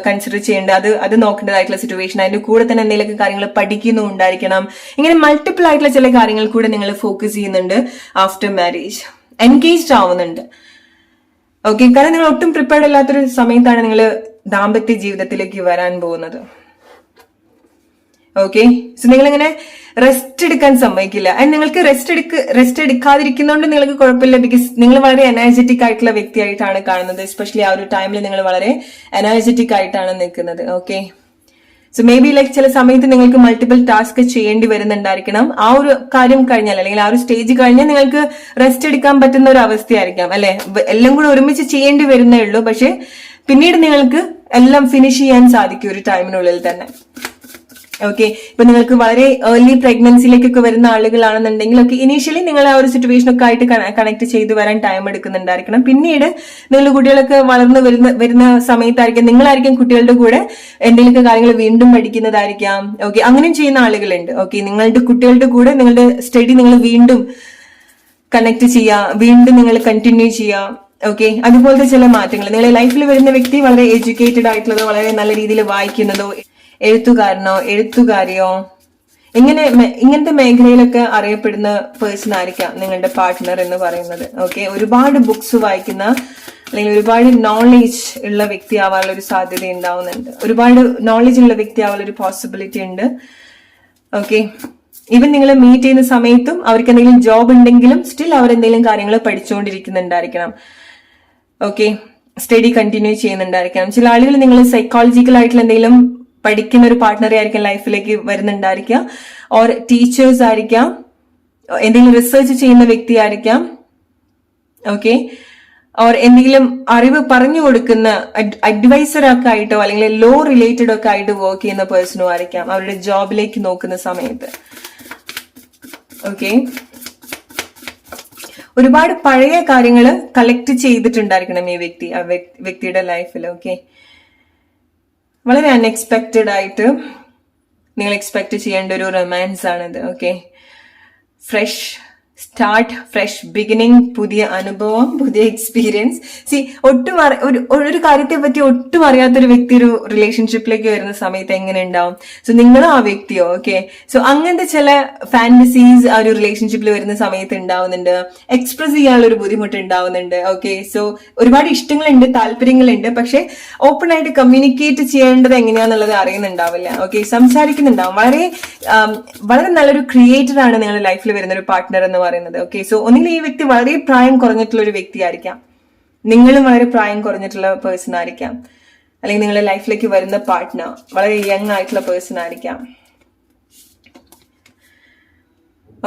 കൺസിഡർ ചെയ്യേണ്ട, അത് നോക്കേണ്ടതായിട്ടുള്ള സിറ്റുവേഷൻ, അതിന്റെ കൂടെ തന്നെ എന്തെങ്കിലുമൊക്കെ കാര്യങ്ങൾ പഠിക്കുന്നുണ്ടായിരിക്കണം. ഇങ്ങനെ മൾട്ടിപ്പിൾ ആയിട്ടുള്ള ചില കാര്യങ്ങൾ കൂടെ നിങ്ങൾ ഫോക്കസ് ചെയ്യുന്നുണ്ട് ആഫ്റ്റർ മാരേജ്, എൻഗേജ്ഡ് ആവുന്നുണ്ട്. ഓക്കെ, കാരണം നിങ്ങൾ ഒട്ടും പ്രിപ്പയർഡ് അല്ലാത്തൊരു സമയത്താണ് നിങ്ങൾ ദാമ്പത്യ ജീവിതത്തിലേക്ക് വരാൻ പോകുന്നത്. ഓക്കെ, സോ നിങ്ങളിങ്ങനെ റെസ്റ്റ് എടുക്കാൻ സമ്മതിക്കില്ല. ആൻഡ് നിങ്ങൾക്ക് റെസ്റ്റ് എടുക്കാതിരിക്കുന്നതുകൊണ്ട് നിങ്ങൾക്ക് കുഴപ്പമില്ല, ബിക്കോസ് നിങ്ങൾ വളരെ എനർജറ്റിക് ആയിട്ടുള്ള വ്യക്തിയായിട്ടാണ് കാണുന്നത്. എസ്പെഷ്യലി ആ ഒരു ടൈമിൽ നിങ്ങൾ വളരെ എനർജറ്റിക് ആയിട്ടാണ് നിൽക്കുന്നത്. Okay, so may be like ചില സമയത്ത് നിങ്ങൾക്ക് മൾട്ടിപ്പിൾ ടാസ്ക് ചെയ്യേണ്ടി വരുന്നുണ്ടായിരിക്കണം. ആ ഒരു കാര്യം കഴിഞ്ഞാൽ അല്ലെങ്കിൽ ആ ഒരു സ്റ്റേജ് കഴിഞ്ഞാൽ നിങ്ങൾക്ക് റെസ്റ്റ് എടുക്കാൻ പറ്റുന്ന ഒരു അവസ്ഥയായിരിക്കാം അല്ലെ. എല്ലാം കൂടെ ഒരുമിച്ച് ചെയ്യേണ്ടി വരുന്നേ ഉള്ളൂ. പക്ഷെ പിന്നീട് നിങ്ങൾക്ക് എല്ലാം ഫിനിഷ് ചെയ്യാൻ സാധിക്കും ഒരു ടൈമിനുള്ളിൽ തന്നെ. ഓക്കെ, ഇപ്പൊ നിങ്ങൾക്ക് വളരെ ഏർലി പ്രഗ്നൻസിയിലേക്കൊക്കെ വരുന്ന ആളുകളാണെന്നുണ്ടെങ്കിൽ ഒക്കെ ഇനീഷ്യലി നിങ്ങൾ ആ ഒരു സിറ്റുവേഷൻ ഒക്കെ ആയിട്ട് കണക്ട് ചെയ്ത് വരാൻ ടൈം എടുക്കുന്നുണ്ടായിരിക്കണം. പിന്നീട് നിങ്ങൾ കുട്ടികളൊക്കെ വളർന്ന് വരുന്ന സമയത്തായിരിക്കും നിങ്ങളായിരിക്കും കുട്ടികളുടെ കൂടെ എന്തെങ്കിലുമൊക്കെ കാര്യങ്ങൾ വീണ്ടും പഠിക്കുന്നതായിരിക്കാം. ഓക്കെ, അങ്ങനെയും ചെയ്യുന്ന ആളുകളുണ്ട്. ഓക്കെ, നിങ്ങളുടെ കുട്ടികളുടെ കൂടെ നിങ്ങളുടെ സ്റ്റഡി നിങ്ങൾ വീണ്ടും കണക്ട് ചെയ്യാം, വീണ്ടും നിങ്ങൾ കണ്ടിന്യൂ ചെയ്യാം. ഓക്കെ, അതുപോലത്തെ ചില മാറ്റങ്ങൾ നിങ്ങളുടെ ലൈഫിൽ വരുന്ന വ്യക്തി വളരെ എഡ്യൂക്കേറ്റഡ് ആയിട്ടുള്ളതോ വളരെ നല്ല രീതിയിൽ വായിക്കുന്നതോ എഴുത്തുകാരനോ എഴുത്തുകാരിയോ ഇങ്ങനത്തെ മേഖലയിലൊക്കെ അറിയപ്പെടുന്ന പേഴ്സൺ ആയിരിക്കാം നിങ്ങളുടെ പാർട്ട്ണർ എന്ന് പറയുന്നത്. ഓക്കെ, ഒരുപാട് ബുക്സ് വായിക്കുന്ന അല്ലെങ്കിൽ ഒരുപാട് നോളേജ് ഉള്ള വ്യക്തി ആവാനുള്ള ഒരു സാധ്യത ഉണ്ടാവുന്നുണ്ട്. ഒരുപാട് നോളേജ് ഉള്ള വ്യക്തി ആവാനുള്ള ഒരു പോസിബിലിറ്റി ഉണ്ട്. ഓക്കെ, ഈവൻ നിങ്ങൾ മീറ്റ് ചെയ്യുന്ന സമയത്തും അവർക്ക് എന്തെങ്കിലും ജോബ് ഉണ്ടെങ്കിലും സ്റ്റിൽ അവർ എന്തെങ്കിലും കാര്യങ്ങൾ പഠിച്ചുകൊണ്ടിരിക്കുന്നുണ്ടായിരിക്കണം. ഓക്കെ, സ്റ്റഡി കണ്ടിന്യൂ ചെയ്യുന്നുണ്ടായിരിക്കണം. ചില ആളുകൾ നിങ്ങൾ സൈക്കോളജിക്കൽ ആയിട്ടുള്ള എന്തെങ്കിലും പഠിക്കുന്ന ഒരു പാർട്ട്ണറെ ആയിരിക്കും ലൈഫിലേക്ക് വരുന്നുണ്ടായിരിക്കാം. ഓർ ടീച്ചേഴ്സ് ആയിരിക്കാം, എന്തെങ്കിലും റിസർച്ച് ചെയ്യുന്ന വ്യക്തി ആയിരിക്കാം. ഓക്കെ, ഓർ എന്തെങ്കിലും അറിവ് പറഞ്ഞു കൊടുക്കുന്ന അഡ്വൈസർ ഒക്കെ ആയിട്ടോ അല്ലെങ്കിൽ ലോ റിലേറ്റഡ് ഒക്കെ ആയിട്ട് വർക്ക് ചെയ്യുന്ന പേഴ്സണും ആയിരിക്കാം അവരുടെ ജോബിലേക്ക് നോക്കുന്ന സമയത്ത്. ഓക്കെ, ഒരുപാട് പഴയ കാര്യങ്ങൾ കളക്ട് ചെയ്തിട്ടുണ്ടായിരിക്കണം ഈ വ്യക്തി ആ വ്യക്തിയുടെ ലൈഫിൽ. ഓക്കെ, വളരെ അൺഎക്സ്പെക്റ്റഡ് ആയിട്ട് നിങ്ങൾ എക്സ്പെക്ട് ചെയ്യേണ്ട ഒരു റൊമാൻസ് ആണിത്. Okay, fresh start, fresh beginning, പുതിയ അനുഭവം, പുതിയ എക്സ്പീരിയൻസ്. ഒട്ടും ഒരു കാര്യത്തെ പറ്റി ഒട്ടും അറിയാത്തൊരു വ്യക്തി ഒരു റിലേഷൻഷിപ്പിലേക്ക് വരുന്ന സമയത്ത് എങ്ങനെ ഉണ്ടാവും? സോ നിങ്ങളോ ആ വ്യക്തിയോ? ഓക്കെ, സോ അങ്ങനത്തെ ചില ഫാന്റസീസ് ആ ഒരു റിലേഷൻഷിപ്പിൽ വരുന്ന സമയത്ത് ഉണ്ടാവുന്നുണ്ട്. എക്സ്പ്രസ് ചെയ്യാനുള്ള ഒരു ബുദ്ധിമുട്ട് ഉണ്ടാവുന്നുണ്ട്. ഓക്കെ, സോ ഒരുപാട് ഇഷ്ടങ്ങളുണ്ട്, താല്പര്യങ്ങളുണ്ട്. പക്ഷെ ഓപ്പൺ ആയിട്ട് കമ്മ്യൂണിക്കേറ്റ് ചെയ്യേണ്ടത് എങ്ങനെയാന്നുള്ളത് അറിയുന്നുണ്ടാവില്ല. ഓക്കെ, സംസാരിക്കുന്നുണ്ടാവും. വളരെ നല്ലൊരു ക്രിയേറ്റർ ആണ് നിങ്ങളുടെ ലൈഫിൽ വരുന്ന ഒരു പാർട്ട്ണർ എന്ന് പറയുന്നത്. ഓക്കെ, സോ ഒന്നുകിൽ ഈ വ്യക്തി വളരെ പ്രായം കുറഞ്ഞിട്ടുള്ള ഒരു വ്യക്തി ആയിരിക്കാം, നിങ്ങളും വളരെ പ്രായം കുറഞ്ഞിട്ടുള്ള പേഴ്സൺ ആയിരിക്കാം, അല്ലെങ്കിൽ നിങ്ങളുടെ ലൈഫിലേക്ക് വരുന്ന പാർട്ട്ണർ വളരെ യങ് ആയിട്ടുള്ള പേഴ്സൺ ആയിരിക്കാം.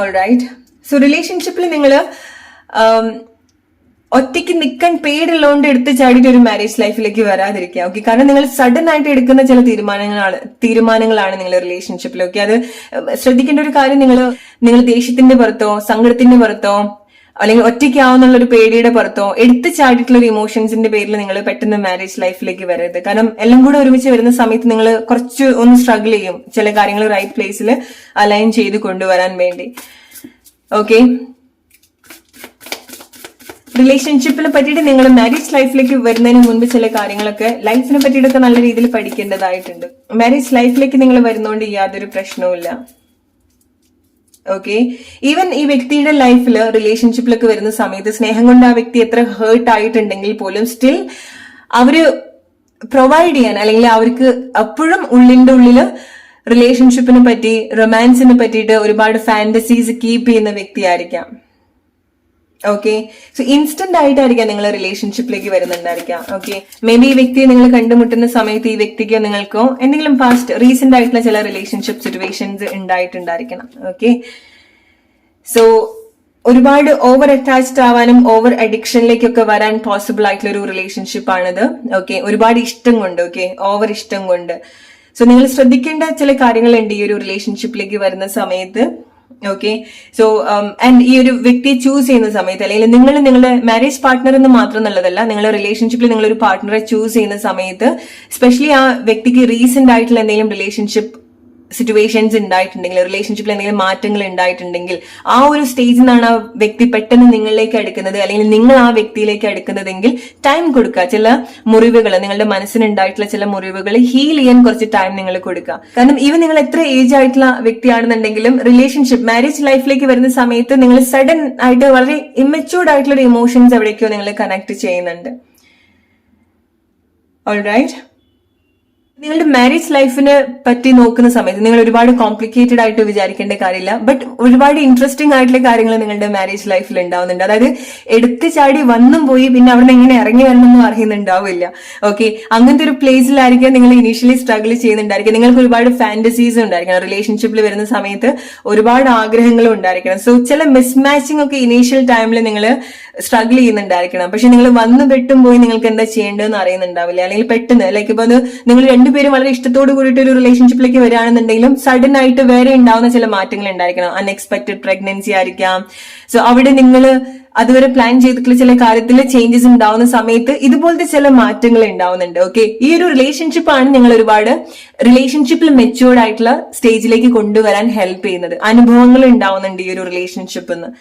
ഓൾറൈറ്റ്, സോ റിലേഷൻഷിപ്പിൽ നിങ്ങൾ ഒറ്റയ്ക്ക് നിൽക്കാൻ പേടുള്ളതുകൊണ്ട് എടുത്ത് ചാടിയിട്ട് ഒരു മാരേജ് ലൈഫിലേക്ക് വരാതിരിക്കുക. ഓക്കെ, കാരണം നിങ്ങൾ സഡൻ ആയിട്ട് എടുക്കുന്ന ചില തീരുമാനങ്ങളാണ് നിങ്ങൾ റിലേഷൻഷിപ്പിൽ. ഓക്കെ, അത് ശ്രദ്ധിക്കേണ്ട ഒരു കാര്യം, നിങ്ങൾ ദേഷ്യത്തിന്റെ പുറത്തോ സങ്കടത്തിന്റെ പുറത്തോ അല്ലെങ്കിൽ ഒറ്റയ്ക്കാവുന്നുള്ള ഒരു പേടിയുടെ പുറത്തോ എടുത്ത് ചാടിയിട്ടുള്ള ഒരു ഇമോഷൻസിന്റെ പേരിൽ നിങ്ങൾ പെട്ടെന്ന് മാരേജ് ലൈഫിലേക്ക് വരരുത്. കാരണം എല്ലാം കൂടെ ഒരുമിച്ച് വരുന്ന സമയത്ത് നിങ്ങൾ കുറച്ച് ഒന്ന് സ്ട്രഗിൾ ചെയ്യും ചില കാര്യങ്ങൾ റൈറ്റ് പ്ലേസിൽ അലൈൻ ചെയ്ത് കൊണ്ടുവരാൻ വേണ്ടി. ഓക്കെ, റിലേഷൻഷിപ്പിനെ പറ്റിയിട്ട് നിങ്ങൾ മാരേജ് ലൈഫിലേക്ക് വരുന്നതിന് മുൻപ് ചില കാര്യങ്ങളൊക്കെ ലൈഫിനെ പറ്റിയിട്ടൊക്കെ നല്ല രീതിയിൽ പഠിക്കേണ്ടതായിട്ടുണ്ട്. മാരേജ് ലൈഫിലേക്ക് നിങ്ങൾ വരുന്നതുകൊണ്ട് യാതൊരു പ്രശ്നവുമില്ല. ഓക്കെ, ഈവൻ ഈ വ്യക്തിയുടെ ലൈഫിൽ റിലേഷൻഷിപ്പിലൊക്കെ വരുന്ന സമയത്ത് സ്നേഹം കൊണ്ട് ആ വ്യക്തി എത്ര ഹേർട്ട് ആയിട്ടുണ്ടെങ്കിൽ പോലും സ്റ്റിൽ അവര് പ്രൊവൈഡ് ചെയ്യാൻ അല്ലെങ്കിൽ അവർക്ക് അപ്പോഴും ഉള്ളിന്റെ ഉള്ളില് റിലേഷൻഷിപ്പിനെ പറ്റി റൊമാൻസിനെ പറ്റിയിട്ട് ഒരുപാട് ഫാന്റസീസ് കീപ്പ് ചെയ്യുന്ന വ്യക്തിയായിരിക്കാം. ഓക്കെ, സോ ഇൻസ്റ്റന്റ് ആയിട്ടായിരിക്കാം നിങ്ങൾ റിലേഷൻഷിപ്പിലേക്ക് വരുന്നുണ്ടായിരിക്കാം. ഓക്കെ, മേ ബി ഈ വ്യക്തിയെ നിങ്ങൾ കണ്ടുമുട്ടുന്ന സമയത്ത് ഈ വ്യക്തിക്കോ നിങ്ങൾക്കോ എന്തെങ്കിലും റീസെന്റ് ആയിട്ടുള്ള ചില റിലേഷൻഷിപ്പ് സിറ്റുവേഷൻസ് ഉണ്ടായിട്ടുണ്ടായിരിക്കണം. ഓക്കെ, സോ ഒരുപാട് ഓവർ അറ്റാച്ച്ഡ് ആവാനും ഓവർ അഡിക്ഷനിലേക്കൊക്കെ വരാൻ പോസിബിൾ ആയിട്ടുള്ള ഒരു റിലേഷൻഷിപ്പ് ആണിത്. ഓക്കെ, ഒരുപാട് ഇഷ്ടം കൊണ്ട്, ഓക്കെ, ഓവർ ഇഷ്ടം കൊണ്ട്. സോ നിങ്ങൾ ശ്രദ്ധിക്കേണ്ട ചില കാര്യങ്ങളുണ്ട് ഈ ഒരു റിലേഷൻഷിപ്പിലേക്ക് വരുന്ന സമയത്ത്. ഓക്കെ, സോ ആൻഡ് ഈ ഒരു വ്യക്തിയെ ചൂസ് ചെയ്യുന്ന സമയത്ത് അല്ലെങ്കിൽ നിങ്ങൾ നിങ്ങളുടെ മാരേജ് പാർട്ട്ണർ എന്ന് മാത്രം എന്നുള്ളതല്ല, നിങ്ങളുടെ റിലേഷൻഷിപ്പിൽ നിങ്ങളൊരു പാർട്ട്ണറെ ചൂസ് ചെയ്യുന്ന സമയത്ത് സ്പെഷ്യലി ആ വ്യക്തിക്ക് റീസെന്റ് ആയിട്ടുള്ള എന്തെങ്കിലും റിലേഷൻഷിപ്പ് സിറ്റുവേഷൻസ് ഉണ്ടായിട്ടുണ്ടെങ്കിൽ റിലേഷൻഷിപ്പിൽ എന്തെങ്കിലും മാറ്റങ്ങൾ ഉണ്ടായിട്ടുണ്ടെങ്കിൽ ആ ഒരു സ്റ്റേജിൽ നിന്നാണ് ആ വ്യക്തി പെട്ടെന്ന് നിങ്ങളിലേക്ക് അടുക്കുന്നത് അല്ലെങ്കിൽ നിങ്ങൾ ആ വ്യക്തിയിലേക്ക് അടുക്കുന്നതെങ്കിൽ ടൈം കൊടുക്കുക. ചില മുറിവുകൾ നിങ്ങളുടെ മനസ്സിനുണ്ടായിട്ടുള്ള ചില മുറിവുകൾ ഹീൽ ചെയ്യാൻ കുറച്ച് ടൈം നിങ്ങൾ കൊടുക്കുക. കാരണം ഈവൻ നിങ്ങൾ എത്ര ഏജ് ആയിട്ടുള്ള വ്യക്തിയാണെന്നുണ്ടെങ്കിലും റിലേഷൻഷിപ്പ് മാരേജ് ലൈഫിലേക്ക് വരുന്ന സമയത്ത് നിങ്ങൾ സഡൻ ആയിട്ട് വളരെ ഇമ്മച്യൂർഡ് ആയിട്ടുള്ള ഇമോഷൻസ് എവിടേക്കോ നിങ്ങൾ കണക്ട് ചെയ്യുന്നുണ്ട്. ഓൾറൈറ്റ്, നിങ്ങളുടെ മാരേജ് ലൈഫിനെ പറ്റി നോക്കുന്ന സമയത്ത് നിങ്ങൾ ഒരുപാട് കോംപ്ലിക്കേറ്റഡ് ആയിട്ട് വിചാരിക്കേണ്ട കാര്യമില്ല. ബട്ട് ഒരുപാട് ഇൻട്രസ്റ്റിംഗ് ആയിട്ടുള്ള കാര്യങ്ങൾ നിങ്ങളുടെ മാരേജ് ലൈഫിൽ ഉണ്ടാവുന്നുണ്ട്. അതായത് എടുത്തു ചാടി വന്നും പോയി പിന്നെ അവിടെ എങ്ങനെ ഇറങ്ങി വരണമെന്നും അറിയുന്നുണ്ടാവില്ല. ഓക്കെ, അങ്ങനത്തെ ഒരു പ്ലേസിലായിരിക്കും നിങ്ങൾ ഇനീഷ്യലി സ്ട്രഗിൾ ചെയ്യുന്നുണ്ടായിരിക്കും. നിങ്ങൾക്ക് ഒരുപാട് ഫാന്റസീസ് ഉണ്ടായിരിക്കണം. റിലേഷൻഷിപ്പിൽ വരുന്ന സമയത്ത് ഒരുപാട് ആഗ്രഹങ്ങളും ഉണ്ടായിരിക്കണം. സോ ചില മിസ്മാച്ചിങ് ഒക്കെ ഇനീഷ്യൽ ടൈമിൽ നിങ്ങൾ സ്ട്രഗിൾ ചെയ്യുന്നുണ്ടായിരിക്കണം. പക്ഷെ നിങ്ങൾ വന്നു പെട്ടും പോയി നിങ്ങൾക്ക് എന്താ ചെയ്യേണ്ടതെന്ന് അറിയുന്നുണ്ടാവില്ല. അല്ലെങ്കിൽ പെട്ടെന്ന് ലൈക്ക് ഇപ്പൊ നിങ്ങൾ രണ്ടുപേരും വളരെ ഇഷ്ടത്തോട് കൂടിയിട്ട് ഒരു റിലേഷൻഷിപ്പിലേക്ക് വരികയാണെന്നുണ്ടെങ്കിലും സഡൻ ആയിട്ട് വേറെ ഉണ്ടാവുന്ന ചില മാറ്റങ്ങൾ ഉണ്ടായിരിക്കണം. അൺഎക്സ്പെക്ടഡ് പ്രഗ്നൻസി ആയിരിക്കാം. സോ അവിടെ നിങ്ങൾ അതുവരെ പ്ലാൻ ചെയ്തിട്ടുള്ള ചില കാര്യത്തിൽ ചേഞ്ചസ് ഉണ്ടാവുന്ന സമയത്ത് ഇതുപോലത്തെ ചില മാറ്റങ്ങൾ ഉണ്ടാവുന്നുണ്ട്. ഓക്കെ, ഈ ഒരു റിലേഷൻഷിപ്പാണ് നിങ്ങൾ ഒരുപാട് റിലേഷൻഷിപ്പിൽ മെച്യൂർഡ് ആയിട്ടുള്ള സ്റ്റേജിലേക്ക് കൊണ്ടുവരാൻ ഹെൽപ്പ് ചെയ്യുന്നത്. അനുഭവങ്ങൾ ഉണ്ടാവുന്നുണ്ട് ഈ ഒരു റിലേഷൻഷിപ്പ് എന്ന്.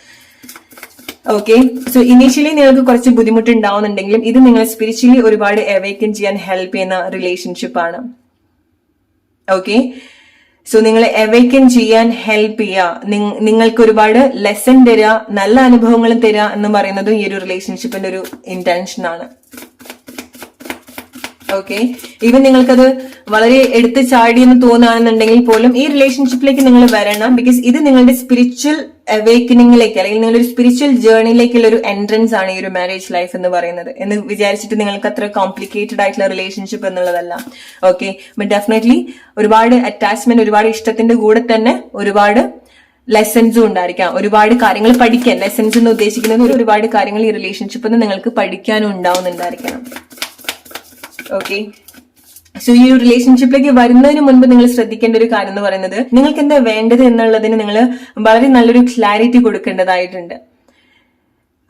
ഓക്കെ, സോ ഇനീഷ്യലി നിങ്ങൾക്ക് കുറച്ച് ബുദ്ധിമുട്ട് ഉണ്ടാവുന്നുണ്ടെങ്കിലും ഇത് നിങ്ങൾ സ്പിരിച്വലി ഒരുപാട് അവേക്കൻ ചെയ്യാൻ ഹെൽപ്പ് ചെയ്യുന്ന റിലേഷൻഷിപ്പ് ആണ്. ഓക്കെ, സോ നിങ്ങളെ അവേക്കൻ ചെയ്യാൻ ഹെൽപ്പ് ചെയ്യുക, നിങ്ങൾക്ക് ഒരുപാട് ലെസൺ തരിക, നല്ല അനുഭവങ്ങൾ തരിക എന്ന് പറയുന്നതും ഈ ഒരു റിലേഷൻഷിപ്പിന്റെ ഒരു ഇന്റൻഷൻ ആണ്. ഓക്കെ, ഈവൻ നിങ്ങൾക്കത് വളരെ എടുത്തു ചാടി എന്ന് തോന്നുകയാണെന്നുണ്ടെങ്കിൽ പോലും ഈ റിലേഷൻഷിപ്പിലേക്ക് നിങ്ങൾ വരണം. ബിക്കോസ് ഇത് നിങ്ങളുടെ സ്പിരിച്വൽ അവേക്കനിങ്ങിലേക്ക് അല്ലെങ്കിൽ നിങ്ങളുടെ ഒരു സ്പിരിച്വൽ ജേർണിയിലേക്കുള്ള ഒരു എൻട്രൻസ് ആണ് ഈ ഒരു മാരേജ് ലൈഫ് എന്ന് പറയുന്നത്. എന്ന് വിചാരിച്ചിട്ട് നിങ്ങൾക്ക് അത്ര കോംപ്ലിക്കേറ്റഡ് ആയിട്ടുള്ള റിലേഷൻഷിപ്പ് എന്നുള്ളതല്ല. ഓക്കെ, ബട്ട് ഡെഫിനറ്റ്ലി ഒരുപാട് അറ്റാച്ച്മെന്റ്, ഒരുപാട് ഇഷ്ടത്തിന്റെ കൂടെ തന്നെ ഒരുപാട് ലെസൺസും ഉണ്ടായിരിക്കാം. ഒരുപാട് കാര്യങ്ങൾ പഠിക്കാൻ, ലെസൺസ് എന്ന് ഉദ്ദേശിക്കുന്നത് ഒരുപാട് കാര്യങ്ങൾ ഈ റിലേഷൻഷിപ്പിൽ നിന്ന് നിങ്ങൾക്ക് പഠിക്കാനും ഉണ്ടാവുന്നുണ്ടായിരിക്കണം. ഓക്കെ, സോ ഈ ഒരു റിലേഷൻഷിപ്പിലേക്ക് വരുന്നതിന് മുൻപ് നിങ്ങൾ ശ്രദ്ധിക്കേണ്ട ഒരു കാര്യം എന്ന് പറയുന്നത് നിങ്ങൾക്ക് എന്താ വേണ്ടത് എന്നുള്ളതിന് നിങ്ങൾ വളരെ നല്ലൊരു ക്ലാരിറ്റി കൊടുക്കേണ്ടതായിട്ടുണ്ട്.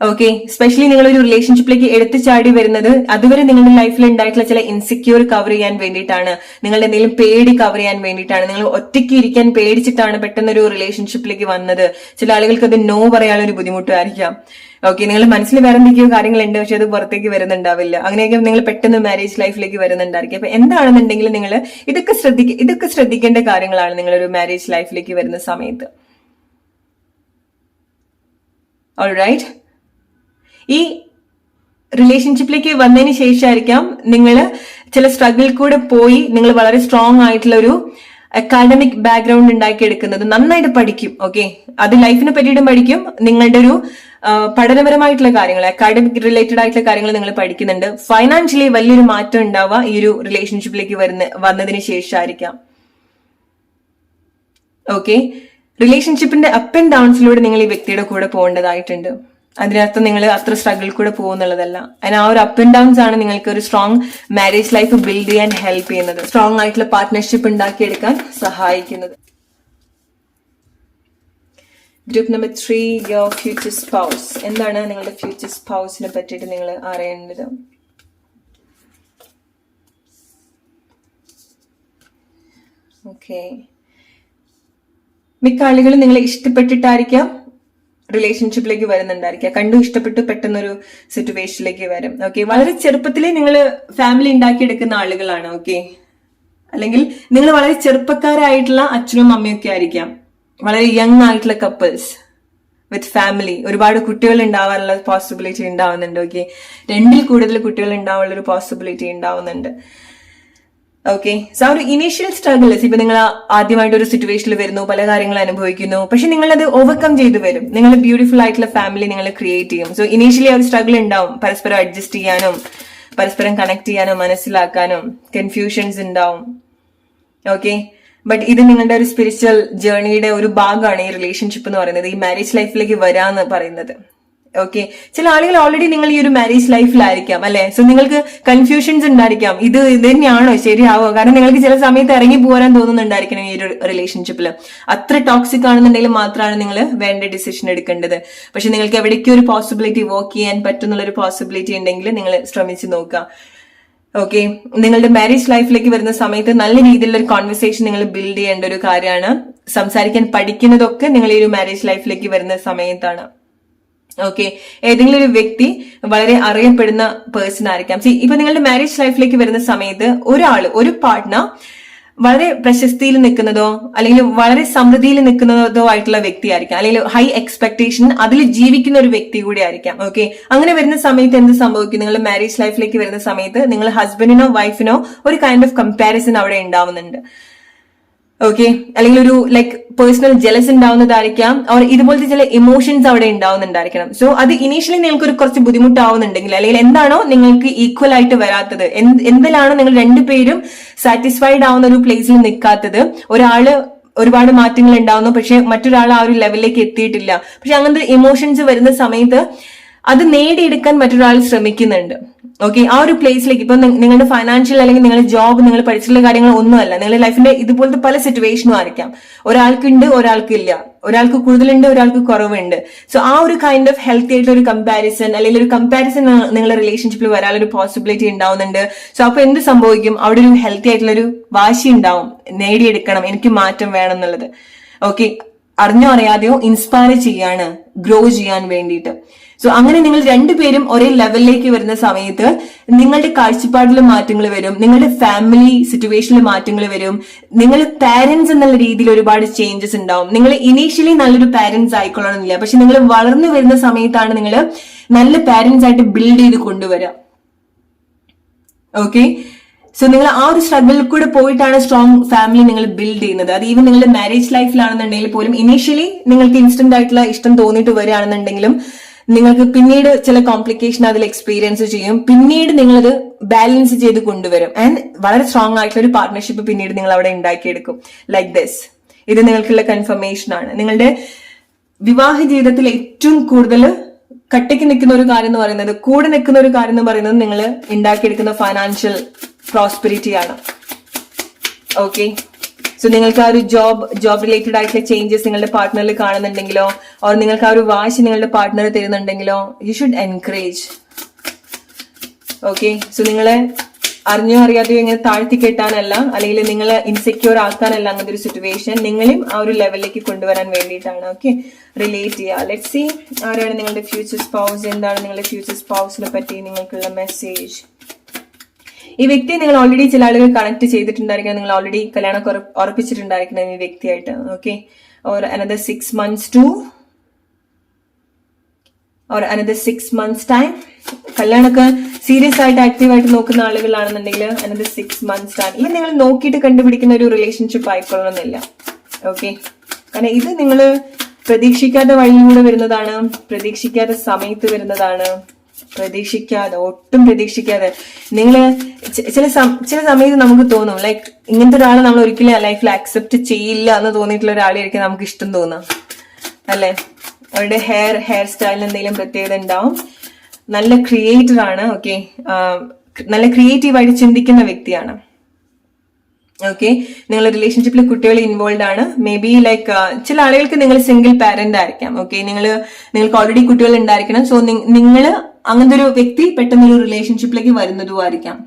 ഓക്കെ, സ്പെഷ്യലി നിങ്ങൾ ഒരു റിലേഷൻഷിപ്പിലേക്ക് എടുത്തു ചാടി വരുന്നത് അതുവരെ നിങ്ങളുടെ ലൈഫിൽ ഉണ്ടായിട്ടുള്ള ചില ഇൻസെക്യൂർ കവർ ചെയ്യാൻ വേണ്ടിയിട്ടാണ്, നിങ്ങളുടെ എന്തെങ്കിലും പേടി കവർ ചെയ്യാൻ വേണ്ടിയിട്ടാണ്, നിങ്ങൾ ഒറ്റയ്ക്ക് ഇരിക്കാൻ പേടിച്ചിട്ടാണ് പെട്ടെന്ന് ഒരു റിലേഷൻഷിപ്പിലേക്ക് വന്നത്. ചില ആളുകൾക്ക് അത് നോ പറയാനുള്ള ഒരു ബുദ്ധിമുട്ടായിരിക്കാം. ഓക്കെ, നിങ്ങൾ മനസ്സിൽ വേറെ എന്തൊക്കെയോ കാര്യങ്ങളുണ്ട്, പക്ഷെ അത് പുറത്തേക്ക് വരുന്നുണ്ടാവില്ല. അങ്ങനെയൊക്കെ നിങ്ങൾ പെട്ടെന്ന് മാരേജ് ലൈഫിലേക്ക് വരുന്നുണ്ടായിരിക്കും. അപ്പൊ എന്താണെന്നുണ്ടെങ്കിൽ നിങ്ങൾ ഇതൊക്കെ ശ്രദ്ധിക്കേണ്ട കാര്യങ്ങളാണ് നിങ്ങളൊരു മാരേജ് ലൈഫിലേക്ക് വരുന്ന സമയത്ത്. ഓൾറൈറ്റ്, ഈ റിലേഷൻഷിപ്പിലേക്ക് വന്നതിന് ശേഷമായിരിക്കാം നിങ്ങൾ ചില സ്ട്രഗിൾ കൂടെ പോയി നിങ്ങൾ വളരെ സ്ട്രോങ് ആയിട്ടുള്ള ഒരു അക്കാഡമിക് ബാക്ക്ഗ്രൗണ്ട് ഉണ്ടാക്കിയെടുക്കുന്നത്. നന്നായിട്ട് പഠിക്കും. ഓക്കെ, അത് ലൈഫിനെ പറ്റിയിട്ടും പഠിക്കും. നിങ്ങളുടെ ഒരു പഠനപരമായിട്ടുള്ള കാര്യങ്ങൾ, അക്കാഡമിക് റിലേറ്റഡ് ആയിട്ടുള്ള കാര്യങ്ങൾ നിങ്ങൾ പഠിക്കുന്നുണ്ട്. ഫൈനാൻഷ്യലി വലിയൊരു മാറ്റം ഉണ്ടാവുക ഈ ഒരു റിലേഷൻഷിപ്പിലേക്ക് വന്നതിന് ശേഷമായിരിക്കാം. ഓക്കെ, റിലേഷൻഷിപ്പിന്റെ അപ്പ് ആൻഡ് ഡൗൺസിലൂടെ നിങ്ങൾ ഈ വ്യക്തിയുടെ കൂടെ പോകേണ്ടതായിട്ടുണ്ട്. അതിനർത്ഥം നിങ്ങൾ അത്ര സ്ട്രഗിൾ കൂടെ പോകുന്നുള്ളതല്ല. അതിന് ആ ഒരു അപ്പ് ആൻഡ് ഡൗൺസ് ആണ് നിങ്ങൾക്ക് ഒരു സ്ട്രോങ് മാരേജ് ലൈഫ് ബിൽഡ് ചെയ്യാൻ ഹെൽപ്പ് ചെയ്യുന്നത്, സ്ട്രോങ് ആയിട്ടുള്ള പാർട്ട്ണർഷിപ്പ് ഉണ്ടാക്കിയെടുക്കാൻ സഹായിക്കുന്നത്. Group number 3, your future spouse. എന്താണ് നിങ്ങളുടെ ഫ്യൂച്ചർ സ്പൗസിനെ പറ്റിയിട്ട് നിങ്ങൾ അറിയേണ്ടത്? ഓക്കെ, മിക്ക ആളുകളും നിങ്ങളെ ഇഷ്ടപ്പെട്ടിട്ടായിരിക്കാം റിലേഷൻഷിപ്പിലേക്ക് വരുന്നുണ്ടായിരിക്കാം. കണ്ടു ഇഷ്ടപ്പെട്ടു പെട്ടെന്നൊരു സിറ്റുവേഷനിലേക്ക് വരും. ഓക്കെ, വളരെ ചെറുപ്പത്തിലേ നിങ്ങൾ ഫാമിലി ഉണ്ടാക്കിയെടുക്കുന്ന ആളുകളാണ്. ഓക്കെ, അല്ലെങ്കിൽ നിങ്ങൾ വളരെ ചെറുപ്പക്കാരായിട്ടുള്ള അച്ഛനും അമ്മയൊക്കെ ആയിരിക്കാം. വളരെ യങ് ആയിട്ടുള്ള കപ്പിൾസ് വിത്ത് ഫാമിലി. ഒരുപാട് കുട്ടികൾ ഉണ്ടാവാനുള്ള പോസിബിലിറ്റി ഉണ്ടാവുന്നുണ്ട്. ഓക്കെ, 2ൽ കൂടുതൽ കുട്ടികൾ ഉണ്ടാവാനുള്ള ഒരു പോസിബിലിറ്റി ഉണ്ടാവുന്നുണ്ട്. ഓക്കെ, സോ ആ ഒരു ഇനീഷ്യൽ സ്ട്രഗിൾസ്, ഇപ്പൊ നിങ്ങൾ ആദ്യമായിട്ട് ഒരു സിറ്റുവേഷനിൽ വരുന്നു, പല കാര്യങ്ങൾ അനുഭവിക്കുന്നു, പക്ഷെ നിങ്ങൾ അത് ഓവർകം ചെയ്തു വരും. നിങ്ങൾ ബ്യൂട്ടിഫുൾ ആയിട്ടുള്ള ഫാമിലി നിങ്ങൾ ക്രിയേറ്റ് ചെയ്യും. സോ ഇനീഷ്യലി ആ ഒരു സ്ട്രഗിൾ ഉണ്ടാവും. പരസ്പരം അഡ്ജസ്റ്റ് ചെയ്യാനും പരസ്പരം കണക്ട് ചെയ്യാനും മനസ്സിലാക്കാനും കൺഫ്യൂഷൻസ് ഉണ്ടാവും. ഓക്കെ, ബട്ട് ഇത് നിങ്ങളുടെ ഒരു സ്പിരിച്വൽ ജേർണിയുടെ ഒരു ഭാഗമാണ് ഈ റിലേഷൻഷിപ്പ് എന്ന് പറയുന്നത്, ഈ മാരേജ് ലൈഫിലേക്ക് വരാന്ന് പറയുന്നത്. ഓക്കെ, ചില ആളുകൾ ഓൾറെഡി നിങ്ങൾ ഈ ഒരു മാരേജ് ലൈഫിലായിരിക്കാം അല്ലെ. സോ നിങ്ങൾക്ക് കൺഫ്യൂഷൻസ് ഉണ്ടായിരിക്കാം, ഇത് തന്നെയാണോ ശരിയാവോ? കാരണം നിങ്ങൾക്ക് ചില സമയത്ത് ഇറങ്ങി പോരാൻ തോന്നുന്നുണ്ടായിരിക്കണം ഈ ഒരു റിലേഷൻഷിപ്പിൽ. അത്ര ടോക്സിക് ആണെന്നുണ്ടെങ്കിൽ മാത്രമാണ് നിങ്ങൾ വേണ്ട ഡിസിഷൻ എടുക്കേണ്ടത്. പക്ഷെ നിങ്ങൾക്ക് എവിടേക്കും ഒരു പോസിബിലിറ്റി വർക്ക് ചെയ്യാൻ പറ്റുന്നുള്ളൊരു പോസിബിലിറ്റി ഉണ്ടെങ്കിൽ നിങ്ങൾ ശ്രമിച്ചു നോക്കുക. ഓക്കെ, നിങ്ങളുടെ മാരേജ് ലൈഫിലേക്ക് വരുന്ന സമയത്ത് നല്ല രീതിയിലുള്ള ഒരു കോൺവെർസേഷൻ നിങ്ങൾ ബിൽഡ് ചെയ്യേണ്ട ഒരു കാര്യമാണ്. സംസാരിക്കാൻ പഠിക്കുന്നതൊക്കെ നിങ്ങൾ ഈ ഒരു മാരേജ് ലൈഫിലേക്ക് വരുന്ന സമയത്താണ്. ഓക്കെ, ഏതെങ്കിലും ഒരു വ്യക്തി വളരെ അറിയപ്പെടുന്ന പേഴ്സൺ ആയിരിക്കാം. ഇപ്പൊ നിങ്ങളുടെ മാരേജ് ലൈഫിലേക്ക് വരുന്ന സമയത്ത് ഒരു പാർട്ട്ണർ വളരെ പ്രശസ്തിയിൽ നിൽക്കുന്നതോ അല്ലെങ്കിൽ വളരെ സമൃദ്ധിയിൽ നിൽക്കുന്നതോ ആയിട്ടുള്ള വ്യക്തിയായിരിക്കാം, അല്ലെങ്കിൽ ഹൈ എക്സ്പെക്ടേഷൻ അതിൽ ജീവിക്കുന്ന ഒരു വ്യക്തി കൂടി ആയിരിക്കാം. ഓക്കെ, അങ്ങനെ വരുന്ന സമയത്ത് എന്ത് സംഭവിക്കും? നിങ്ങൾ മാരേജ് ലൈഫിലേക്ക് വരുന്ന സമയത്ത് നിങ്ങൾ ഹസ്ബൻഡിനോ വൈഫിനോ ഒരു കൈൻഡ് ഓഫ് കമ്പാരിസൺ അവിടെ ഉണ്ടാവുന്നുണ്ട്. ഓക്കെ, അല്ലെങ്കിൽ ഒരു ലൈക്ക് പേഴ്സണൽ ജലസ് ഉണ്ടാവുന്നതായിരിക്കാം, അവർ ഇതുപോലത്തെ ചില ഇമോഷൻസ് അവിടെ ഉണ്ടാവുന്നുണ്ടായിരിക്കണം. സോ അത് ഇനീഷ്യലി നിങ്ങൾക്ക് ഒരു കുറച്ച് ബുദ്ധിമുട്ടാവുന്നുണ്ടെങ്കിൽ, അല്ലെങ്കിൽ എന്താണോ നിങ്ങൾക്ക് ഈക്വൽ ആയിട്ട് വരാത്തത്, എന്തിലാണോ നിങ്ങൾ രണ്ടുപേരും സാറ്റിസ്ഫൈഡ് ആവുന്ന ഒരു പ്ലേസിൽ നിൽക്കാത്തത്, ഒരാള് ഒരുപാട് മാറ്റങ്ങൾ ഉണ്ടാവുന്നു പക്ഷെ മറ്റൊരാൾ ആ ഒരു ലെവലിലേക്ക് എത്തിയിട്ടില്ല, പക്ഷെ അങ്ങനത്തെ ഇമോഷൻസ് വരുന്ന സമയത്ത് അത് നേടിയെടുക്കാൻ മറ്റൊരാൾ ശ്രമിക്കുന്നുണ്ട്. ഓക്കെ, ആ ഒരു പ്ലേസിലേക്ക് ഇപ്പൊ നിങ്ങളുടെ ഫൈനാൻഷ്യൽ അല്ലെങ്കിൽ നിങ്ങളുടെ ജോബ്, നിങ്ങൾ പഠിച്ചിട്ടുള്ള കാര്യങ്ങൾ ഒന്നുമല്ല, നിങ്ങളുടെ ലൈഫിന്റെ ഇതുപോലത്തെ പല സിറ്റുവേഷനും ആയിരിക്കാം. ഒരാൾക്കുണ്ട്, ഒരാൾക്ക് ഇല്ല, ഒരാൾക്ക് കൂടുതലുണ്ട്, ഒരാൾക്ക് കുറവുണ്ട്. സോ ആ ഒരു കൈൻഡ് ഓഫ് ഹെൽത്തി ആയിട്ടുള്ള ഒരു കമ്പാരിസൺ, അല്ലെങ്കിൽ ഒരു കമ്പാരിസൺ നിങ്ങളുടെ റിലേഷൻഷിപ്പിൽ വരാനൊരു പോസിബിലിറ്റി ഉണ്ടാവുന്നുണ്ട്. സോ അപ്പൊ എന്ത് സംഭവിക്കും? അവിടെ ഒരു ഹെൽത്തി ആയിട്ടുള്ള ഒരു വാശി ഉണ്ടാവും, നേടിയെടുക്കണം, എനിക്ക് മാറ്റം വേണം എന്നുള്ളത്. ഓക്കെ, അറിഞ്ഞോ അറിയാതെയോ ഇൻസ്പയർ ചെയ്യാണ്, ഗ്രോ ചെയ്യാൻ വേണ്ടിയിട്ട്. സോ അങ്ങനെ നിങ്ങൾ രണ്ടുപേരും ഒരേ ലെവലിലേക്ക് വരുന്ന സമയത്ത് നിങ്ങളുടെ കാഴ്ചപ്പാടിൽ മാറ്റങ്ങൾ വരും, നിങ്ങളുടെ ഫാമിലി സിറ്റുവേഷനിൽ മാറ്റങ്ങൾ വരും, നിങ്ങൾ പാരന്റ്സ് എന്നുള്ള രീതിയിൽ ഒരുപാട് ചേഞ്ചസ് ഉണ്ടാവും. നിങ്ങൾ ഇനീഷ്യലി നല്ലൊരു പാരന്റ്സ് ആയിക്കൊള്ളണമെന്നില്ല, പക്ഷെ നിങ്ങൾ വളർന്നു വരുന്ന സമയത്താണ് നിങ്ങൾ നല്ല പാരന്റ്സ് ആയിട്ട് ബിൽഡ് ചെയ്ത് കൊണ്ടുവരിക. ഓക്കെ, സോ നിങ്ങൾ ആ ഒരു സ്ട്രഗിളിൽ കൂടെ പോയിട്ടാണ് സ്ട്രോങ് ഫാമിലി നിങ്ങൾ ബിൽഡ് ചെയ്യുന്നത്. അത് ഈവൻ നിങ്ങളുടെ മാരേജ് ലൈഫിലാണെന്നുണ്ടെങ്കിൽ പോലും ഇനീഷ്യലി നിങ്ങൾക്ക് ഇൻസ്റ്റന്റ് ആയിട്ടുള്ള ഇഷ്ടം തോന്നിയിട്ട് വരികയാണെന്നുണ്ടെങ്കിലും നിങ്ങൾക്ക് പിന്നീട് ചില കോംപ്ലിക്കേഷൻ അതിൽ എക്സ്പീരിയൻസ് ചെയ്യും, പിന്നീട് നിങ്ങളത് ബാലൻസ് ചെയ്ത് കൊണ്ടുവരും, ആൻഡ് വളരെ സ്ട്രോങ് ആയിട്ടുള്ള ഒരു പാർട്ട്ണർഷിപ്പ് പിന്നീട് നിങ്ങൾ അവിടെ ഉണ്ടാക്കിയെടുക്കും. ലൈക്ക് ദിസ്, ഇത് നിങ്ങൾക്കുള്ള കൺഫർമേഷൻ ആണ്. നിങ്ങളുടെ വിവാഹ ജീവിതത്തിൽ ഏറ്റവും കൂടുതൽ കട്ടയ്ക്ക് നിൽക്കുന്ന ഒരു കാര്യം എന്ന് പറയുന്നത്, കൂടെ നിൽക്കുന്ന ഒരു കാര്യം എന്ന് പറയുന്നത് നിങ്ങൾ ഉണ്ടാക്കിയെടുക്കുന്ന ഫൈനാൻഷ്യൽ പ്രോസ്പെരിറ്റി ആണ്. ഓക്കെ, സോ നിങ്ങൾക്ക് ആ ഒരു ജോബ് റിലേറ്റഡ് ആയിട്ടുള്ള ചേഞ്ചസ് നിങ്ങളുടെ പാർട്ട്ണറിൽ കാണുന്നുണ്ടെങ്കിലോ, ഓർ നിങ്ങൾക്ക് ആ ഒരു വാശി നിങ്ങളുടെ പാർട്ട്ണർ തരുന്നുണ്ടെങ്കിലോ, you should encourage. Okay, so നിങ്ങളെ അറിഞ്ഞോ അറിയാതെയോ ഇങ്ങനെ താഴ്ത്തി കെട്ടാനല്ല, അല്ലെങ്കിൽ നിങ്ങളെ ഇൻസെക്യൂർ ആക്കാനല്ല അങ്ങനത്തെ ഒരു സിറ്റുവേഷൻ, നിങ്ങളെയും ആ ഒരു ലെവലിലേക്ക് കൊണ്ടുവരാൻ വേണ്ടിയിട്ടാണ്. ഓക്കെ, റിലേറ്റ് ചെയ്യുക. ലെറ്റ്സ് സീ, ആരാണ് നിങ്ങളുടെ ഫ്യൂച്ചർ സ്പൗസ്, എന്താണ് നിങ്ങളുടെ ഫ്യൂച്ചർ സ്പൗസിനെ പറ്റി നിങ്ങൾക്കുള്ള മെസ്സേജ്. ഈ വ്യക്തിയെ നിങ്ങൾ ഓൾറെഡി ചില ആളുകൾ കണക്ട് ചെയ്തിട്ടുണ്ടായിരിക്കണം, നിങ്ങൾ ഓൾറെഡി കല്യാണം ഉറപ്പിച്ചിട്ടുണ്ടായിരിക്കണം ഈ വ്യക്തിയായിട്ട്. Okay, or another 6 months to or another 6 months time. കല്യാണമൊക്കെ സീരിയസ് ആയിട്ട് ആക്റ്റീവ് ആയിട്ട് നോക്കുന്ന ആളുകളാണെന്നുണ്ടെങ്കിൽ another 6 months time. ഇത് നിങ്ങൾ നോക്കിയിട്ട് കണ്ടുപിടിക്കുന്ന ഒരു റിലേഷൻഷിപ്പ് ആയിക്കൊള്ളണമെന്നില്ല. ഓക്കെ, കാരണം ഇത് നിങ്ങൾ പ്രതീക്ഷിക്കാത്ത വഴിയിലൂടെ വരുന്നതാണ്, പ്രതീക്ഷിക്കാത്ത സമയത്ത് വരുന്നതാണ്, ഒട്ടും പ്രതീക്ഷിക്കാതെ. നിങ്ങള് ചില സമയത്ത് നമുക്ക് തോന്നും ലൈക്ക് ഇങ്ങനത്തെ ഒരാളെ നമ്മൾ ഒരിക്കലും ലൈഫിൽ അക്സെപ്റ്റ് ചെയ്യില്ല എന്ന് തോന്നിയിട്ടുള്ള ഒരാളായിരിക്കും നമുക്ക് ഇഷ്ടം തോന്നാം, അല്ലെ? അവരുടെ ഹെയർ സ്റ്റൈലിന് എന്തെങ്കിലും പ്രത്യേകത ഉണ്ടാവും. നല്ല ക്രിയേറ്റർ ആണ്. ഓക്കെ, നല്ല ക്രിയേറ്റീവായിട്ട് ചിന്തിക്കുന്ന വ്യക്തിയാണ്. ഓക്കെ, നിങ്ങൾ റിലേഷൻഷിപ്പിൽ കുട്ടികൾ ഇൻവോൾവ് ആണ്. മേ ബി ലൈക്ക് ചില ആളുകൾക്ക് നിങ്ങൾ സിംഗിൾ പാരന്റ് ആയിരിക്കാം. ഓക്കെ, നിങ്ങൾക്ക് ഓൾറെഡി കുട്ടികൾ ഉണ്ടായിരിക്കണം. സോ നിങ്ങൾ അങ്ങനത്തെ ഒരു വ്യക്തി പെട്ടെന്നൊരു റിലേഷൻഷിപ്പിലേക്ക് വരുന്നതും ആയിരിക്കാം.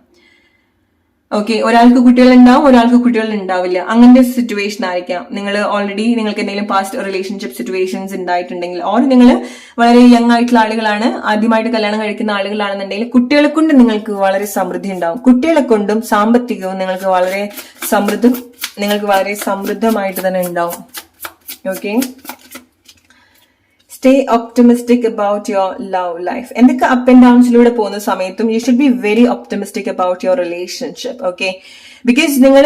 ഓക്കെ, ഒരാൾക്ക് കുട്ടികൾ ഉണ്ടാവും, ഒരാൾക്ക് കുട്ടികൾ ഉണ്ടാവില്ല, അങ്ങനത്തെ സിറ്റുവേഷൻ ആയിരിക്കാം. നിങ്ങൾ ഓൾറെഡി നിങ്ങൾക്ക് എന്തെങ്കിലും പാസ്റ്റ് റിലേഷൻഷിപ്പ് സിറ്റുവേഷൻസ് ഉണ്ടായിട്ടുണ്ടെങ്കിൽ, ഓർ നിങ്ങൾ വളരെ യങ് ആയിട്ടുള്ള ആളുകളാണ്, ആദ്യമായിട്ട് കല്യാണം കഴിക്കുന്ന ആളുകളാണെന്നുണ്ടെങ്കിൽ കുട്ടികളെ കൊണ്ട് നിങ്ങൾക്ക് വളരെ സമൃദ്ധി ഉണ്ടാവും. കുട്ടികളെ കൊണ്ടും സാമ്പത്തികവും നിങ്ങൾക്ക് വളരെ സമൃദ്ധമായിട്ട് തന്നെ ഉണ്ടാവും. Okay, stay optimistic about your love life. എന്തൊക്കെ അപ്പ് ആൻഡ് ഡൗൺസിലൂടെ പോകുന്ന സമയത്തും you should be very optimistic about your relationship. Okay, because നിങ്ങൾ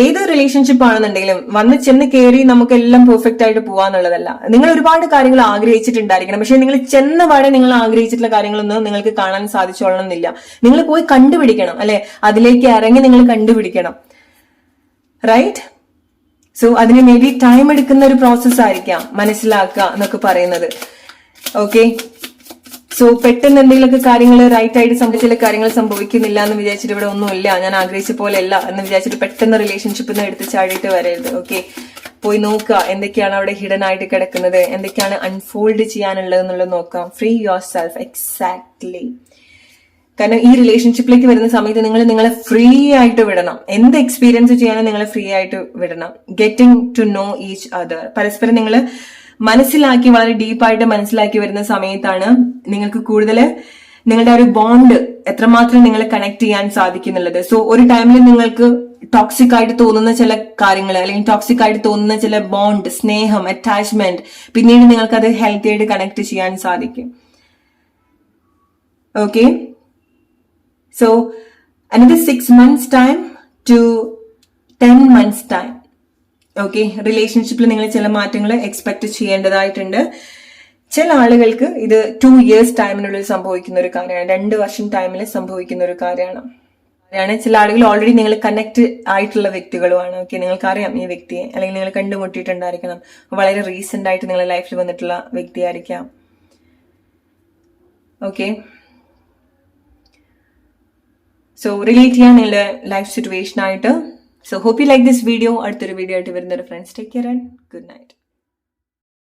ഏത് റിലേഷൻഷിപ്പ് ആണെന്നുണ്ടെങ്കിലും വന്ന് ചെന്ന് കയറി നമുക്കെല്ലാം പെർഫെക്റ്റ് ആയിട്ട് പോവാന്നുള്ളതല്ല. നിങ്ങൾ ഒരുപാട് കാര്യങ്ങൾ ആഗ്രഹിച്ചിട്ടുണ്ടായിരിക്കണം, പക്ഷെ നിങ്ങൾ ചെന്ന പാടെ നിങ്ങൾ ആഗ്രഹിച്ചിട്ടുള്ള കാര്യങ്ങളൊന്നും നിങ്ങൾക്ക് കാണാൻ സാധിച്ചോളണമെന്നില്ല. നിങ്ങൾ പോയി കണ്ടുപിടിക്കണം, അല്ലെ? അതിലേക്ക് ഇറങ്ങി നിങ്ങൾ കണ്ടുപിടിക്കണം, റൈറ്റ്? സോ അതിന് മേ ബി ടൈം എടുക്കുന്ന ഒരു പ്രോസസ് ആയിരിക്കാം മനസ്സിലാക്കുക എന്നൊക്കെ പറയുന്നത്. ഓക്കെ, സോ പെട്ടെന്ന് എന്തെങ്കിലുമൊക്കെ കാര്യങ്ങൾ റൈറ്റ് ആയിട്ട് ചില കാര്യങ്ങൾ സംഭവിക്കുന്നില്ല എന്ന് വിചാരിച്ചിട്ട് ഇവിടെ ഒന്നുമില്ല, ഞാൻ ആഗ്രഹിച്ച പോലെ അല്ല എന്ന് വിചാരിച്ചിട്ട് പെട്ടെന്ന് റിലേഷൻഷിപ്പിൽ നിന്ന് എടുത്ത് ചാടിയിട്ട് വരരുത്. ഓക്കെ, പോയി നോക്കുക എന്തൊക്കെയാണ് അവിടെ ഹിഡൻ ആയിട്ട് കിടക്കുന്നത്, എന്തൊക്കെയാണ് അൺഫോൾഡ് ചെയ്യാനുള്ളത് എന്നുള്ളത് നോക്കാം. Free your self. എക്സാക്ട്ലി. കാരണം ഈ റിലേഷൻഷിപ്പിലേക്ക് വരുന്ന സമയത്ത് നിങ്ങളെ ഫ്രീ ആയിട്ട് വിടണം. എന്ത് എക്സ്പീരിയൻസ് ചെയ്യാനും നിങ്ങളെ ഫ്രീ ആയിട്ട് വിടണം. Getting to know each other. പരസ്പരം നിങ്ങൾ മനസ്സിലാക്കി, വളരെ ഡീപ്പായിട്ട് മനസ്സിലാക്കി വരുന്ന സമയത്താണ് നിങ്ങൾക്ക് കൂടുതൽ നിങ്ങളുടെ ഒരു ബോണ്ട് എത്രമാത്രം നിങ്ങളെ കണക്ട് ചെയ്യാൻ സാധിക്കുന്നുള്ളത്. സോ ഒരു ടൈമിൽ നിങ്ങൾക്ക് ടോക്സിക് ആയിട്ട് തോന്നുന്ന ചില കാര്യങ്ങൾ അല്ലെങ്കിൽ ടോക്സിക് ആയിട്ട് തോന്നുന്ന ചില ബോണ്ട്, സ്നേഹം, അറ്റാച്ച്മെന്റ് പിന്നീട് നിങ്ങൾക്ക് അത് ഹെൽത്തി ആയിട്ട് കണക്ട് ചെയ്യാൻ സാധിക്കും. Okay, so another 6 months time to 10 months time. Okay, റിലേഷൻഷിപ്പിൽ നിങ്ങൾ ചില മാറ്റങ്ങൾ എക്സ്പെക്ട് ചെയ്യേണ്ടതായിട്ടുണ്ട്. ചില ആളുകൾക്ക് ഇത് 2 years ടൈമിനുള്ളിൽ സംഭവിക്കുന്ന ഒരു കാര്യമാണ്, 2 വർഷം ടൈമിൽ സംഭവിക്കുന്ന ഒരു കാര്യമാണ്. ചില ആളുകൾ ഓൾറെഡി നിങ്ങൾ കണക്ട് ആയിട്ടുള്ള വ്യക്തികളുമാണ്. ഓക്കെ, നിങ്ങൾക്കറിയാം ഈ വ്യക്തിയെ, അല്ലെങ്കിൽ നിങ്ങൾ കണ്ടുമുട്ടിയിട്ടുണ്ടായിരിക്കണം, വളരെ റീസെന്റ് ആയിട്ട് നിങ്ങളുടെ ലൈഫിൽ വന്നിട്ടുള്ള വ്യക്തിയായിരിക്കാം. ഓക്കെ, സോ റിലേറ്റ് ചെയ്യാൻ നിങ്ങളുടെ ലൈഫ് സിറ്റുവേഷൻ ആയിട്ട്. So hope you like this video. അടുത്തൊരു വീഡിയോ ആയിട്ട് വരുന്നൊരു friends, take care and good night.